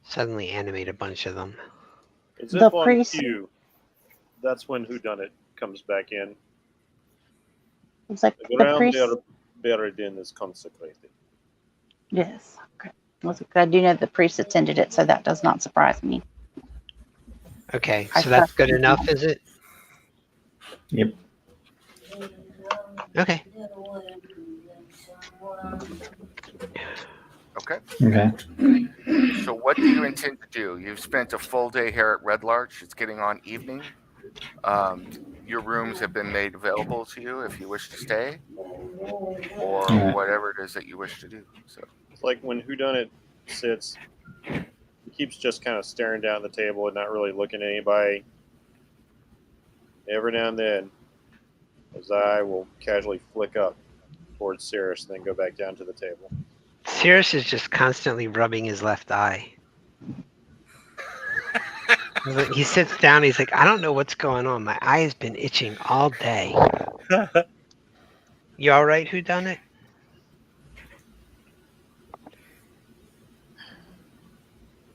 suddenly animate a bunch of them. Is it on cue? That's when Whodunit comes back in. It's like The the ground priest. they're buried in is consecrated. Yes. Okay. I do know the priest attended it, so that does not surprise me. Okay, so that's good enough, is it? Yep. Okay. Okay. So what do you intend to do? You've spent a full day here at Red Larch. It's getting on evening. Your rooms have been made available to you if you wish to stay, or whatever it is that you wish to do. So it's like when Whodunit sits, he keeps just kind of staring down the table and not really looking at anybody. Every now and then, his eye will casually flick up towards Cirrus and then go back down to the table. Cirrus is just constantly rubbing his left eye. He sits down, he's like, I don't know what's going on. My eye has been itching all day. You all right, Whodunit?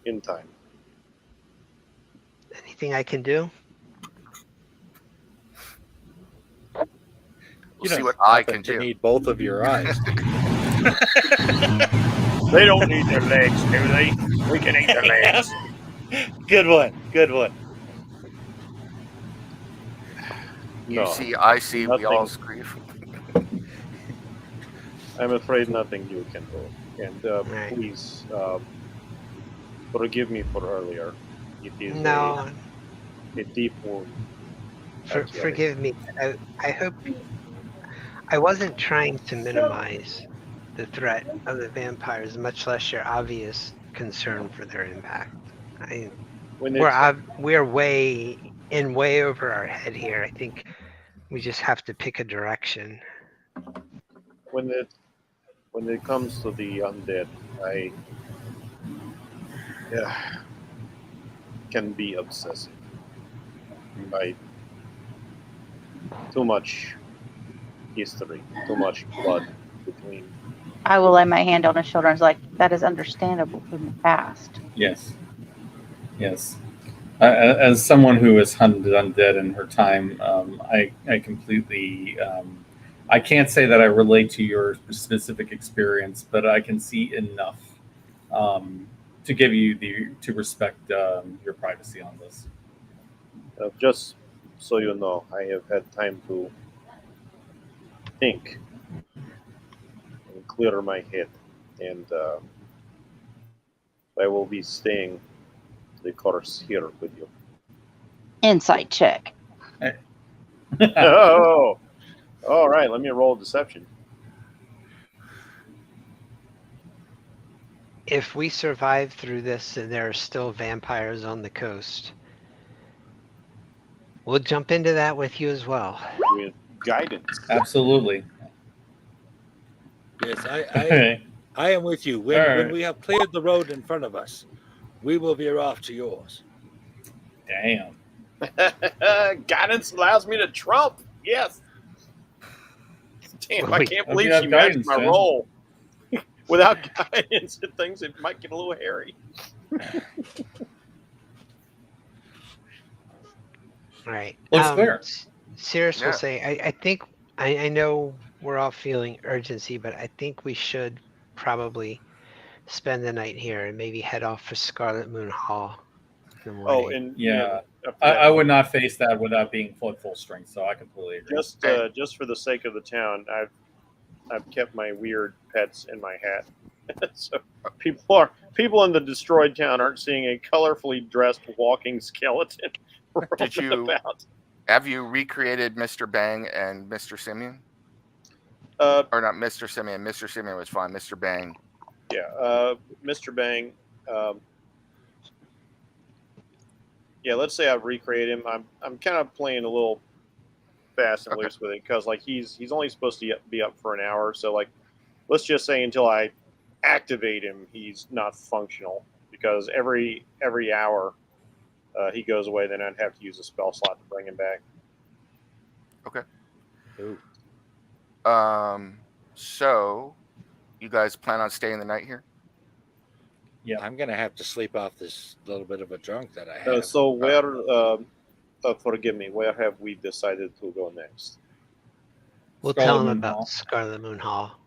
In time. Anything I can do? we'll see what I can do. Need both of your eyes. They don't need their legs, do they? We can eat their legs. Good one. Good one. You see, I see, we all Nothing. scream. I'm afraid nothing you can do. And please forgive me for earlier. It is No. a deep wound. Forgive me. I hope I wasn't trying to minimize the threat of the vampires, much less your obvious concern for their impact. We're way over our head here. I think we just have to pick a direction. When it comes to the undead, I can be obsessive. By too much history, too much blood between. I will lay my hand on his shoulder and be like, that is understandable from the past. Yes. As someone who has hunted undead in her time, I completely. I can't say that I relate to your specific experience, but I can see enough to give you to respect your privacy on this. Just so you know, I have had time to think and clear my head, and I will be staying the course here with you. Insight check. Oh, all right. Let me roll deception. If we survive through this and there are still vampires on the coast, we'll jump into that with you as well. With guidance. Absolutely. Yes, I Okay. I am with you. When All right. we have cleared the road in front of us, we will veer off to yours. Damn. Guidance allows me to trump. Yes. Damn, I Wait, can't hope believe you have she matched guidance, my then. roll. Without guidance, it might get a little hairy. Right. Looks fair. Cirrus will Yeah. say, I think, I know we're all feeling urgency, but I think we should probably spend the night here and maybe head off for Scarlet Moon Hall in the morning. Oh, and Yeah. I forgot I would not face that without being full strength, so I completely agree. just for the sake of the town, I've kept my weird pets in my hat, so people in the destroyed town aren't seeing a colorfully dressed walking skeleton Did rolling you- about. Have you recreated Mr. Bang and Mr. Simeon? Or not Mr. Simeon. Mr. Simeon was fine. Mr. Bang. Yeah, Mr. Bang. Yeah, let's say I've recreated him. I'm kind of playing a little fast and Okay. loose with it because like he's only supposed to be up for an hour. So like, let's just say until I activate him, he's not functional because every hour he goes away. Then I'd have to use a spell slot to bring him back. Ooh. So you guys plan on staying the night here? Yeah. I'm gonna have to sleep off this little bit of a drunk that I have. So where? Forgive me. Where have we decided to go next? We'll Scarlet tell him Moon about Hall. Scarlet Moon Hall.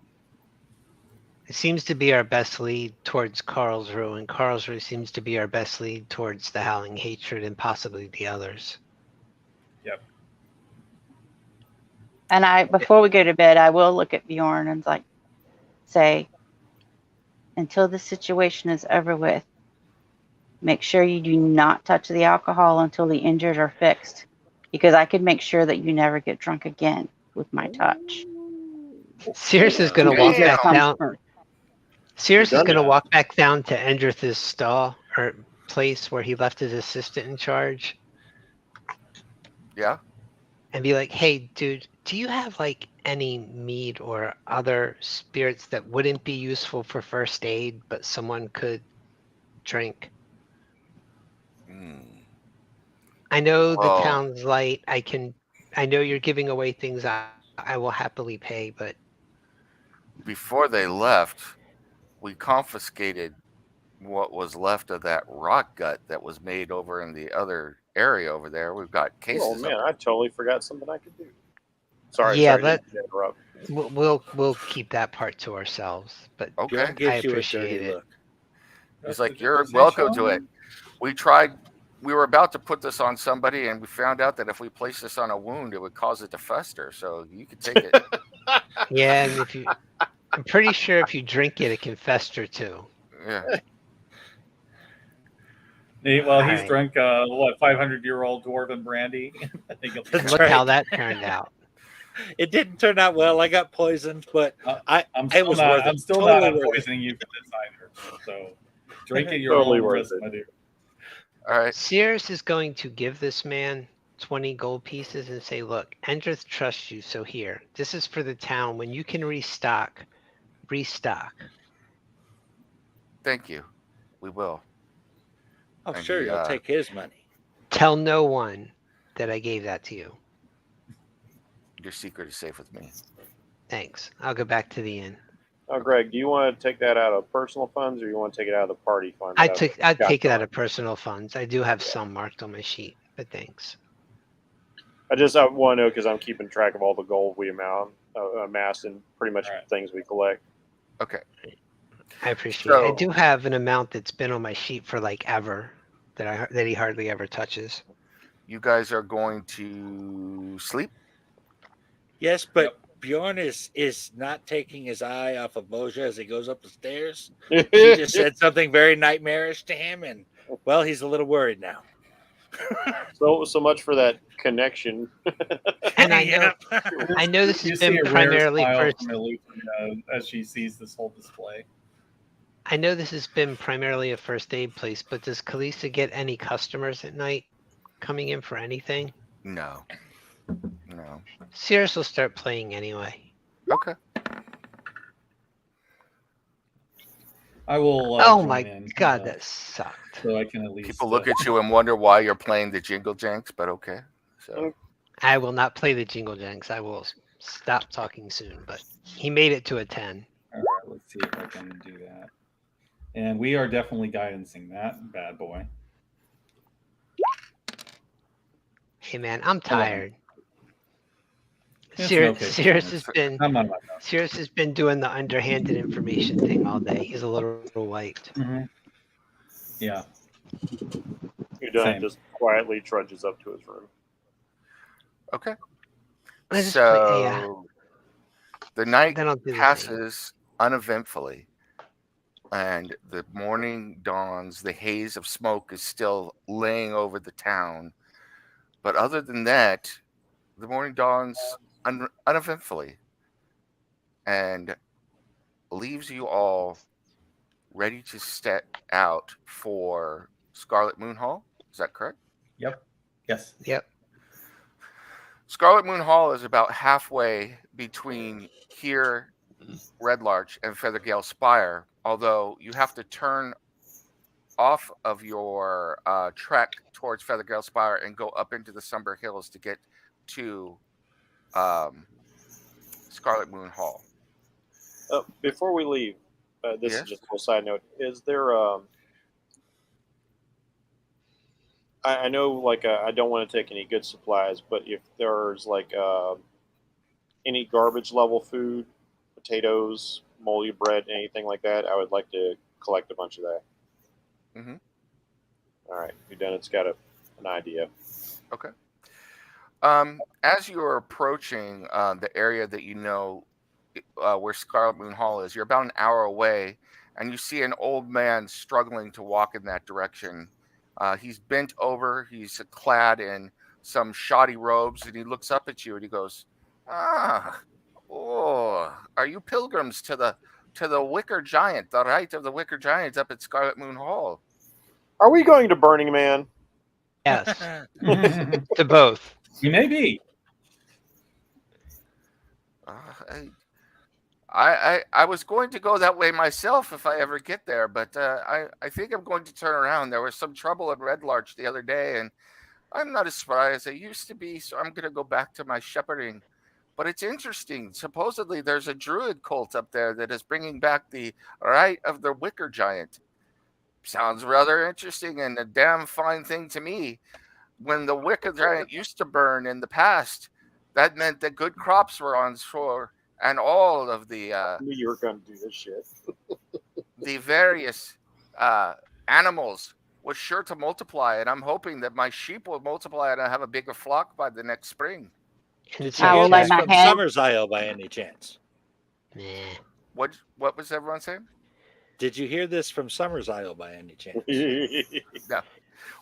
It seems to be our best lead towards Karlsruhe, and Karlsruhe seems to be our best lead towards the Howling Hatred and possibly the others. And before we go to bed, I will look at Bjorn and say, until the situation is over with, make sure you do not touch the alcohol until the injured are fixed, because I could make sure that you never get drunk again with my touch. Cirrus is going to walk Jesus back comes down. first. Cirrus is done going to that? walk back down to Endrith's stall or place where he left his assistant in charge Yeah. and be like, "Hey, dude, do you have any mead or other spirits that wouldn't be useful for first aid, but someone could drink? Hmm. I know the Well- town's light. I know you're giving away things I will happily pay, but Before they left, we confiscated what was left of that rock gut that was made over in the other area over there. We've got cases. Oh of man, it. I totally forgot something I could do. Sorry, Yeah, sorry to interrupt. we'll keep that part to ourselves. But Okay. Bjorn gives you a appreciate dirty it. look. He's like, "You're welcome to it." We were about to put this on somebody, and we found out that if we place this on a wound, it would cause it to fester. So you could take it. Yeah, and I'm pretty sure if you drink it, it can fester too. Yeah. He's Alright. drunk 500-year-old dwarven brandy. I think he'll be That's Look fine. how right. that turned out. It didn't turn out well. I got poisoned, but I'm it still was not. worth it. I'm still Totally not worth it. poisoning you for this either. So drink at your Totally own worth risk, it. my dude. All right. Cirrus is going to give this man 20 gold pieces and say, "Look, Endrith trusts you, so here. This is for the town. When you can restock. Thank you. We will. Oh, And sure, he, you'll take his money. Tell no one that I gave that to you. Your secret is safe with me. Thanks. I'll go back to the inn. Oh, Greg, do you want to take that out of personal funds or you want to take it out of the party fund? I'd take it out of personal funds. I do have some marked on my sheet, but thanks. I want to know because I'm keeping track of all the gold we amassed and pretty much All right. things we collect. Okay. I appreciate it. I do So have an amount that's been on my sheet for like ever that he hardly ever touches. you guys are going to sleep. Yes, but Bjorn is not taking his eye off of Boja as he goes up the stairs. She just said something very nightmarish to him, and well, he's a little worried now. So much for that connection. And I know, Yep. I know this You has see been a rare primarily smile first. from Eleuthera as she sees this whole display. I know this has been primarily a first aid place, but does Kalisa get any customers at night coming in for anything? No. No. Cirrus will start playing anyway. Okay. I will. Oh join my in, god, that sucked. so I can at least. People look at you and wonder why you're playing the Jingle Janks, but okay. So I will not play the Jingle Janks. I will stop talking soon, but he made it to a 10. All right, let's see if I can do that. And we are definitely guidancing that bad boy. Hey man, I'm tired. It's Cirrus, okay. Cirrus has been I'm on my phone. Cirrus has been doing the underhanded information thing all day. He's a little wiped. Yeah. Udon Same. just quietly trudges up to his room. okay. I just So play- yeah. the night Then I'll do the thing. passes uneventfully, and the morning dawns. The haze of smoke is still laying over the town, but other than that, the morning dawns uneventfully and leaves you all ready to step out for Scarlet Moon Hall. Is that correct? Yep. Yes. Yep. Scarlet Moon Hall is about halfway between here, Red Larch, and Feathergale Spire, although you have to turn off of your trek towards Feathergale Spire and go up into the Somber Hills to get to Scarlet Moon Hall. Before we leave, this Yes? is just a little side note. Is there I know, like, I don't want to take any good supplies, but if there's like any garbage level food, potatoes, moldy bread, anything like that, I would like to collect a bunch of that. Mhm. All right, Udon's got an idea. Okay. As you're approaching the area that you know where Scarlet Moon Hall is, you're about an hour away, and you see an old man struggling to walk in that direction. He's bent over, he's clad in some shoddy robes, and he looks up at you and he goes, are you pilgrims to the Wicker Giant, the rite of the Wicker Giant up at Scarlet Moon Hall? Are we going to Burning Man? Yes. To both. You may be. I was going to go that way myself if I ever get there, but I think I'm going to turn around. There was some trouble at Red Larch the other day, and I'm not as spry as I used to be, so I'm going to go back to my shepherding. But it's interesting. Supposedly, there's a druid cult up there that is bringing back the rite of the Wicker Giant. Sounds rather interesting and a damn fine thing to me. When the Wicker Giant used to burn in the past, that meant that good crops were on shore, and all of the I knew you were going to do this shit. the various animals was sure to multiply, and I'm hoping that my sheep will multiply and I have a bigger flock by the next spring. And it's Did you I hear will okay. lay this my from hand. Summer's Isle by any chance? Nah. What was everyone saying? Did you hear this from Summer's Isle by any chance? No.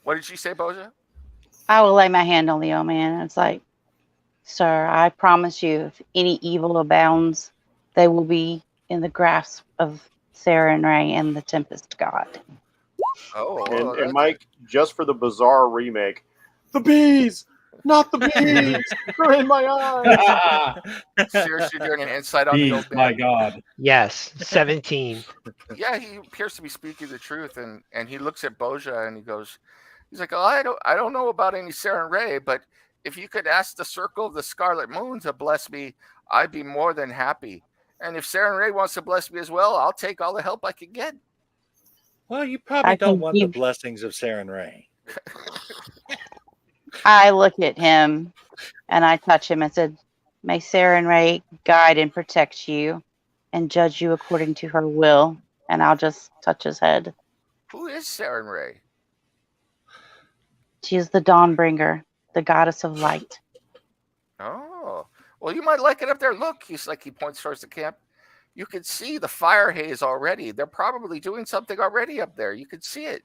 What did she say, Boja? I will lay my hand on the old man. It's like, sir, I promise you, if any evil abounds, they will be in the grasp of Sarah and Ray and the Tempest God. And Mike, just for the bizarre remake, the bees, not the bees, they're in my eyes. Seriously, doing an insight on the Bees, old man. my God. Yes. 17. Yeah, he appears to be speaking the truth, and he looks at Boja and he's like, oh, I don't know about any Sarah and Ray, but if you could ask the Circle of the Scarlet Moon to bless me, I'd be more than happy. And if Sarah and Ray wants to bless me as well, I'll take all the help I can get. Well, you probably I don't can want the give- blessings of Sarah and Ray. I look at him and I touch him and said, may Sarah and Ray guide and protect you and judge you according to her will. And I'll just touch his head. Who is Saren Ray? She is the Dawnbringer, the goddess of light. Oh, well, you might like it up there. Look, he points towards the camp. You can see the fire haze already. They're probably doing something already up there. You can see it.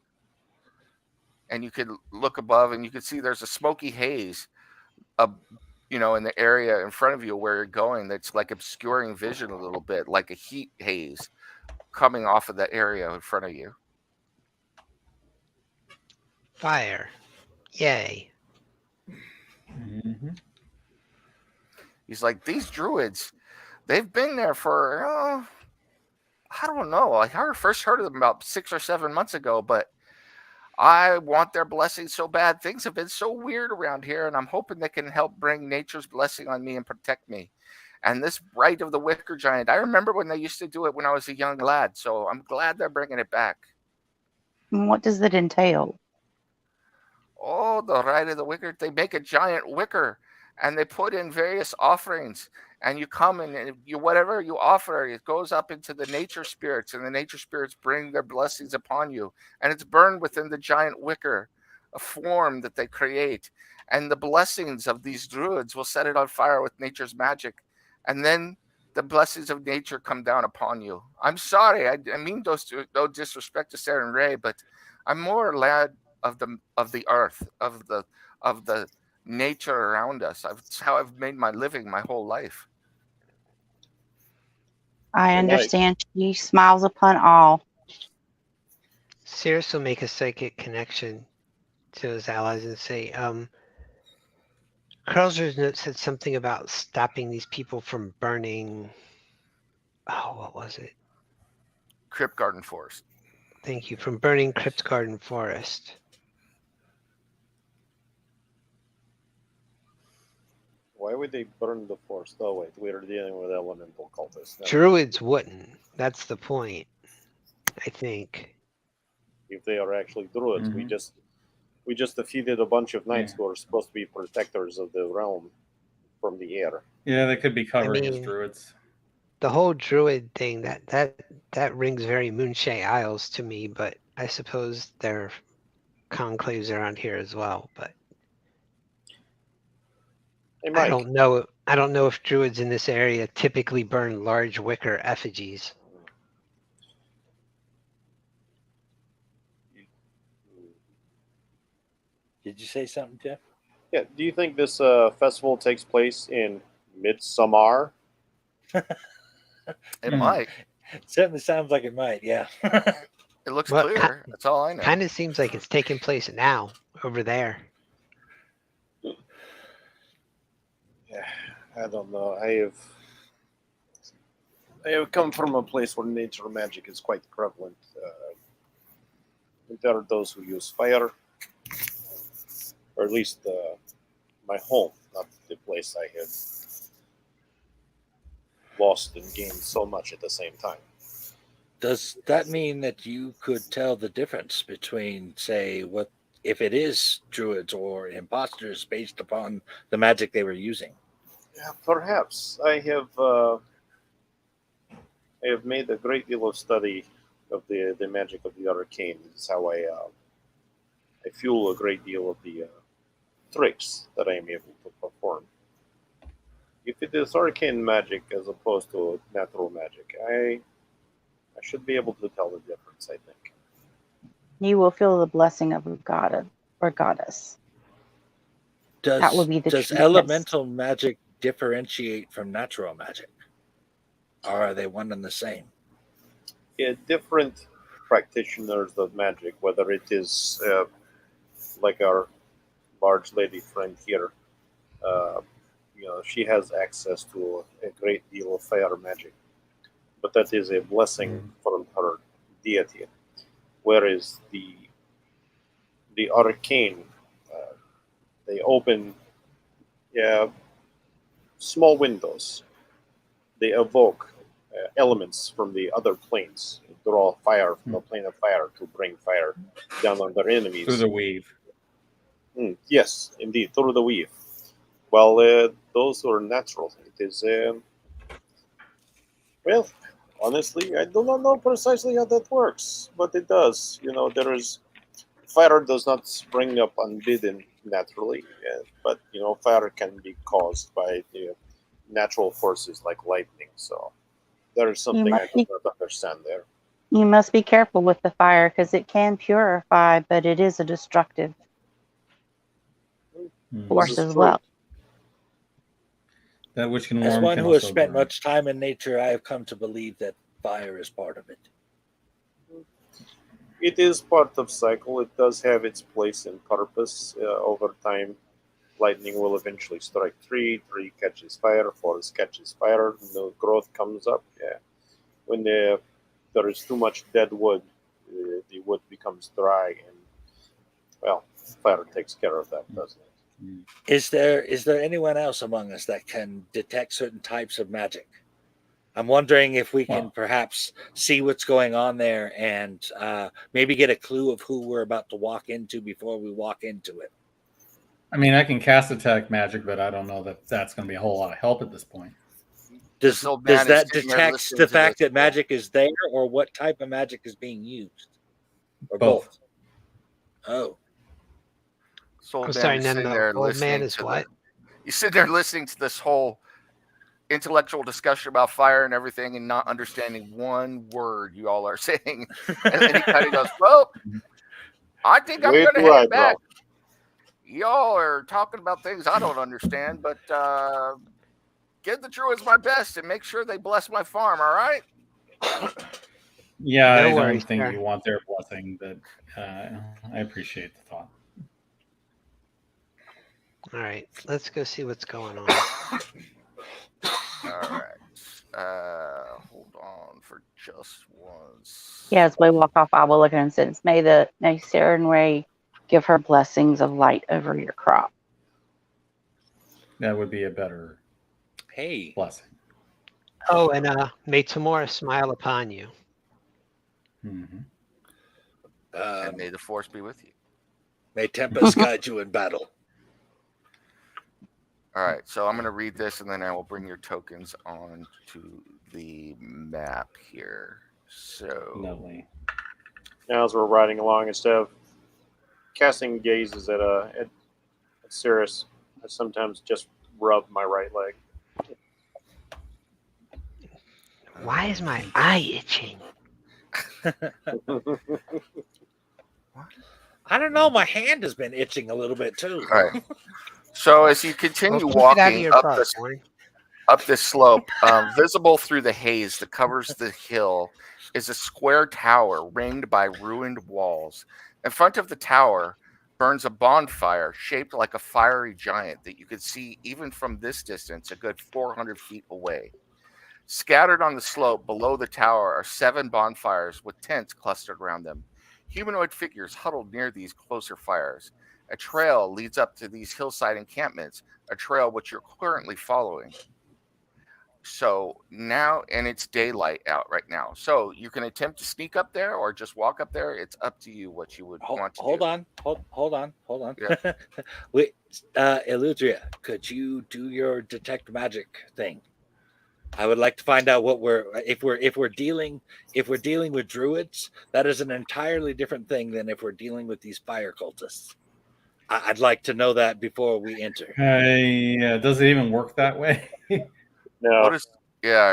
And you can look above and you can see there's a smoky haze, in the area in front of you where you're going that's like obscuring vision a little bit, like a heat haze coming off of that area in front of you. Fire. Yay. Mm-hmm. He's like, these druids, they've been there for, I don't know. I first heard of them about 6 or 7 months ago, but I want their blessing so bad. Things have been so weird around here, and I'm hoping they can help bring nature's blessing on me and protect me. And this Rite of the Wicker Giant, I remember when they used to do it when I was a young lad, so I'm glad they're bringing it back. And what does it entail? Oh, the Rite of the Wicker, they make a giant wicker, and they put in various offerings, and you come and whatever you offer, it goes up into the nature spirits, and the nature spirits bring their blessings upon you, and it's burned within the giant wicker, a form that they create, and the blessings of these druids will set it on fire with nature's magic, and then the blessings of nature come down upon you. I'm sorry, I mean no disrespect to Saren Ray, but I'm more glad of the earth, of the nature around us. It's how I've made my living my whole life. I Hey, Mike. understand she smiles upon all. Cirrus will make a psychic connection to his allies and say, Carlsberg's note said something about stopping these people from burning. Oh, what was it? Crypt Garden Forest. Thank you. From burning Crypt Garden Forest. Why would they burn the forest? Oh wait, we're dealing with elemental cultists. Druids wouldn't. That's the point, I think. If they are actually druids, Mhm. we just defeated a bunch of knights Yeah. who are supposed to be protectors of the realm from the air. Yeah, they could be covering as mean- druids. The whole druid thing, that rings very Moonshay Isles to me, but I suppose there are conclaves around here as well, but Hey, I Mike. don't know. I don't know if druids in this area typically burn large wicker effigies. Did you say something, Jeff? Yeah, do you think this festival takes place in midsummer? It Mhm. might. Certainly sounds like it might, yeah. It looks Well, clear. That's all I know. Kind of seems like it's taking place now over there. Yeah, I don't know. I have come from a place where nature magic is quite prevalent. There are those who use fire, or at least my home, not the place I have lost and gained so much at the same time. Does that mean that you could tell the difference between, say, what if it is druids or imposters based upon the magic they were using? Yeah, perhaps I have made a great deal of study of the magic of the arcane. This is how I fuel a great deal of the tricks that I am able to perform. If it is arcane magic as opposed to natural magic, I should be able to tell the difference, I think. You will feel the blessing of a god or goddess. That would be the Does true elemental magic differentiate from natural magic? Or are they one and the same? Yeah, different practitioners of magic, whether it is like our large lady friend here, she has access to a great deal of fire magic, but that is a blessing from her deity. Whereas the arcane, they open small windows. They evoke elements from the other planes, draw fire from the plane of fire to bring fire down on their enemies. Through the weave. Yes, indeed, through the weave. Well, those are natural. It is, well, Honestly, I do not know precisely how that works, but it does. There is fire does not spring up unbidden naturally, but fire can be caused by natural forces like lightning. So there is You something I must do be not understand there. you must be careful with the fire because it can purify, but it is a destructive Hmm. force This is as true. well. That which can As warm one can who has also spent burn. much time in nature, I have come to believe that fire is part of it. It is part of cycle. It does have its place and purpose. Over time, lightning will eventually strike tree catches fire, forest catches fire, no growth comes up. Yeah, when there is too much dead wood, the wood becomes dry, and well, fire takes care of that, doesn't it? Is there anyone else among us that can detect certain types of magic? I'm wondering if we can perhaps see what's going on there and maybe get a clue of who we're about to walk into before we walk into it. I mean, I can cast detect magic, but I don't know that that's going to be a whole lot of help at this point. Does This old man is that sitting there detect listening the to fact this that magic is there, or what type of magic is being used, or Both. Oh, This old I'm man sorry, is no, sitting no. there Old man listening is to what? you sit there listening to this whole intellectual discussion about fire and everything and not understanding one word you all are saying. And then he kind of goes, well, I think I'm Way going to too head right, back. bro. Y'all are talking about things I don't understand, but give the druids my best and make sure they bless my farm, all right? Yeah, No I worries, don't think sir. you want their blessing, but I appreciate the thought. All right, let's go see what's going on. All right. Hold on for just once. Yeah, as we walk off, I will look at her and say, may Sarah and Ray give her blessings of light over your crop. That would be a better hey, blessing. Oh, and may Tamora smile upon you. Mm-hmm. And may the force be with you. May Tempest guide you in battle. All right, so I'm going to read this, and then I will bring your tokens on to the map here. So, Lovely. Now, as we're riding along, instead of casting gazes at Cirrus, I sometimes just rub my right leg. Why is my eye itching? I don't know. My hand has been itching a little bit too. all right. So as you continue Well, keep it out of walking your butt, Warren. up this slope, visible through the haze that covers the hill is a square tower ringed by ruined walls. In front of the tower burns a bonfire shaped like a fiery giant that you could see even from this distance, a good 400 feet away. Scattered on the slope below the tower are 7 bonfires with tents clustered around them. Humanoid figures huddled near these closer fires. A trail leads up to these hillside encampments, a trail which you're currently following. So now, and it's daylight out right now. So you can attempt to sneak up there or just walk up there. It's up to you what you would want to Hold do. on. Hold on. Yeah. Wait, Eludria, could you do your detect magic thing? I would like to find out what if we're dealing with druids. That is an entirely different thing than if we're dealing with these fire cultists. I'd like to know that before we enter. Does it even work that way? No,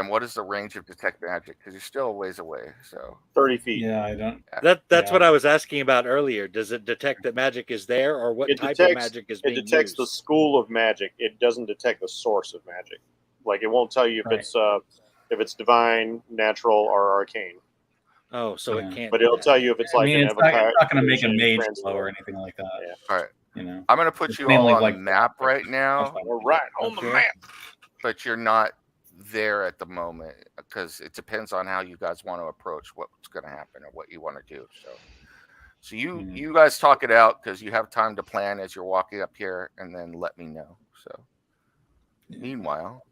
What is the range of detect magic? Because you're still a ways away. So 30 feet. Yeah, I don't. That's what I was asking about earlier. Does it detect that magic is there, or what It type detects, of magic is it being detects used? the school of magic. It doesn't detect the source of magic. Like it won't tell you if it's divine, natural, or arcane. Oh, so it can't. But it'll tell you if it's I like mean, an it's not going to make a evocation, mage transfer. glow or anything like that. Yeah. all right, You know, I'm going to put It's you all mainly on like the map right now, All right, on the map. but you're not there at the moment because it depends on how you guys want to approach what's going to happen or what you want to do. So you guys talk it out because you have time to plan as you're walking up here, and then let me know. So meanwhile,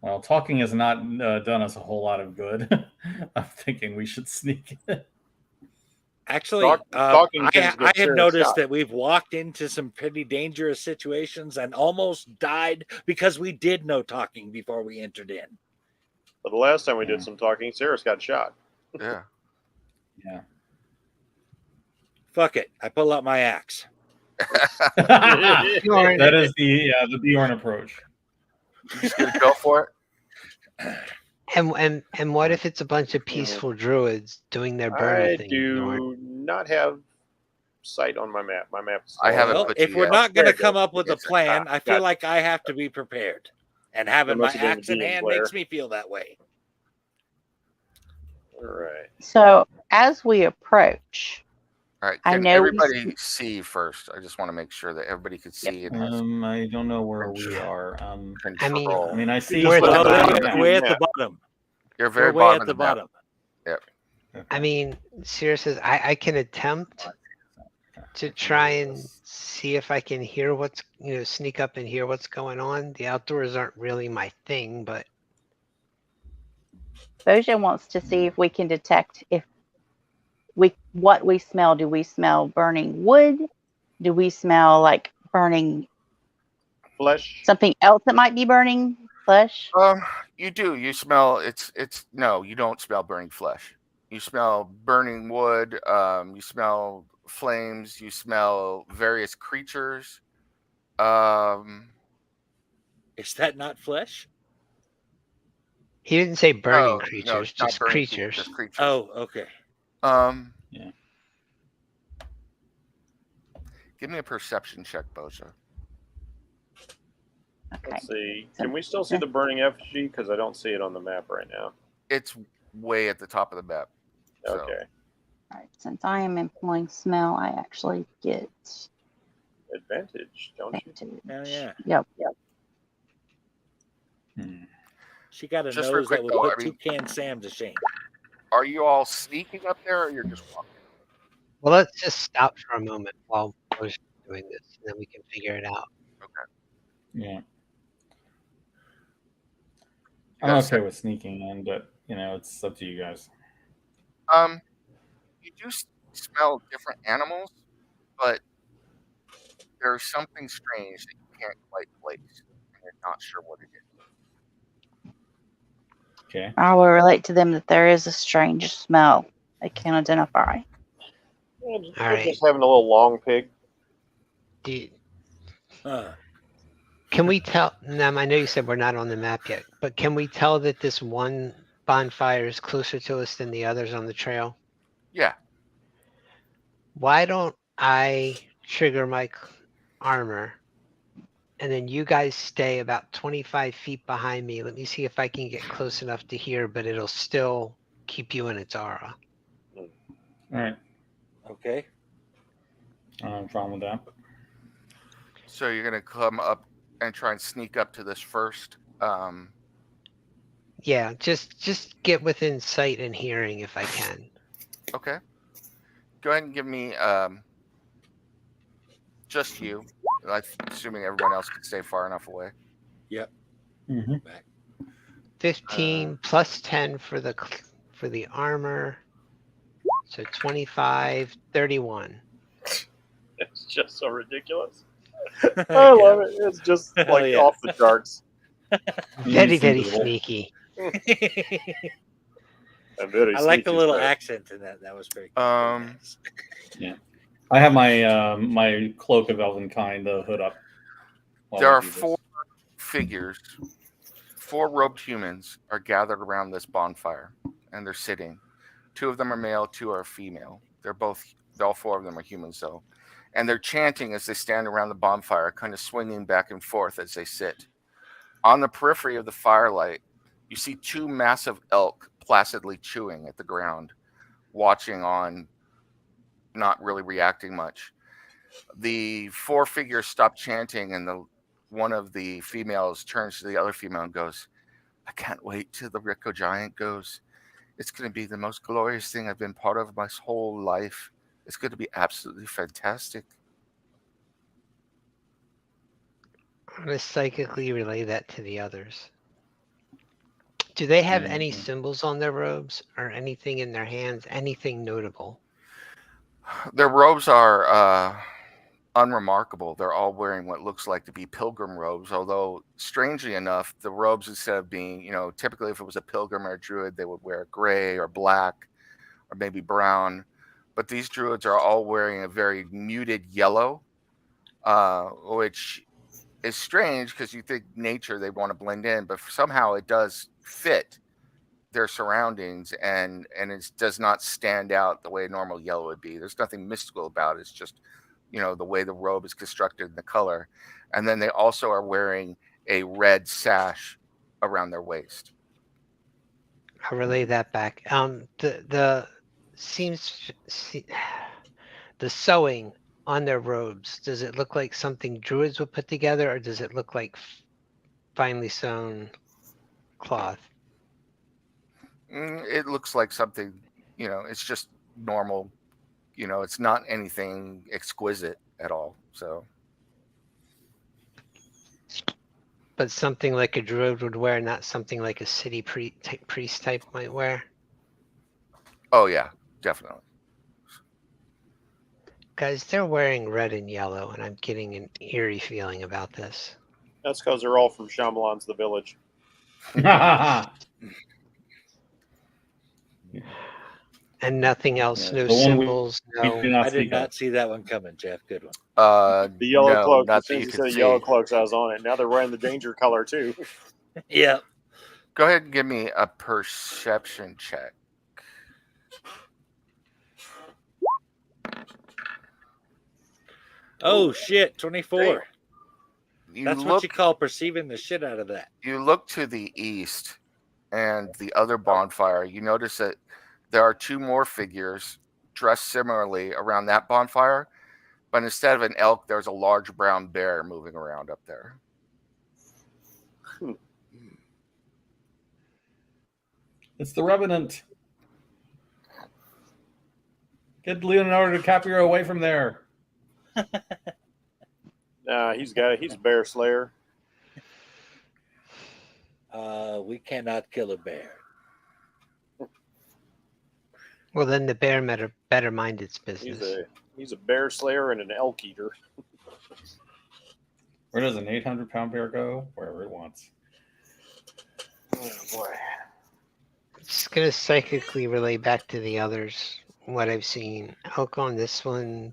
well, talking has not done us a whole lot of good. I'm thinking we should sneak it. Actually, Talking tends to I get have Sarah noticed shot. that we've walked into some pretty dangerous situations and almost died because we did no talking before we entered in. But the last time we did some talking, Sarah's got shot. Yeah. Yeah. Fuck it. I pull out my axe. Bjorn, That is the Bjorn approach. Just gonna go for it. and what if it's a bunch of peaceful druids doing their burner I thing? Bjorn? do not have sight on my map. My map is I haven't Well, put if you we're yet. not going to There you come go. up with a Yes, plan, I feel got it. like I have to be prepared. And having my must have been axe in the DM hand player. makes me feel that way. All right. So as we approach, All right. I Can know we everybody see first? I just want to make sure that everybody could see and has I don't know where we are. control. I mean, I see. We're at Oh, the bottom. they're way at the bottom. You're very We're way bottom at of the map. bottom. I mean, Sierra says I can attempt to try and see if I can hear what's, sneak up and hear what's going on. The outdoors aren't really my thing, but Bojan wants to see if we can detect what we smell. Do we smell burning wood? Do we smell like burning Flesh. something else that might be burning? Flesh? You do. You smell. No. You don't smell burning flesh. You smell burning wood. You smell flames. You smell various creatures. Is that not flesh? he didn't say burning No, creatures, it's not just burning creatures. Just creatures. Oh, okay. Yeah. Give me a perception check, Boja. Okay. Let's see. Can we still see the burning effigy? Because I don't see it on the map right now. It's way at the top of the map. So. Okay. All right. Since I am employing smell, I actually get Advantage, don't you? advantage. Hell yeah. Yep. She got a Just real nose quick, that would though, put I mean- Toucan Sam to shame. Are you all sneaking up there, or you're just walking? Well, let's just stop for a moment while we're doing this, and then we can figure it out. Yeah. You I'm guys okay with sneaking in, but it's up to you guys. You do smell different animals, but there's something strange that you can't quite place, and you're not sure what it is. Okay. I will relate to them that there is a strange smell I can't identify. Yeah, All right. just having a little long pig. Can we tell? Nam, I know you said we're not on the map yet, but can we tell that this one bonfire is closer to us than the others on the trail? Yeah. Why don't I trigger my armor, and then you guys stay about 25 feet behind me? Let me see if I can get close enough to hear, but it'll still keep you in its aura. All right. Okay. I'm fine with that. So you're gonna come up and try and sneak up to this first. Yeah, just get within sight and hearing if I can. Okay. Go ahead and give me just you. I'm assuming everyone else can stay far enough away. Yep. Mm-hmm. 15 plus 10 for the armor. So 25, 31. It's just so ridiculous. I love it. It's just Hell like yeah. off the charts. Very, very sneaky. I'm very I like the sneaky, little sir. accent in that. That was very cool. Nice. Yeah. I have my my cloak of elvenkind, the hood up. while There we are do this. 4 figures, 4 robed humans are gathered around this bonfire, and they're sitting. 2 of them are male, 2 are female. All 4 of them are humans, though. And they're chanting as they stand around the bonfire, kind of swinging back and forth as they sit. On the periphery of the firelight, you see 2 massive elk placidly chewing at the ground, watching on, not really reacting much. The 4 figures stop chanting, and one of the females turns to the other female and goes, "I can't wait till the Rico Giant goes. It's going to be the most glorious thing I've been part of my whole life. It's going to be absolutely fantastic." I'm going to psychically relay that to the others. Do they have any symbols on their robes or anything in their hands? Anything notable? Their robes are unremarkable. They're all wearing what looks like to be pilgrim robes, although strangely enough, the robes, instead of being, typically if it was a pilgrim or a druid, they would wear gray or black or maybe brown. But these druids are all wearing a very muted yellow, which is strange because you think nature, they want to blend in, but somehow it does fit their surroundings, and it does not stand out the way a normal yellow would be. There's nothing mystical about it. It's just the way the robe is constructed and the color. And then they also are wearing a red sash around their waist. I'll relay that back. The sewing on their robes, does it look like something druids would put together, or does it look like finely sewn cloth? It looks like something, it's just normal. It's not anything exquisite at all. So, but something like a druid would wear, not something like a city priest type might wear. Oh yeah, definitely. Guys, they're wearing red and yellow, and I'm getting an eerie feeling about this. That's because they're all from Shyamalan's The Village. And nothing else, Yeah, no the one symbols, no. I did not see that one coming, Jeff. Good one. The yellow no, cloak. not As soon that as you he can said see. yellow cloaks, I was on it. Now they're wearing the danger color too. Yeah. Go ahead and give me a perception check. Oh shit, 24. You That's look, what you call perceiving the shit out of that. You look to the east and the other bonfire. You notice that there are two more figures dressed similarly around that bonfire, but instead of an elk, there's a large brown bear moving around up there. It's the Revenant. Get Leonardo DiCaprio away from there. Nah, he's a bear slayer. We cannot kill a bear. Well, then the bear better mind its business. He's a bear slayer and an elk eater. Where does an 800-pound bear go? Wherever it wants. Oh boy. Just gonna psychically relay back to the others what I've seen. Elk on this one.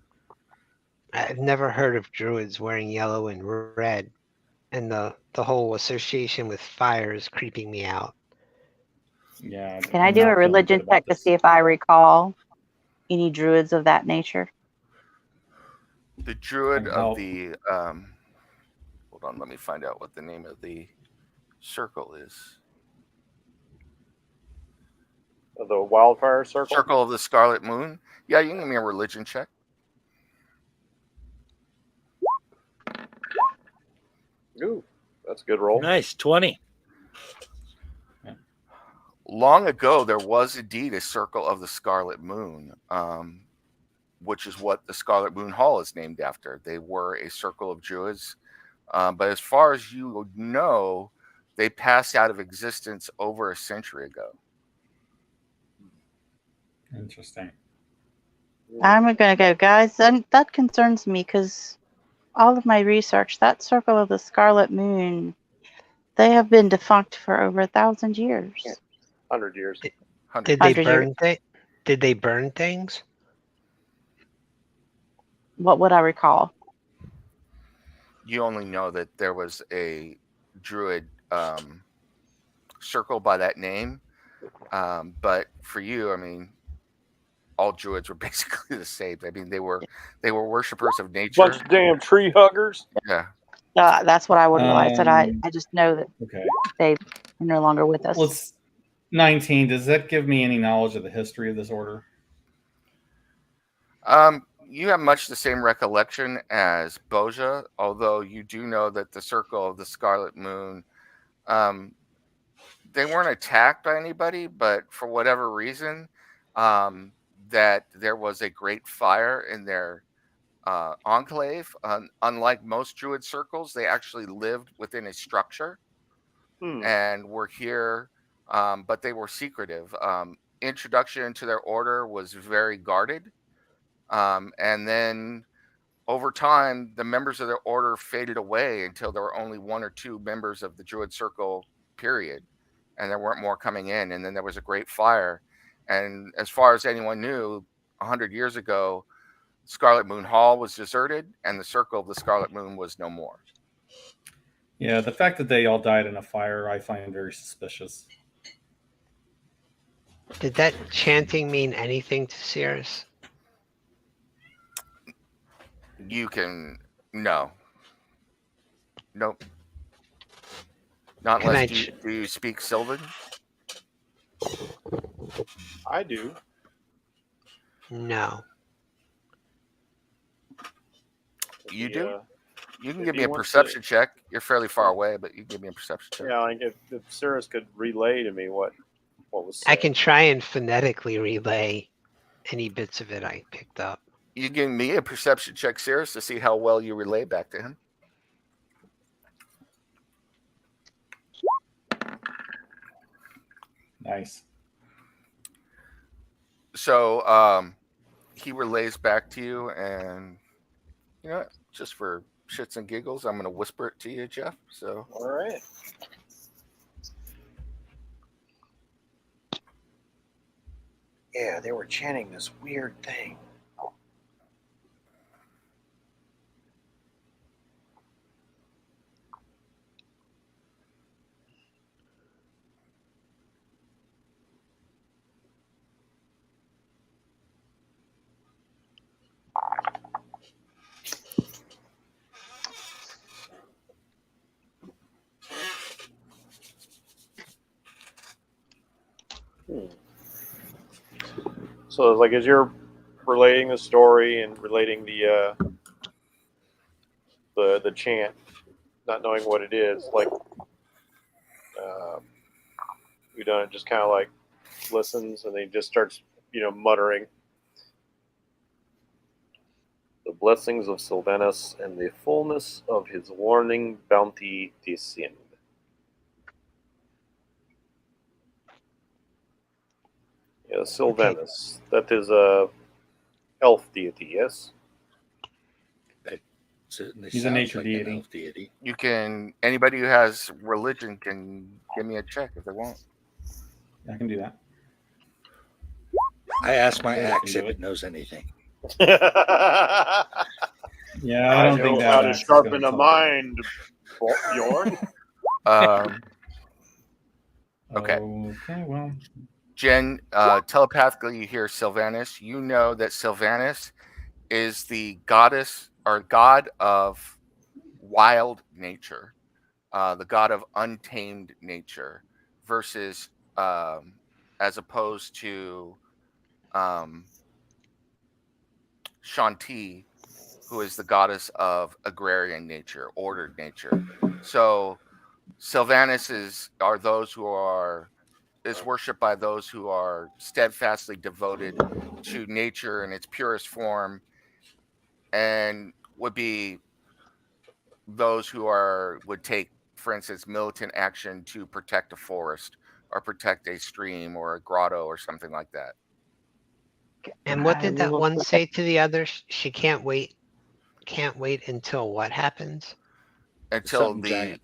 I've never heard of druids wearing yellow and red, and the whole association with fire is creeping me out. Yeah. Can I do a religion check to see if I recall any druids of that nature? The druid of the hold on, let me find out what the name of the circle is. The wildfire circle? Circle of the Scarlet Moon. Yeah, you can give me a religion check. Ooh, that's a good roll. Nice, 20. Long ago, there was indeed a Circle of the Scarlet Moon, which is what the Scarlet Moon Hall is named after. They were a circle of druids, but as far as you know, they passed out of existence over a century ago. Interesting. I'm going to go, guys. And that concerns me because all of my research, that Circle of the Scarlet Moon, they have been defunct for over 1,000 years. 100 years. Did they 100 burn Did they burn things? What would I recall? You only know that there was a druid circle by that name, but for you, I mean, all druids were basically the same. I mean, they were worshippers of nature. Bunch of damn tree huggers. Yeah. That's what I would realize. That I just know that they are no longer with us. Let's 19. Does that give me any knowledge of the history of this order? You have much the same recollection as Boja, although you do know that the Circle of the Scarlet Moon, they weren't attacked by anybody, but for whatever reason, that there was a great fire in their enclave. Unlike most druid circles, they actually lived within a structure and were here, but they were secretive. Introduction into their order was very guarded. And then over time, the members of the order faded away until there were only 1 or 2 members of the Druid Circle, period. And there weren't more coming in. And then there was a great fire. And as far as anyone knew, 100 years ago, Scarlet Moon Hall was deserted and the Circle of the Scarlet Moon was no more. Yeah, the fact that they all died in a fire, I find very suspicious. Did that chanting mean anything to Cirrus? You can... No. Nope. Not Can unless I do you speak Sylvan? I do. No. You do? You can if give he me a wants perception check. You're fairly far away, but you can give me a perception check. Yeah, like if Cirrus could relay to me what was said. I can try and phonetically relay any bits of it I picked up. You can give me a perception check, Cirrus, to see how well you relay back to him. Nice. So he relays back to you, and you know, just for shits and giggles, I'm going to whisper it to you, Jeff. So, All right. Yeah, they were chanting this weird thing. So, like, as you're relating the story and relating the chant, not knowing what it is, like, Udon just kind of like listens, and then he just starts, muttering. The blessings of Sylvanus and the fullness of his warning bounty descend. Yeah, Sylvanus. Okay. That is a elf deity, yes? He's a nature deity. You can, anybody who has religion can give me a check if they want. I can do that. I asked my axe if it knows anything. Yeah, I don't think that how to sharpen a mind, Bjorn. Okay. Okay, well. Jen, telepathically you hear Sylvanus. You know that Sylvanus is the goddess or god of wild nature, the god of untamed nature, versus as opposed to Shanti, who is the goddess of agrarian nature, ordered nature. So Sylvanus is worshipped by those who are steadfastly devoted to nature in its purest form, and would be those who would take, for instance, militant action to protect a forest or protect a stream or a grotto or something like that. And what did that one say to the other? She can't wait until what happens? Until the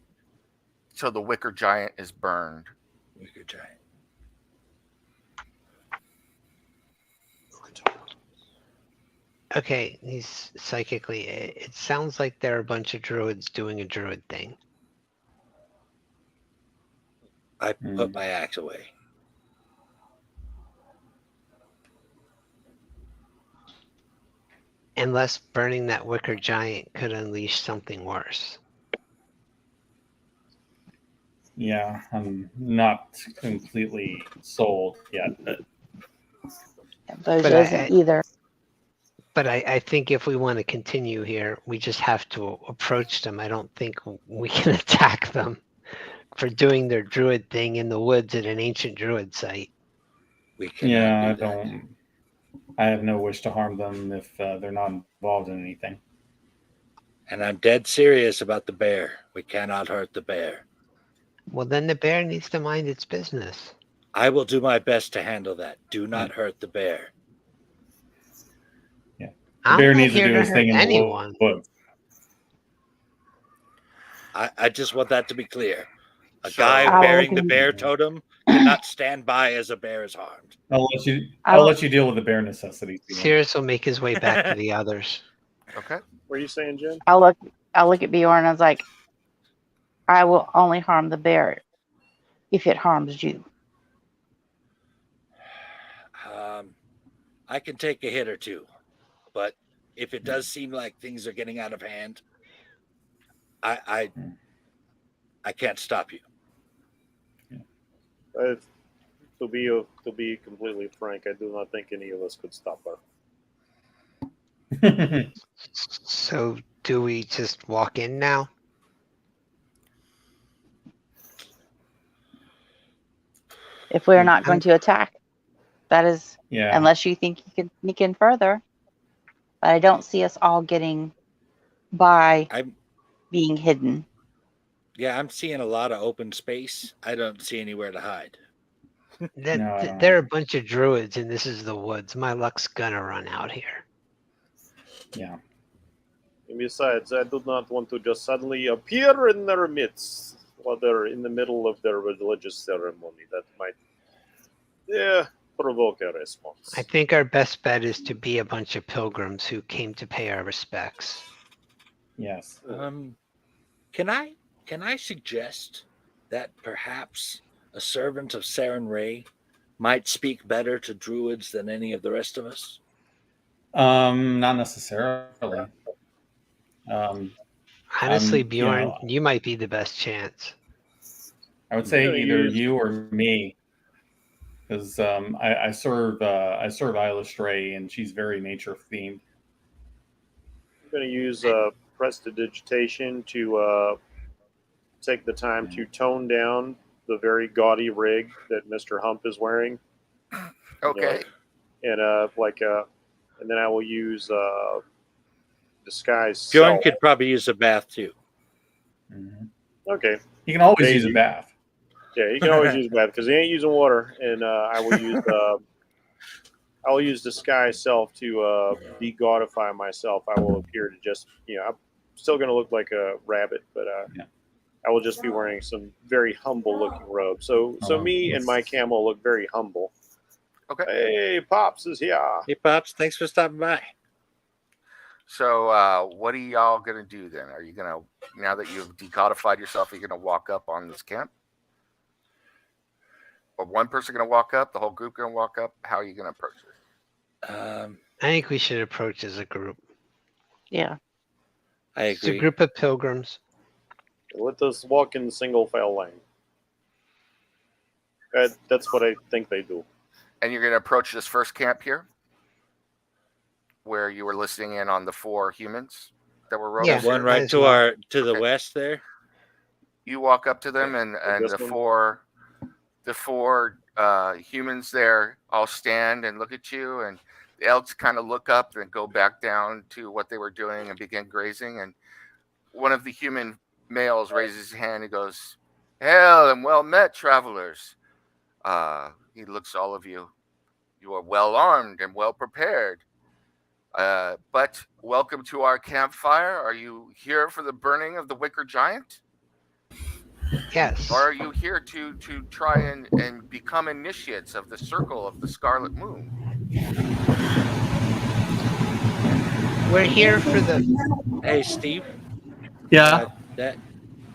wicker giant is burned. Wicker giant. Okay, he's psychically. It sounds like there are a bunch of druids doing a druid thing. I put my axe away. Unless burning that wicker giant could unleash something worse. Yeah, I'm not completely sold yet, but isn't either. But I think if we want to continue here, we just have to approach them. I don't think we can attack them for doing their druid thing in the woods at an ancient druid site. I have no wish to harm them if they're not involved in anything. And I'm dead serious about the bear. We cannot hurt the bear. Well, then the bear needs to mind its business. I will do my best to handle that. Do not hurt the bear. I'm bear not needs to here do to his hurt thing in the anyone. woods. I just want that to be clear. A So- guy I will bearing look the in- bear totem cannot stand by as a bear is harmed. I'll I will- let you deal with the bear necessities. Ian. Sirius will make his way back to the others. Okay. What are you saying, Jen? I look at Bjorn and I was like, I will only harm the bear if it harms you. I can take a hit or two, but if it does seem like things are getting out of hand, I can't stop you. To be completely frank, I do not think any of us could stop her. So do we just walk in now? If we're not going I'm- to attack, that is, Yeah. unless you think you can sneak in further. But I don't see us all getting by I'm being hidden. I'm seeing a lot of open space. I don't see anywhere to hide. No, I don't There are a bunch of druids, and this is the woods. My luck's gonna run out here. Yeah. And besides, I do not want to just suddenly appear in their midst while they're in the middle of their religious ceremony. That might, provoke a response. I think our best bet is to be a bunch of pilgrims who came to pay our respects. Yes. Can I suggest that perhaps a servant of Saren Ray might speak better to druids than any of the rest of us? Not necessarily. Honestly, you Bjorn, know, you might be the best chance. I would say I'm gonna either use- you or me, because I serve Isla Stray, and she's very nature themed. I'm going to use prestidigitation to take the time to tone down the very gaudy rig that Mr. Hump is wearing. Okay. And and then I will use disguise Bjorn self. could probably use a bath too. Mhm. Okay. You can always use Daisy. a bath. Yeah, you can always use bath because he ain't using water, and I will use disguise self to de-godify myself. I will appear to just I'm still going to look like a rabbit, but Yeah. I will just be wearing some very humble looking robe. So me and my camel look very humble. Okay. Hey, Pops is here. Hey, Pops, thanks for stopping by. So what are y'all gonna do then? Are you gonna, now that you've decodified yourself, are you gonna walk up on this camp? Or one person gonna walk up? The whole group gonna walk up? How are you gonna approach it? I think we should approach as a group. Yeah. I It's a agree. group of pilgrims. Let us walk in single file lane. That's what I think they do. And you're gonna approach this first camp here, where you were listening in on the 4 humans that were roaming. Yeah. One might right as to well. the Okay. west there. You walk up to them, and this the one? four humans there all stand and look at you, and the elks kind of look up and go back down to what they were doing and begin grazing. And one of the human males raises his hand and goes, "Hail and well met, travelers." He looks at all of you. You are well armed and well prepared. But welcome to our campfire. Are you here for the burning of the wicker giant? Yes. Or are you here to try and become initiates of the circle of the Scarlet Moon? We're here for the. Hey, Steve. Yeah. That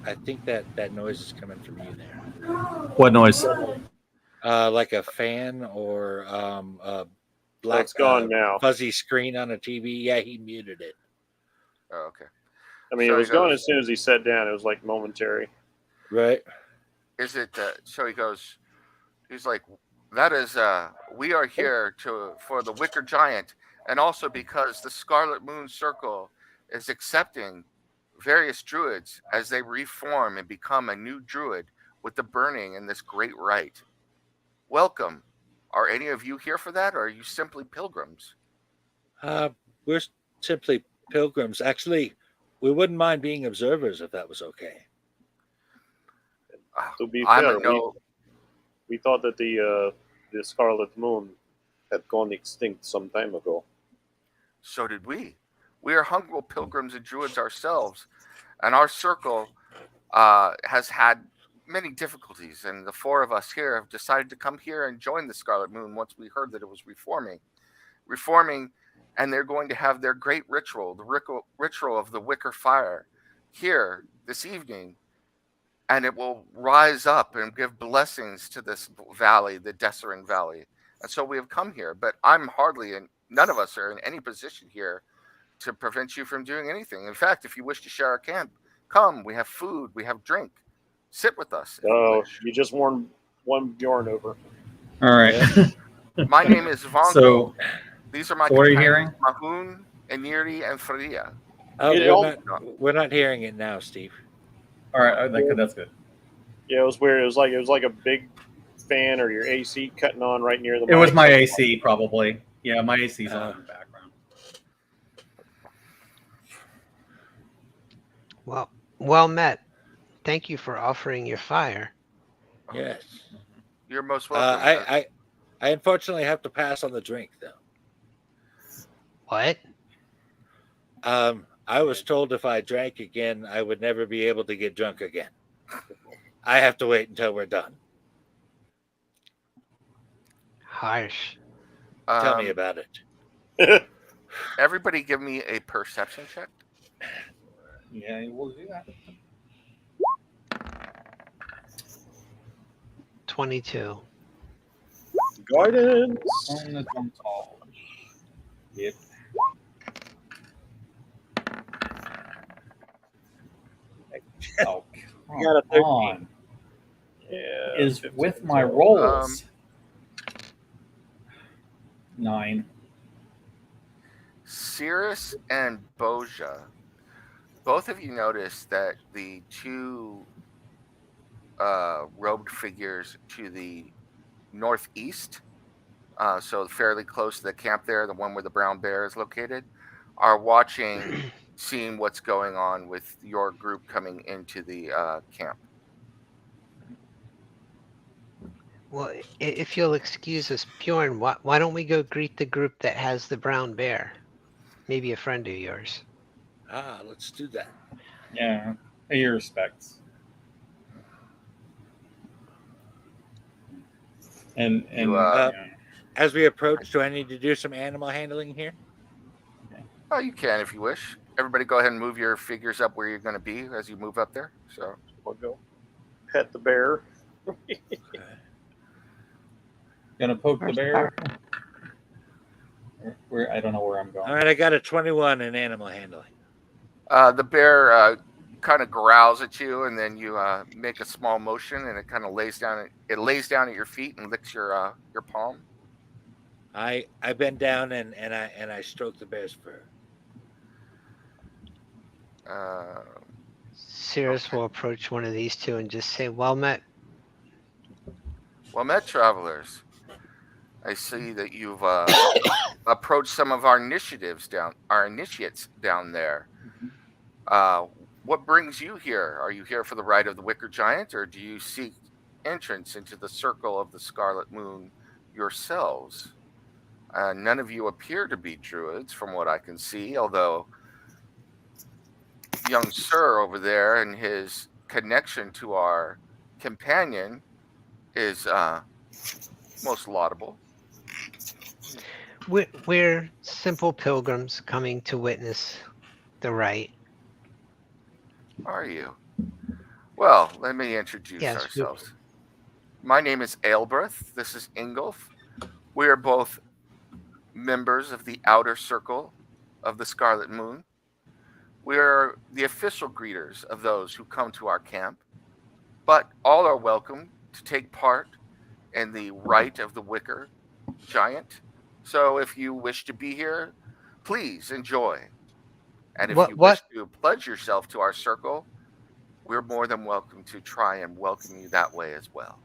I think that noise is coming from you there. What noise? Like a fan or a black it's gone now. fuzzy screen on a TV. Yeah, he muted it. Oh, okay. I mean, So it was he gone goes- as soon as he sat down. It was like momentary. Right. Is it? So he goes. He's like, that is. We are here for the wicker giant, and also because the Scarlet Moon Circle is accepting various druids as they reform and become a new druid with the burning and this great rite. Welcome. Are any of you here for that, or are you simply pilgrims? We're simply pilgrims. Actually, we wouldn't mind being observers if that was okay. To be I'm fair, a no. we thought that the Scarlet Moon had gone extinct some time ago. So did we. We are humble pilgrims and druids ourselves, and our circle has had many difficulties. And the four of us here have decided to come here and join the Scarlet Moon once we heard that it was reforming, and they're going to have their great ritual, the ritual of the Wicker Fire, here this evening, and it will rise up and give blessings to this valley, the Desserin Valley. And so we have come here, but I'm hardly in, none of us are in any position here to prevent you from doing anything. In fact, if you wish to share our camp, come. We have food, we have drink. Sit with us if you Oh, wish. you just won Bjorn over. All right. My name is Vonko. So, These are my what are you companions, hearing? Mahun, Eniri, and Faria. Oh, It all- we're not hearing it now, Steve. All right, that's good. Yeah, it was weird. It was like a big fan or your AC cutting on right near the It was mic. my AC, probably. Yeah, my AC's on in the background. Well met. Thank you for offering your fire. Yes. You're most welcome. I unfortunately have to pass on the drink, though. What? I was told if I drank again, I would never be able to get drunk again. I have to wait until we're done. Harsh. Tell me about it. Everybody give me a perception check. Yeah, we'll do that. 22. Guidance. On the jump tall. Yep. Oh, come got a 13. on. Yeah. Is 15. with my rolls. 9. Cirrus and Boja, both of you notice that the two robed figures to the northeast, so fairly close to the camp there, the one where the brown bear is located, are watching, seeing what's going on with your group coming into the camp. Well, if you'll excuse us, Bjorn, why don't we go greet the group that has the brown bear? Maybe a friend of yours. Let's do that. Yeah, pay your respects. And as we approach, do I need to do some animal handling here? Oh, you can if you wish. Everybody go ahead and move your figures up where you're going to be as you move up there. So We'll go pet the bear. gonna poke Where's the the bear. Where I don't know where I'm going. All right, I got a 21 in animal handling. the bear kind of growls at you, and then you make a small motion, and it kind of lays down. It lays down at your feet and licks your palm. I bend down and I stroke the bear's fur. Cirrus will approach one of these two and just say, well met. Well met, travelers. I see that you've approached some of our initiates down there. What brings you here? Are you here for the rite of the Wicker Giant, or do you seek entrance into the circle of the Scarlet Moon yourselves? None of you appear to be druids, from what I can see, although young Sir over there and his connection to our companion is most laudable. We're simple pilgrims coming to witness the rite. Are you? Well, let me introduce Yes, ourselves. My name is Aelbreth. This is Ingolf. We are both members of the outer circle of the Scarlet Moon. We are the official greeters of those who come to our camp, but all are welcome to take part in the rite of the Wicker Giant. So if you wish to be here, please enjoy. And if you wish to pledge yourself to our circle, we're more than welcome to try and welcome you that way as well.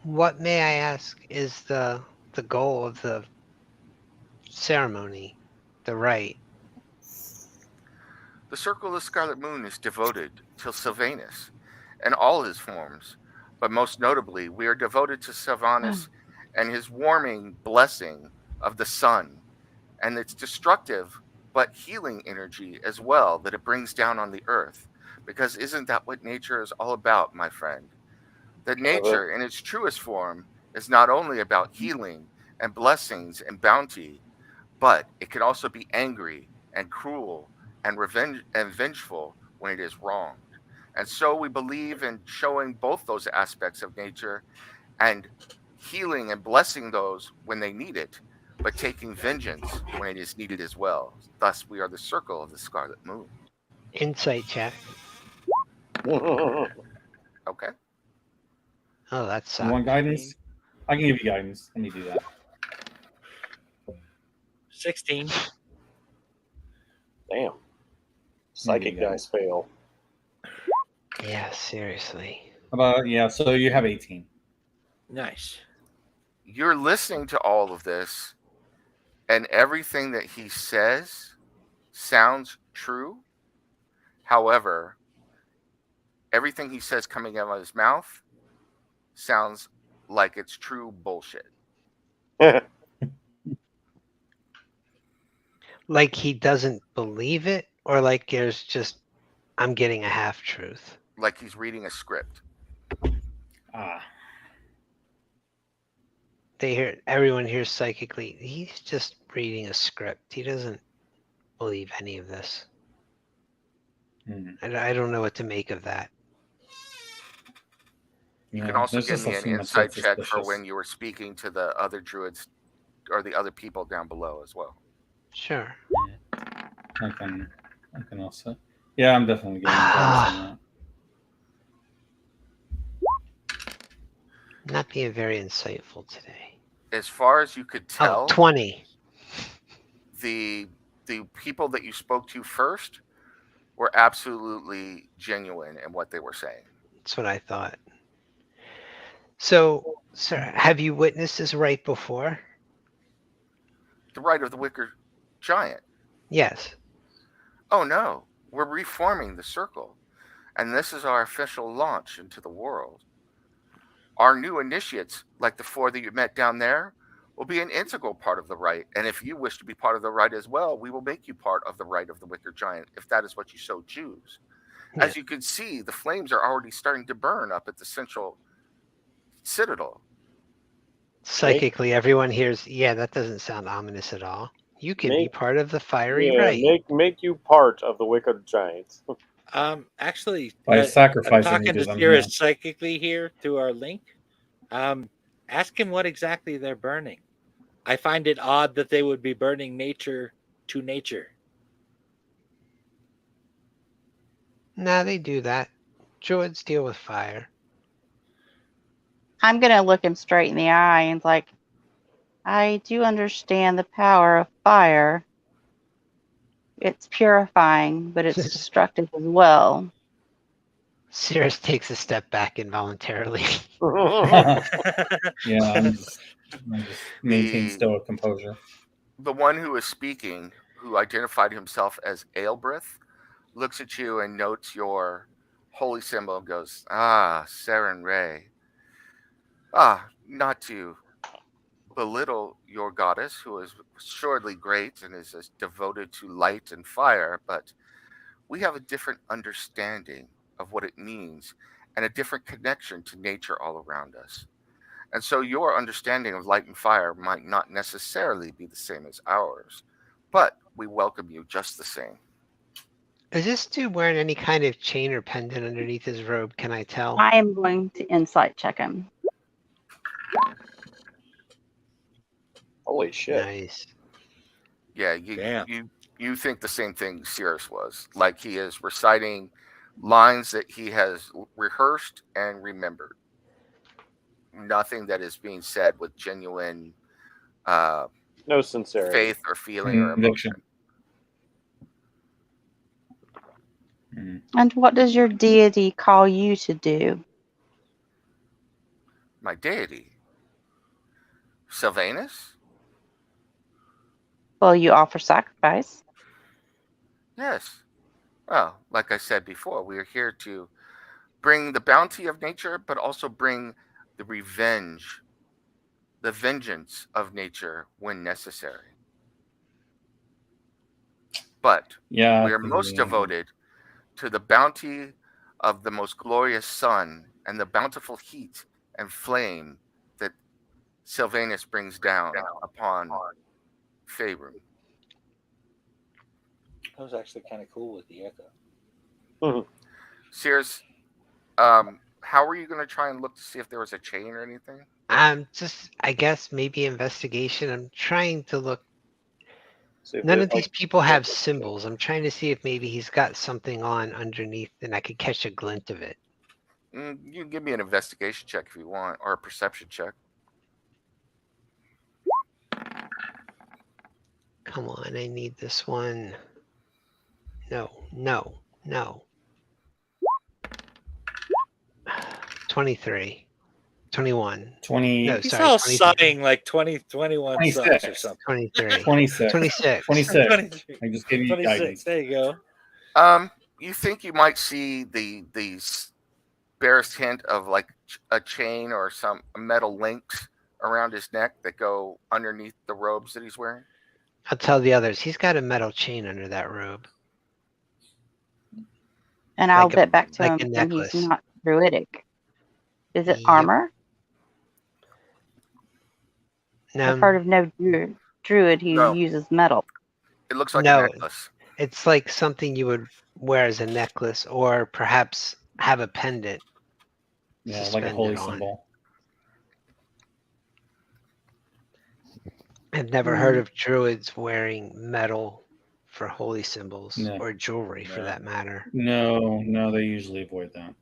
What, may I ask, is the goal of the ceremony, the rite? The Circle of the Scarlet Moon is devoted to Sylvanus and all his forms, but most notably, we are devoted to Sylvanus and his warming blessing of the sun and it's destructive but healing energy as well that it brings down on the earth. Because isn't that what nature is all about, my friend? That nature in its truest form is not only about healing and blessings and bounty, but it can also be angry and cruel and vengeful when it is wronged. And so we believe in showing both those aspects of nature and healing and blessing those when they need it, but taking vengeance when it is needed as well. Thus, we are the circle of the Scarlet Moon. Insight check. Okay. Oh, that You sucks. want guidance? I can give you guidance. Let me do that. 16. Damn. Psychic dice fail. Yeah, seriously. So you have 18. Nice. You're listening to all of this, and everything that he says sounds true. However, everything he says coming out of his mouth sounds like it's true bullshit. Like he doesn't believe it, or like there's just, I'm getting a half truth. Like he's reading a script. Everyone hears psychically. He's just reading a script. He doesn't believe any of this. I don't know what to make of that. You can also give me an insight check for when you were speaking to the other druids or the other people down below as well. Sure. I can also. Yeah, I'm definitely getting guidance on that. Not being very insightful today. As far as you could tell, 20. The people that you spoke to first were absolutely genuine in what they were saying. That's what I thought. So, sir, have you witnessed this rite before? The rite of the Wicker Giant? Yes. Oh no, we're reforming the circle, and this is our official launch into the world. Our new initiates, like the 4 that you met down there, will be an integral part of the rite, and if you wish to be part of the rite as well, we will make you part of the rite of the Wicker Giant, if that is what you so choose. Yeah. As you can see, the flames are already starting to burn up at the central citadel. Psychically, everyone hears, yeah, that doesn't sound ominous at all. You can be part of the fiery rite. Make you part of the Wicked Giant. Actually, by sacrificing talking to Cirrus psychically here through our link. Ask him what exactly they're burning. I find it odd that they would be burning nature to nature. Nah, they do that. Druids deal with fire. I'm gonna look him straight in the eye and like, I do understand the power of fire. It's purifying, but it's destructive as well. Cirrus takes a step back involuntarily. Yeah, I'm just maintain stoic composure. The one who is speaking, who identified himself as Aelbrith, looks at you and notes your holy symbol and goes, Saren Ray. Not to belittle your goddess, who is assuredly great and is as devoted to light and fire, but we have a different understanding of what it means and a different connection to nature all around us. And so your understanding of light and fire might not necessarily be the same as ours, but we welcome you just the same. Is this dude wearing any kind of chain or pendant underneath his robe? Can I tell? I am going to insight check him. Holy shit. Nice. Yeah, you think the same thing Cirrus was. Like he is reciting lines that he has rehearsed and remembered. Nothing that is being said with genuine no sincerity, faith or feeling or emotion. And what does your deity call you to do? My deity? Sylvanus? Well, you offer sacrifice. Yes. Well, like I said before, we are here to bring the bounty of nature, but also bring the vengeance of nature when necessary. but Yeah. we are most devoted to the bounty of the most glorious sun and the bountiful heat and flame that Sylvanus brings down upon Faerun. That was actually kind of cool with the echo. Sears, how are you going to try and look to see if there was a chain or anything? Just, I guess, maybe investigation. I'm trying to look. So if None they- of these people have symbols. I'm trying to see if maybe he's got something on underneath and I could catch a glint of it. You can give me an investigation check if you want, or a perception check. Come on, I need this one. No, no, no. 23. 21. 20. No, He's sorry, all 23. sighing like 21 sucks or 26. something. 23. 26. 26. 26. 23. I just gave you 26. guidance. There you go. You think you might see the barest hint of like a chain or some metal links around his neck that go underneath the robes that he's wearing? I'll tell the others. He's got a metal chain under that robe. And I'll Like a- bet back to like a him necklace. he's not druidic. Is it Yep. armor? No, I've heard of no druid who No. uses metal. It looks like No. a necklace. it's like something you would wear as a necklace or perhaps have a pendant. Yeah, like a suspended holy on. symbol. I've never heard of druids wearing metal for holy symbols No. or jewelry for No. that matter. No, they usually avoid that.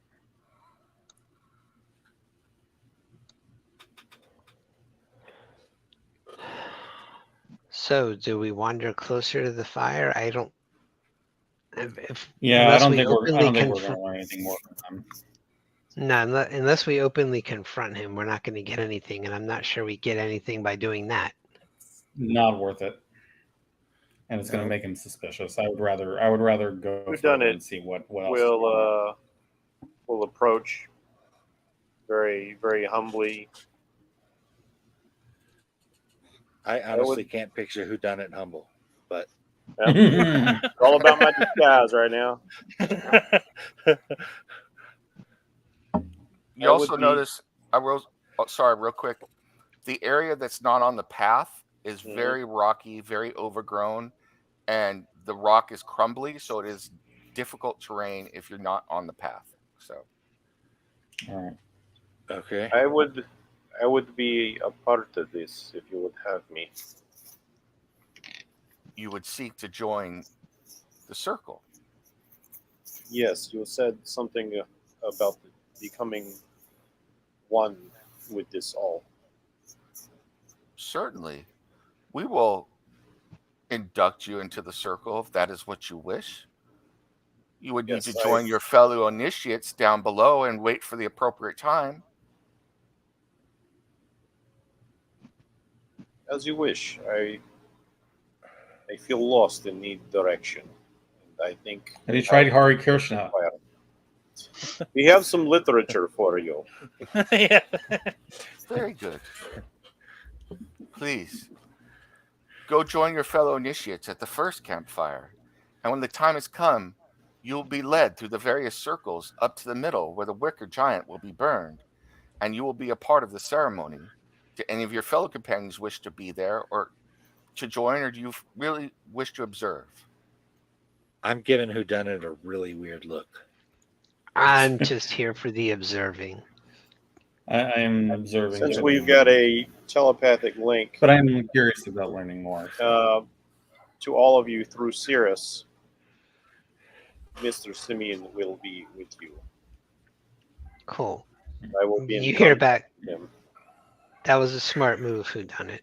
So, do we wander closer to the fire? I don't. If Yeah, I unless don't we think we're openly going to confront- learn anything more from them. No, unless we openly confront him, we're not going to get anything, and I'm not sure we get anything by doing that. Not worth it. And it's going to make him suspicious. I would rather go We've further done it. and see what else. is going on. We'll approach very, very humbly. I honestly can't picture who done it humble, but It's all about my disguise right now. You I also would be- notice, sorry, real quick. The area that's not on the path is Mhm. very rocky, very overgrown, and the rock is crumbly, so it is difficult terrain if you're not on the path. So All right. okay. I would be a part of this if you would have me. you would seek to join the circle. Yes, you said something about becoming one with this all. Certainly, we will induct you into the circle if that is what you wish. You would need Yes, to join your fellow initiates down below and wait for the appropriate time. As you wish. I feel lost and need direction. And I think Have you tried Hari Krishna? we have some literature for you. Yeah. Very good. Please, go join your fellow initiates at the first campfire. And when the time has come, you'll be led through the various circles up to the middle where the wicker giant will be burned. And you will be a part of the ceremony. Do any of your fellow companions wish to be there or to join, or do you really wish to observe? I'm giving whodunit a really weird look. I'm just here for the observing. I am observing. Since too. we've got a telepathic link But I'm curious about learning more. to all of you through Cirrus, Mr. Simeon will be with you. Cool. I will be in You hear contact back. with him. That was a smart move. Who done it?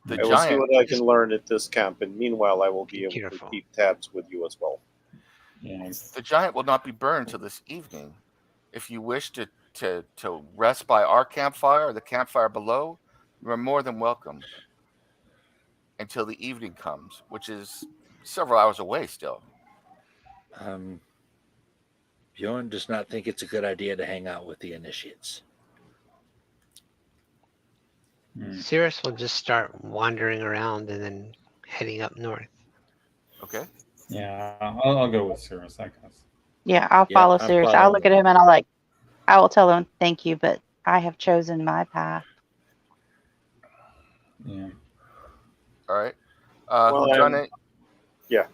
The I will see giant, what I can learn at this camp, and meanwhile, I will be Be able careful. to keep tabs with you as well. Yeah. the giant will not be burned till this evening. If you wish to rest by our campfire or the campfire below, you are more than welcome until the evening comes, which is several hours away still. Bjorn does not think it's a good idea to hang out with the initiates. Cirrus will just start wandering around and then heading up north. Okay. Yeah, I'll go with Cirrus, I guess. Yeah, I'll Yeah, follow I'm Sirius. I'll following look at him. him and I will tell him thank you, but I have chosen my path. Yeah. All right. Well, Who done it? yeah.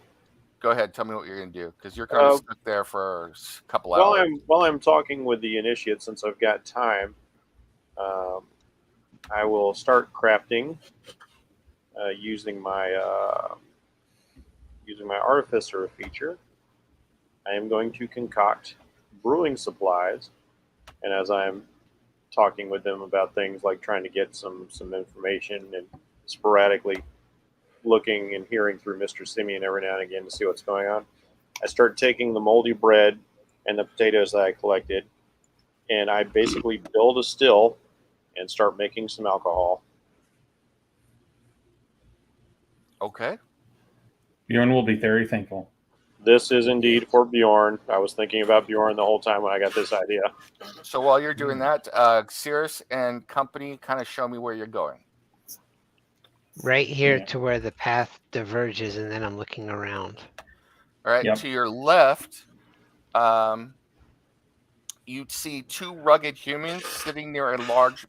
Go ahead. Tell me what you're gonna do, because you're kind of stuck there for a couple hours. While I'm talking with the initiate, since I've got time, um, I will start crafting using my artificer feature. I am going to concoct brewing supplies, and as I'm talking with them about things like trying to get some information and sporadically looking and hearing through Mr. Simeon every now and again to see what's going on, I start taking the moldy bread and the potatoes that I collected, and I basically build a still and start making some alcohol. Okay. Bjorn will be very thankful. This is indeed for Bjorn. I was thinking about Bjorn the whole time when I got this idea. So while you're doing that, Cirrus and company, kind of show me where you're going. Right here Yeah. to where the path diverges, and then I'm looking around. All right. Yep. To your left, you'd see two rugged humans sitting near a large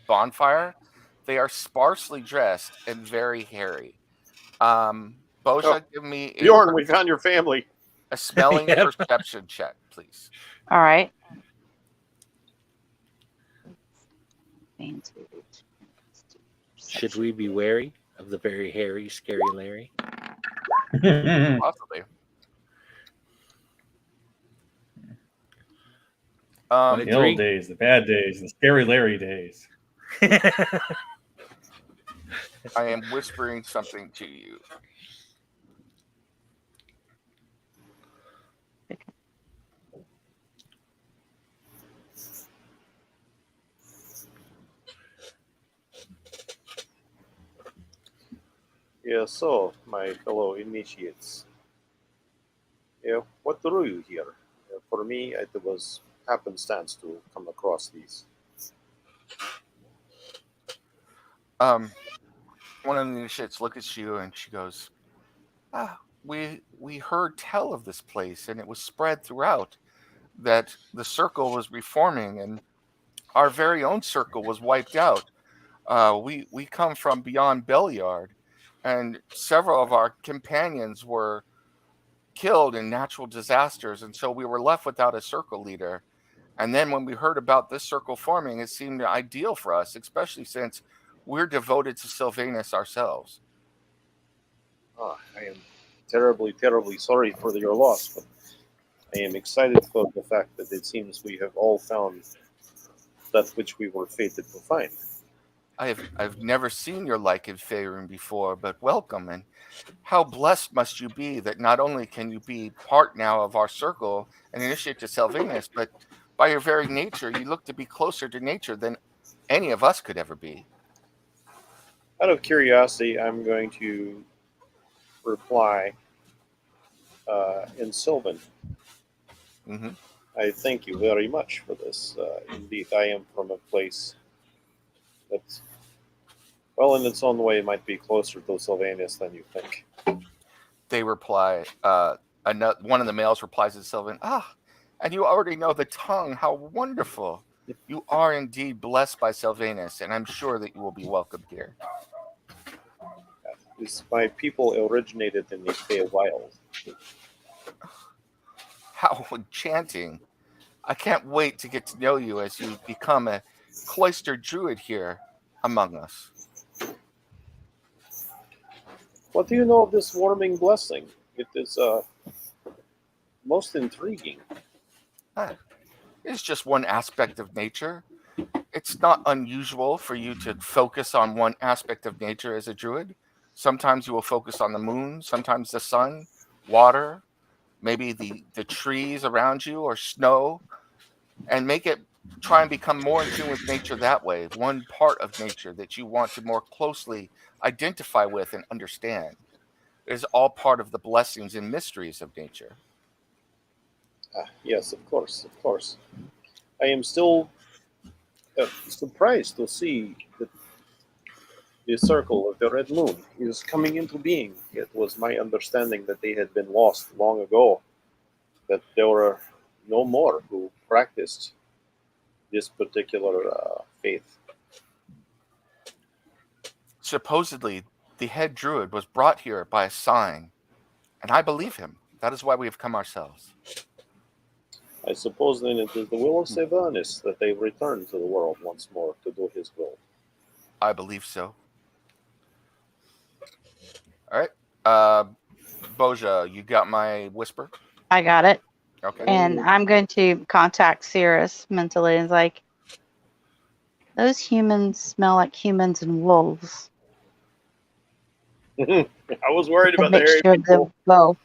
bonfire. They are sparsely dressed and very hairy. Boja, give me Bjorn, we found your family. a smelling Yep. perception check, please. All right. Should we be wary of the very hairy, scary Larry? Possibly. The old days, the bad days, the scary Larry days. I am whispering something to you. Yeah, so, my fellow initiates. Yeah, what drew you here? For me, it was happenstance to come across these. One of the initiates look at you and she goes, we heard tell of this place, and it was spread throughout that the circle was reforming, and our very own circle was wiped out. We come from beyond Belyard, and several of our companions were killed in natural disasters, and so we were left without a circle leader. And then when we heard about this circle forming, it seemed ideal for us, especially since we're devoted to Sylvanus ourselves. I am terribly, terribly sorry for your loss, but I am excited for the fact that it seems we have all found that which we were fated to find. I've never seen your like in Faerun before, but welcome, and how blessed must you be that not only can you be part now of our circle and initiate to Sylvanus, but by your very nature, you look to be closer to nature than any of us could ever be. Out of curiosity, I'm going to reply in Sylvan. Mm-hmm. I thank you very much for this. Indeed, I am from a place that, well, in its own way, might be closer to Sylvanus than you think. They reply, one of the males replies to Sylvan, and you already know the tongue, how wonderful. You are indeed blessed by Sylvanus, and I'm sure that you will be welcomed here. My people originated in the Feywild. How enchanting. I can't wait to get to know you as you become a cloistered druid here among us. What do you know of this warming blessing? It is most intriguing. It's just one aspect of nature. It's not unusual for you to focus on one aspect of nature as a druid. Sometimes you will focus on the moon, sometimes the sun, water, maybe the trees around you or snow, and try and become more in tune with nature that way. One part of nature that you want to more closely identify with and understand. It is all part of the blessings and mysteries of nature. Yes, of course, of course. I am still surprised to see that The circle of the red moon is coming into being. It was my understanding that they had been lost long ago, that there were no more who practiced this particular faith. Supposedly, the head druid was brought here by a sign, and I believe him. That is why we have come ourselves. I suppose then it is the will of Sevanis that they return to the world once more to do his will. I believe so. All right. Boja, you got my whisper? I got it. Okay. And I'm going to contact Cirrus mentally and like, those humans smell like humans and wolves. I was worried A about the hairy mixture of them people. both.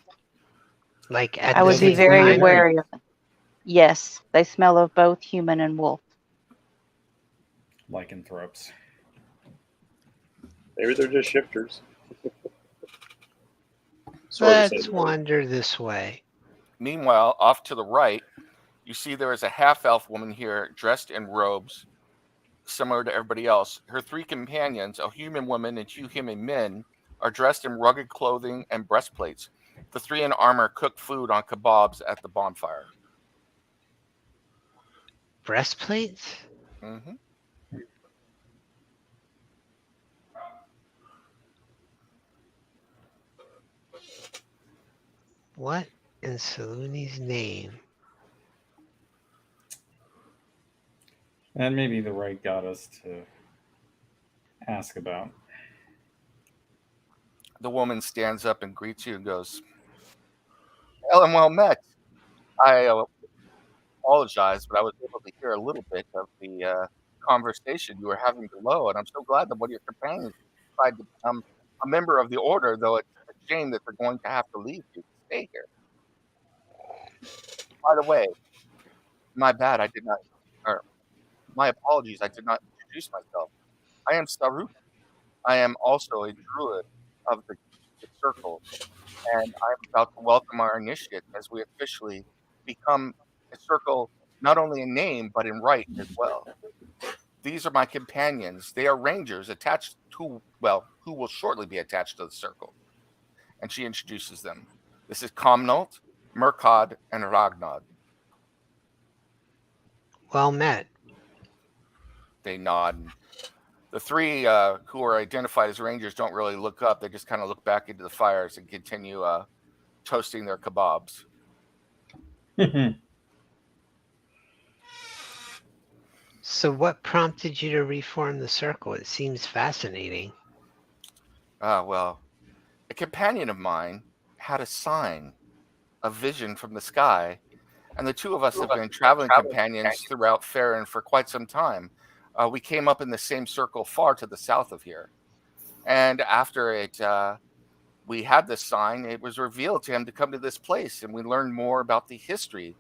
Like at I the would be same very time? wary of them. Yes, they smell of both human and wolf. Lycanthropes. Maybe they're just shifters. Sort of Let's said. wander this way. Meanwhile, off to the right, you see there is a half-elf woman here dressed in robes, similar to everybody else. Her three companions, a human woman and two human men, are dressed in rugged clothing and breastplates. The three in armor cook food on kebabs at the bonfire. Breastplates? Mm-hmm. What in Saluni's name? And maybe the right goddess to ask about. The woman stands up and greets you and goes, "Well and well met. I apologize, but I was able to hear a little bit of the conversation you were having below, and I'm so glad that one of your companions decided to become a member of the order, though it's a shame that they're going to have to leave you to stay here. By the way, my bad, I did not, or my apologies, I did not introduce myself. I am Saruk. I am also a druid of the circle, and I'm about to welcome our initiates as we officially become a circle, not only in name, but in right as well. These are my companions. They are rangers attached to, well, who will shortly be attached to the circle." And she introduces them. This is Comnault, Murkod, and Ragnod. Well met. They nod. The three who are identified as rangers don't really look up. They just kind of look back into the fires and continue toasting their kebabs. So what prompted you to reform the circle? It seems fascinating. Well, a companion of mine had a sign, a vision from the sky, and the two of us have been traveling companions throughout Farron for quite some time. We came up in the same circle far to the south of here. And after we had this sign, it was revealed to him to come to this place, and we learned more about the history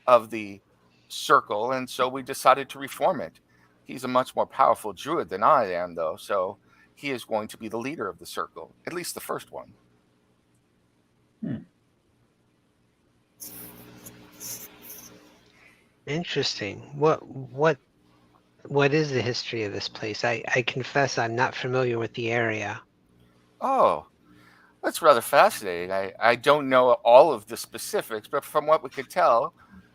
of the circle, and so we decided to reform it. He's a much more powerful druid than I am, though, so he is going to be the leader of the circle, at least the first one. Interesting. What is the history of this place? I confess I'm not familiar with the area. Oh, that's rather fascinating. I don't know all of the specifics, but from what we could tell,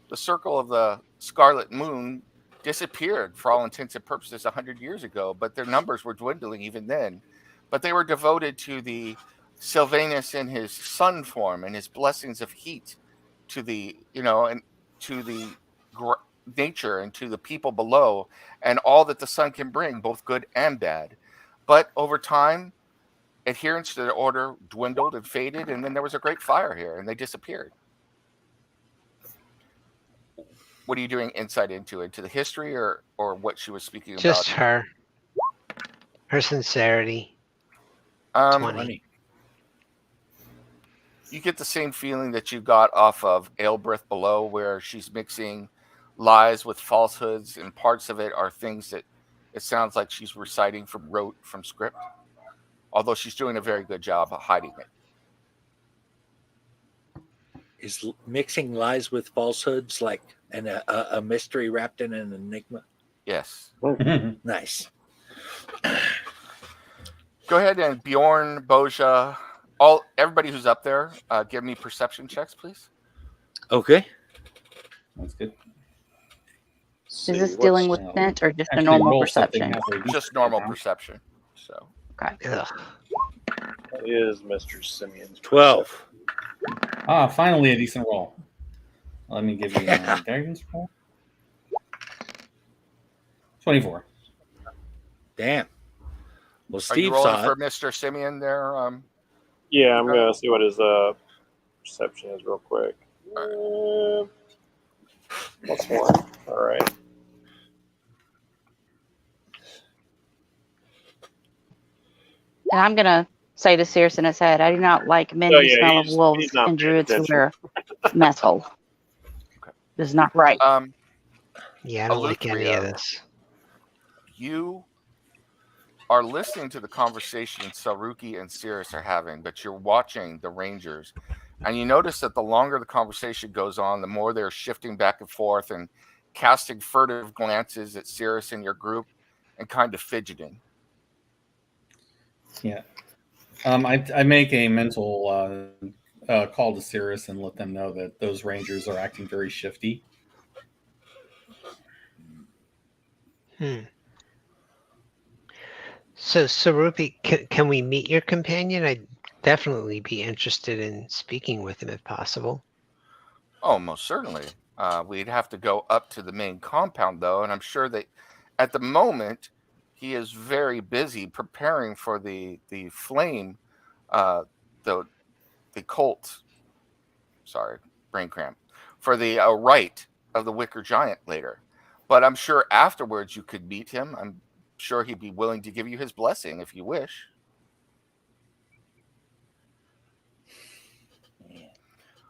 the Circle of the Scarlet Moon disappeared for all intents and purposes 100 years ago, but their numbers were dwindling even then. But they were devoted to the Sylvanus in his sun form and his blessings of heat to the, and to the nature and to the people below and all that the sun can bring, both good and bad. But over time, adherence to the order dwindled and faded, and then there was a great fire here, and they disappeared. What are you doing insight into the history or what she was speaking about? Just her sincerity. 20. You get the same feeling that you got off of Aelbrith Below, where she's mixing lies with falsehoods, and parts of it are things that it sounds like she's reciting from script, although she's doing a very good job of hiding it. Is mixing lies with falsehoods like a mystery wrapped in an enigma? Yes. Nice. Go ahead and Bjorn, Boja, everybody who's up there, give me perception checks, please. Okay. That's good. Is this dealing with scent or just a normal perception? Just normal perception. So. Okay. Ugh. That is Mr. Simeon's 12. Finally a decent roll. Let me give you my guidance roll. 24. Damn. Well, Are Steve you rolling saw for it. Mr. Simeon there? Yeah, I'm gonna see what his perception is real quick. Plus 1. All right. And I'm gonna say to Sears in his head, I do not like men who smell of wolves he's not and paying druids who attention. wear mess hole. Okay. This is not right. Yeah, I don't like any of this. You are listening to the conversation Saruki and Cirrus are having, but you're watching the Rangers. And you notice that the longer the conversation goes on, the more they're shifting back and forth and casting furtive glances at Cirrus and your group and kind of fidgeting. Yeah. I make a mental call to Cirrus and let them know that those Rangers are acting very shifty. So, Sarupi, can we meet your companion? I'd definitely be interested in speaking with him if possible. Oh, most certainly. We'd have to go up to the main compound, though, and I'm sure that at the moment he is very busy preparing for the flame, the cult. Sorry, brain cramp. For the rite of the Wicker Giant later. But I'm sure afterwards you could meet him. I'm sure he'd be willing to give you his blessing if you wish.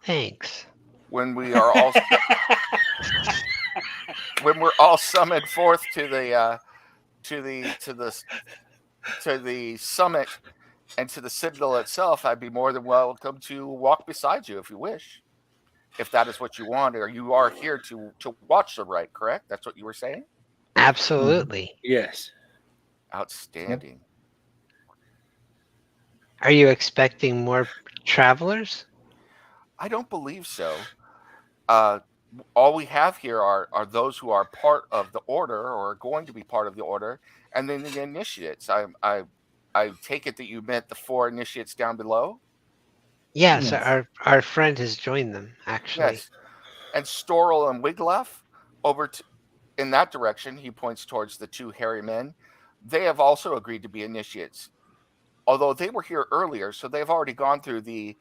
Thanks. When we are all when we're all summoned forth to the summit and to the citadel itself, I'd be more than welcome to walk beside you if you wish. If that is what you want, or you are here to watch the rite, correct? That's what you were saying? Absolutely. Yes. Outstanding. Are you expecting more travelers? I don't believe so. All we have here are those who are part of the order or are going to be part of the order, and then the initiates. I take it that you meant the 4 initiates down below? Yes, Yes. our friend has joined them, actually. Yes. And Storl and Wiglaf in that direction, he points towards the 2 hairy men. They have also agreed to be initiates. Although they were here earlier, so they've already gone through the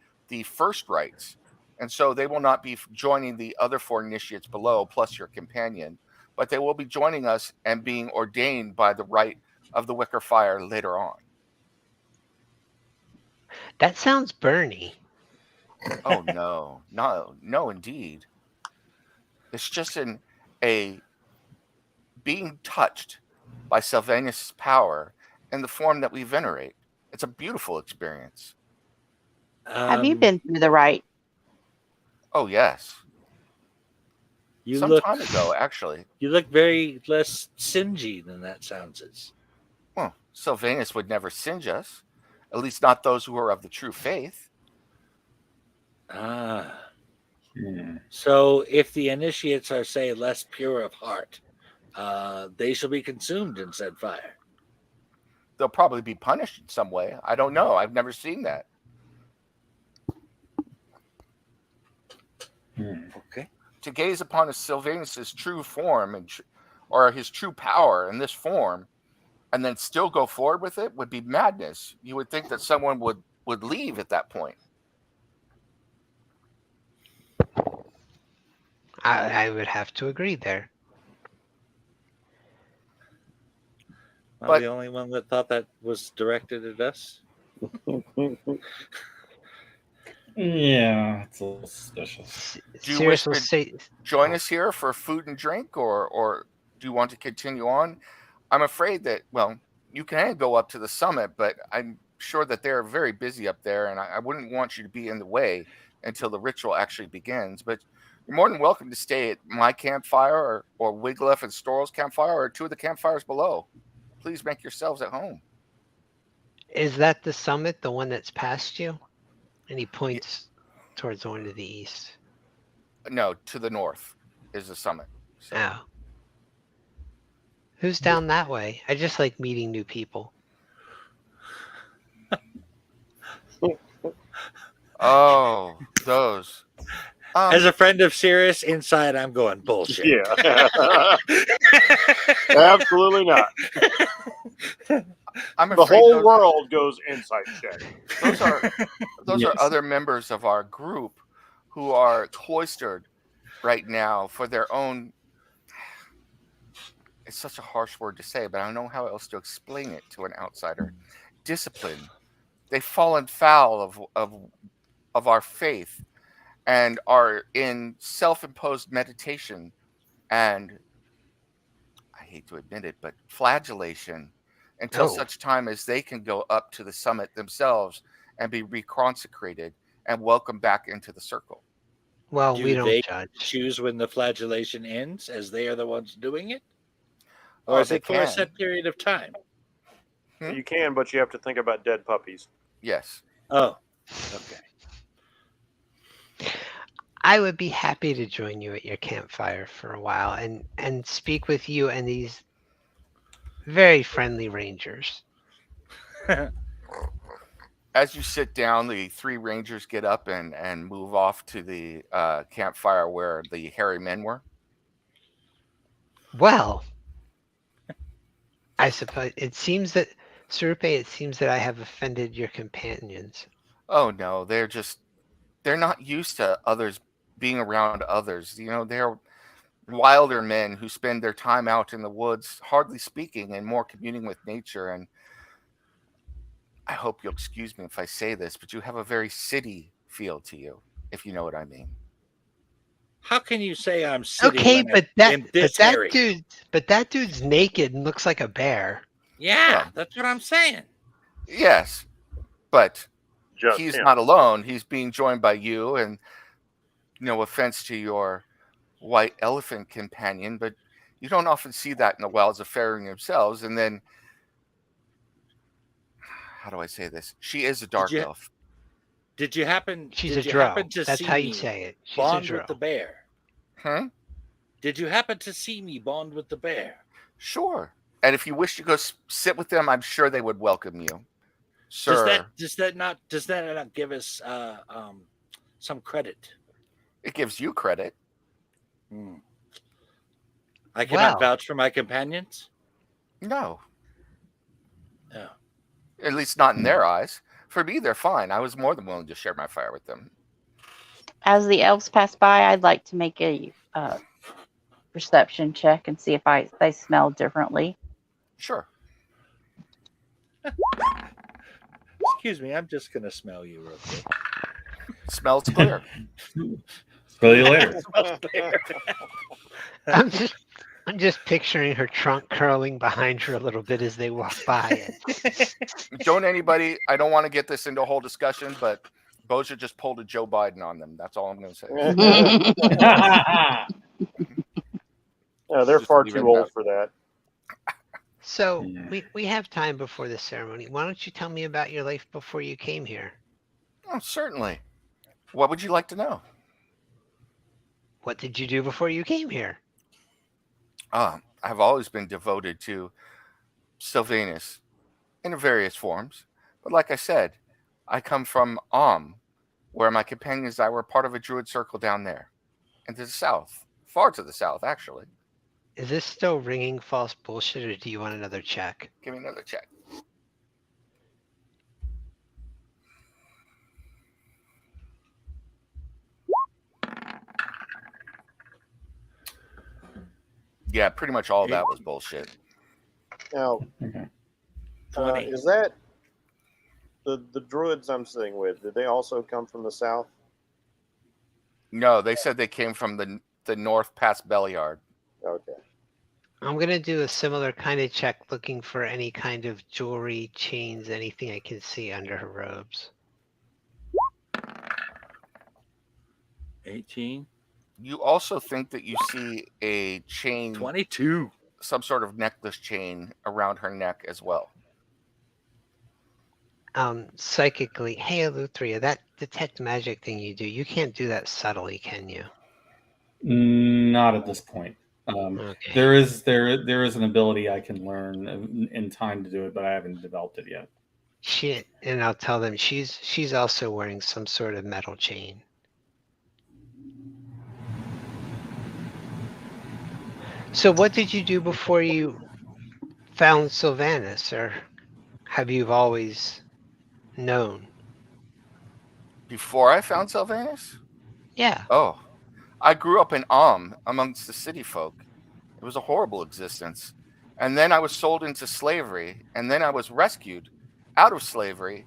first rites. And so they will not be joining the other 4 initiates below, plus your companion. But they will be joining us and being ordained by the rite of the Wicker Fire later on. That sounds Bernie. Oh, no, indeed. It's just a being touched by Sylvanus' power in the form that we venerate. It's a beautiful experience. Have you been through the rite? Oh, yes. Some time ago, actually. You look very less singy than that sounds. Well, Sylvanus would never singe us, at least not those who are of the true faith. So if the initiates are, say, less pure of heart, they shall be consumed in said fire. They'll probably be punished in some way. I don't know. I've never seen that. Okay. To gaze upon a Sylvanus' true form or his true power in this form, and then still go forward with it would be madness. You would think that someone would leave at that point. I would have to agree there. But the only one that thought that was directed at us. Yeah, it's a little suspicious. Do you wish to join us here for food and drink, or do you want to continue on? I'm afraid that, well, you can go up to the summit, but I'm sure that they're very busy up there, and I wouldn't want you to be in the way until the ritual actually begins. But you're more than welcome to stay at my campfire or Wiglaf and Storl's campfire or 2 of the campfires below. Please make yourselves at home. Is that the summit, the one that's past you? And he points towards the one to the east. No, to the north is the summit. So. Oh. Who's down that way? I just like meeting new people. Oh, those. As a friend of Sirius, inside I'm going bullshit. Yeah. Absolutely not. I'm The afraid whole those, world goes insight check. those Yes. are other members of our group who are cloistered right now for their own. It's such a harsh word to say, but I don't know how else to explain it to an outsider. Discipline. They've fallen foul of our faith and are in self-imposed meditation and, I hate to admit it, but flagellation until Oh. such time as they can go up to the summit themselves and be reconsecrated and welcome back into the circle. Well, Do we don't they judge. choose when the flagellation ends, as they are the ones doing it? Or Oh, is they it for a can. set period of time? You can, but you have to think about dead puppies. Yes. Oh, okay. I would be happy to join you at your campfire for a while and speak with you and these very friendly rangers. As you sit down, the three rangers get up and move off to the campfire where the hairy men were. Well, I suppose it seems that, Surupe, it seems that I have offended your companions. Oh no, they're not used to others being around others. They're wilder men who spend their time out in the woods, hardly speaking and more communing with nature. And I hope you'll excuse me if I say this, but you have a very city feel to you, if you know what I mean. How can you say I'm city Okay, when but I'm this hairy? that dude's naked and looks like a bear. Yeah, Well, that's what I'm saying. Yes, but Just he's him. not alone. He's being joined by you, and no offense to your white elephant companion, but you don't often see that in the wilds of Faring themselves. And then, how do I say this? She is a dark you- elf. Did you happen? She's did a you drow. happen to That's see how you me say it. She's bond a with the drow. bear? Huh? Did you happen to see me bond with the bear? Sure. And if you wish to go sit with them, I'm sure they would welcome you, sir. Does that not give us some credit? It gives you credit. I cannot Well, vouch for my companions. No, No. at least not in their eyes. For me, they're fine. I was more than willing to share my fire with them. As the elves pass by, I'd like to make a perception check and see if they smell differently. Sure. Excuse me, I'm just gonna smell you real quick. Smells clear. Smell you later. I'm just picturing her trunk curling behind her a little bit as they walk by. Don't anybody, I don't want to get this into a whole discussion, but Boja just pulled a Joe Biden on them. That's all I'm going to say. Yeah, they're Just far leave too it old at for that. So Yeah. we have time before the ceremony. Why don't you tell me about your life before you came here? Oh, certainly. What would you like to know? What did you do before you came here? I've always been devoted to Sylvanus in various forms. But like I said, I come from where my companions and I were part of a druid circle down there. And to the south. Far to the south, actually. Is this still ringing false bullshit, or do you want another check? Give me another check. Yeah, pretty much all of that was bullshit. Now, 20. is that the druids I'm sitting with? Did they also come from the south? No, they said they came from the north past Belliard. Okay. I'm going to do a similar kind of check looking for any kind of jewelry, chains, anything I can see under her robes. 18. You also think that you see a chain, 22. some sort of necklace chain around her neck as well. psychically, hey, Eleutheria, that detect magic thing you do, you can't do that subtly, can you? Not at this point. Okay. There is an ability I can learn in time to do it, but I haven't developed it yet. Shit. And I'll tell them she's also wearing some sort of metal chain. So what did you do before you found Sylvanus, or have you always known? Before I found Sylvanus? Yeah. Oh, I grew up in amongst the city folk. It was a horrible existence. And then I was sold into slavery, and then I was rescued out of slavery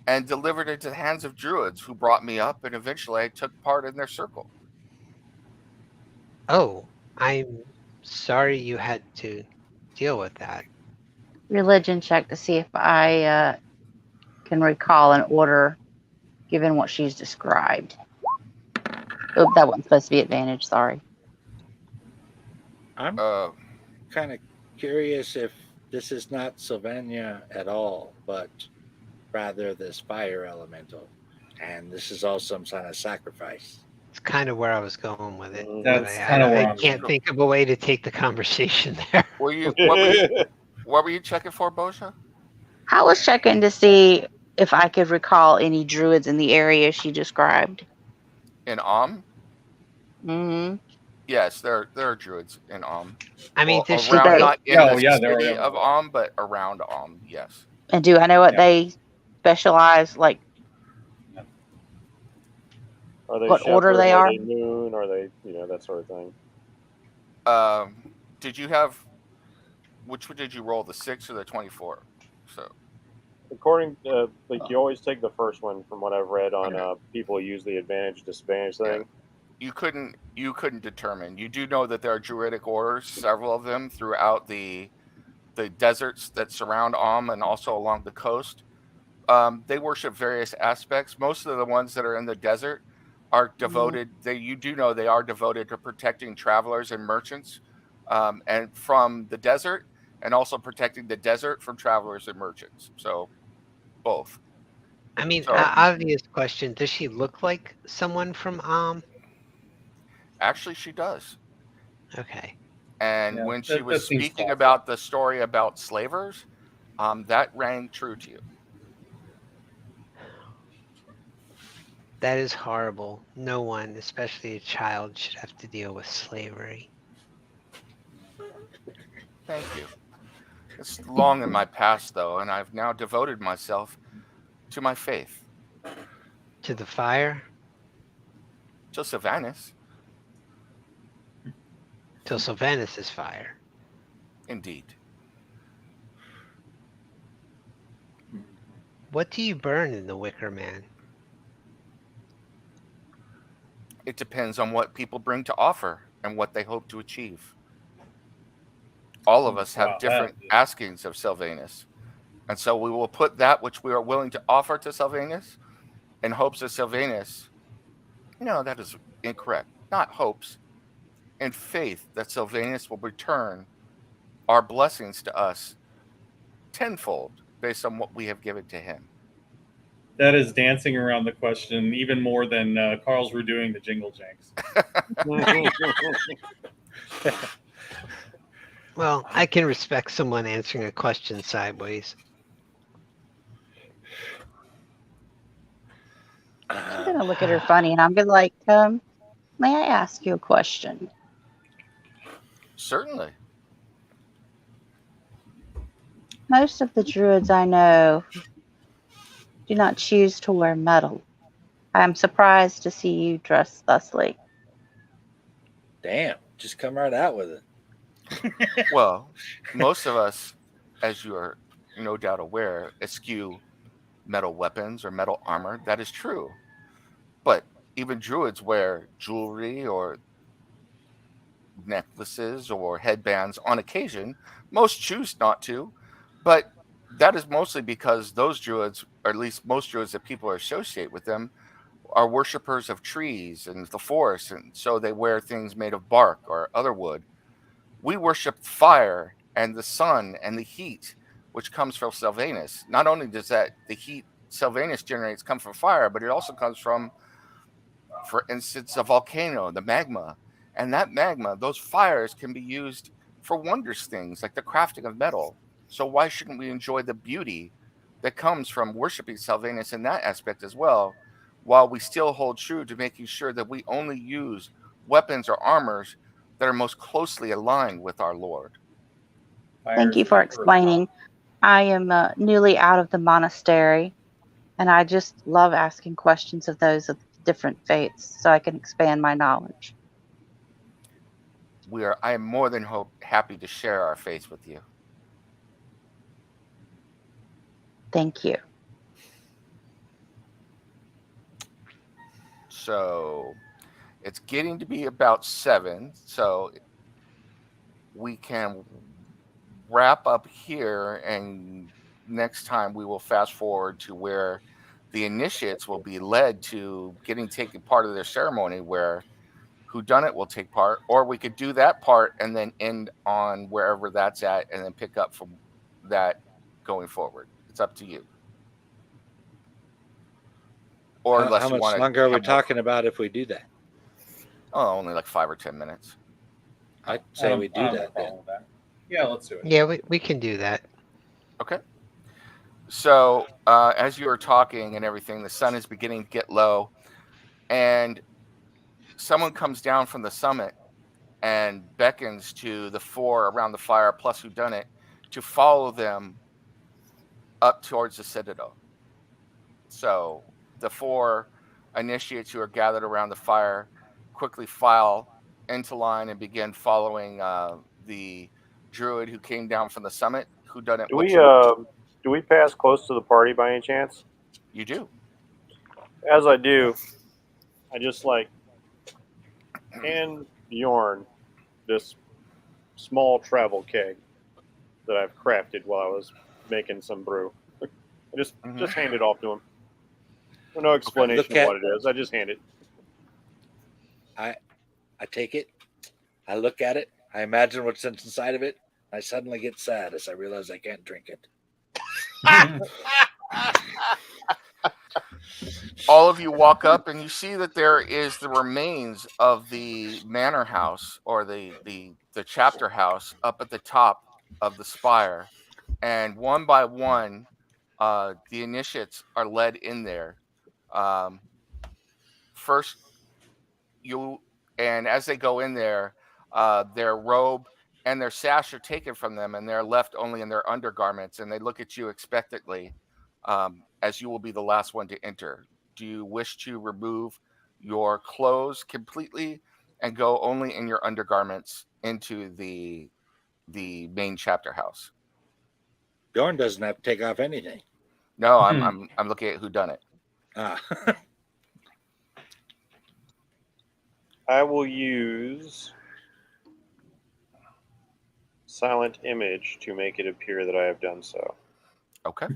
and delivered into the hands of druids who brought me up, and eventually I took part in their circle. Oh, I'm sorry you had to deal with that. Religion check to see if I can recall an order given what she's described. Oh, that wasn't supposed to be advantage. Sorry. I'm Uh, kind of curious if this is not Sylvania at all, but rather this fire elemental. And this is all some kind of sacrifice. It's kind of where I was going with it. But That's kind of where I I'm can't going. think of a way to take the conversation there. what were you checking for, Bosha? I was checking to see if I could recall any druids in the area she described. In Mm-hmm. Yes, there are druids in I mean, Well, does she around, they- not in the there city we of go. but around yes. And do I know what Yeah. they specialize, like Are they what order shepherd? they Are are? they moon? Are they, that sort of thing? Did you have, which one did you roll, the 6 or the 24? So According, you always take the first one from what I've read on Okay. people who use the advantage disadvantage thing. you couldn't determine. You do know that there are druidic orders, several of them throughout the deserts that surround and also along the coast. They worship various aspects. Most of the ones that are in the desert are devoted. You do know they are devoted to protecting travelers and merchants, and from the desert, and also protecting the desert from travelers and merchants. So both. I mean, So obvious question. Does she look like someone from actually, she does. Okay. And Yeah, when she was that seems speaking plausible. about the story about slavers, that rang true to you. That is horrible. No one, especially a child, should have to deal with slavery. Thank you. It's long in my past, though, and I've now devoted myself to my faith. To the fire? To Sylvanus, Till Sylvanus is fire. indeed. What do you burn in the Wicker Man? It depends on what people bring to offer and what they hope to achieve. All of us have Wow, different askings of Sylvanus. And so we will put that which we are willing to offer to Sylvanus in hopes of Sylvanus. No, that is incorrect. Not hopes. In faith that Sylvanus will return our blessings to us tenfold based on what we have given to him. That is dancing around the question even more than Carl's redoing the jingle janks. Well, I can respect someone answering a question sideways. I'm gonna look at her funny, and I'm gonna like, may I ask you a question? Certainly. Most of the druids I know do not choose to wear metal. I am surprised to see you dressed thusly. Damn, just come right out with it. Well, most of us, as you are no doubt aware, eschew metal weapons or metal armor. That is true. But even druids wear jewelry or necklaces or headbands on occasion. Most choose not to, but that is mostly because those druids, or at least most druids that people associate with them, are worshippers of trees and the forest, and so they wear things made of bark or other wood. We worship fire and the sun and the heat. which comes from Sylvanus. Not only does the heat Sylvanus generates come from fire, but it also comes from, for instance, a volcano, the magma. And that magma, those fires can be used for wondrous things like the crafting of metal. So why shouldn't we enjoy the beauty that comes from worshiping Sylvanus in that aspect as well, while we still hold true to making sure that we only use weapons or armors that are most closely aligned with our Lord? Thank you for explaining. I am newly out of the monastery, and I just love asking questions of those of different faiths so I can expand my knowledge. I am more than happy to share our faith with you. Thank you. So it's getting to be about 7, so we can wrap up here, and next time we will fast forward to where the initiates will be led to taking part of their ceremony, where whodunit will take part, or we could do that part and then end on wherever that's at and then pick up from that going forward. It's up to you. Or unless how you much want to longer are we talking about if we do that? Oh, only like 5 or 10 minutes. I'd say we do that then. Yeah, let's do it. Yeah, we can do that. Okay. So as you are talking and everything, the sun is beginning to get low, and someone comes down from the summit and beckons to the 4 around the fire plus whodunit to follow them up towards the citadel. So the 4 initiates who are gathered around the fire quickly file into line and begin following the druid who came down from the summit. Whodunit? Do we pass close to the party by any chance? You do. As I do, I just hand Bjorn this small travel keg that I've crafted while I was making some brew. I just hand it off to him. No explanation of what it is. I just hand it. I take it. I look at it. I imagine what's inside of it. I suddenly get sad as I realize I can't drink it. All of you walk up and you see that there is the remains of the manor house, or the chapter house, up at the top of the spire. And one by one, the initiates are led in there. First, and as they go in there, their robe and their sash are taken from them, and they're left only in their undergarments, and they look at you expectantly, as you will be the last one to enter. Do you wish to remove your clothes completely and go only in your undergarments into the main chapter house? Bjorn doesn't have to take off anything. No, I'm looking at whodunit. I will use silent image to make it appear that I have done so. Okay.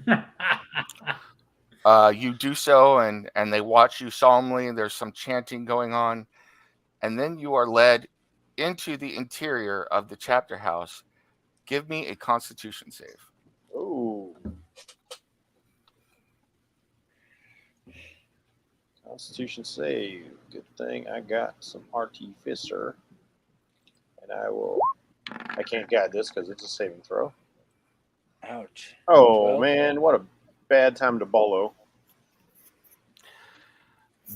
You do so, and they watch you solemnly. There's some chanting going on, and then you are led into the interior of the chapter house. Give me a Constitution save. Ooh. Constitution save. Good thing I got some artificer. And I can't guide this because it's a saving throw. Ouch. Oh, man. What a bad time to bolo.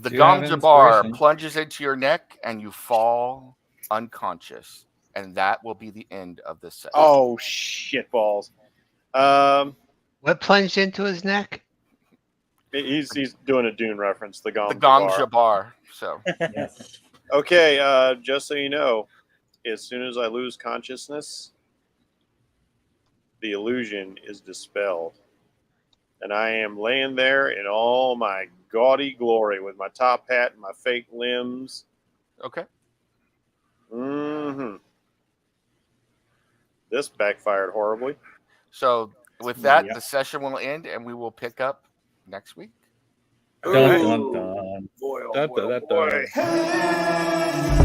The Gom Jabbar plunges into your neck and you fall unconscious. And that will be the end of this session. Oh, shit balls. What plunged into his neck? He's doing a Dune reference. The Gom Jabbar. So. Yes. Okay, just so you know, as soon as I lose consciousness, the illusion is dispelled. And I am laying there in all my gaudy glory with my top hat and my fake limbs. Okay. Mm-hmm. This backfired horribly. So with that, the session will end and we will pick up next week. Dun, dun, dun. Boy, oh Dun, boy, dun, oh dun, boy.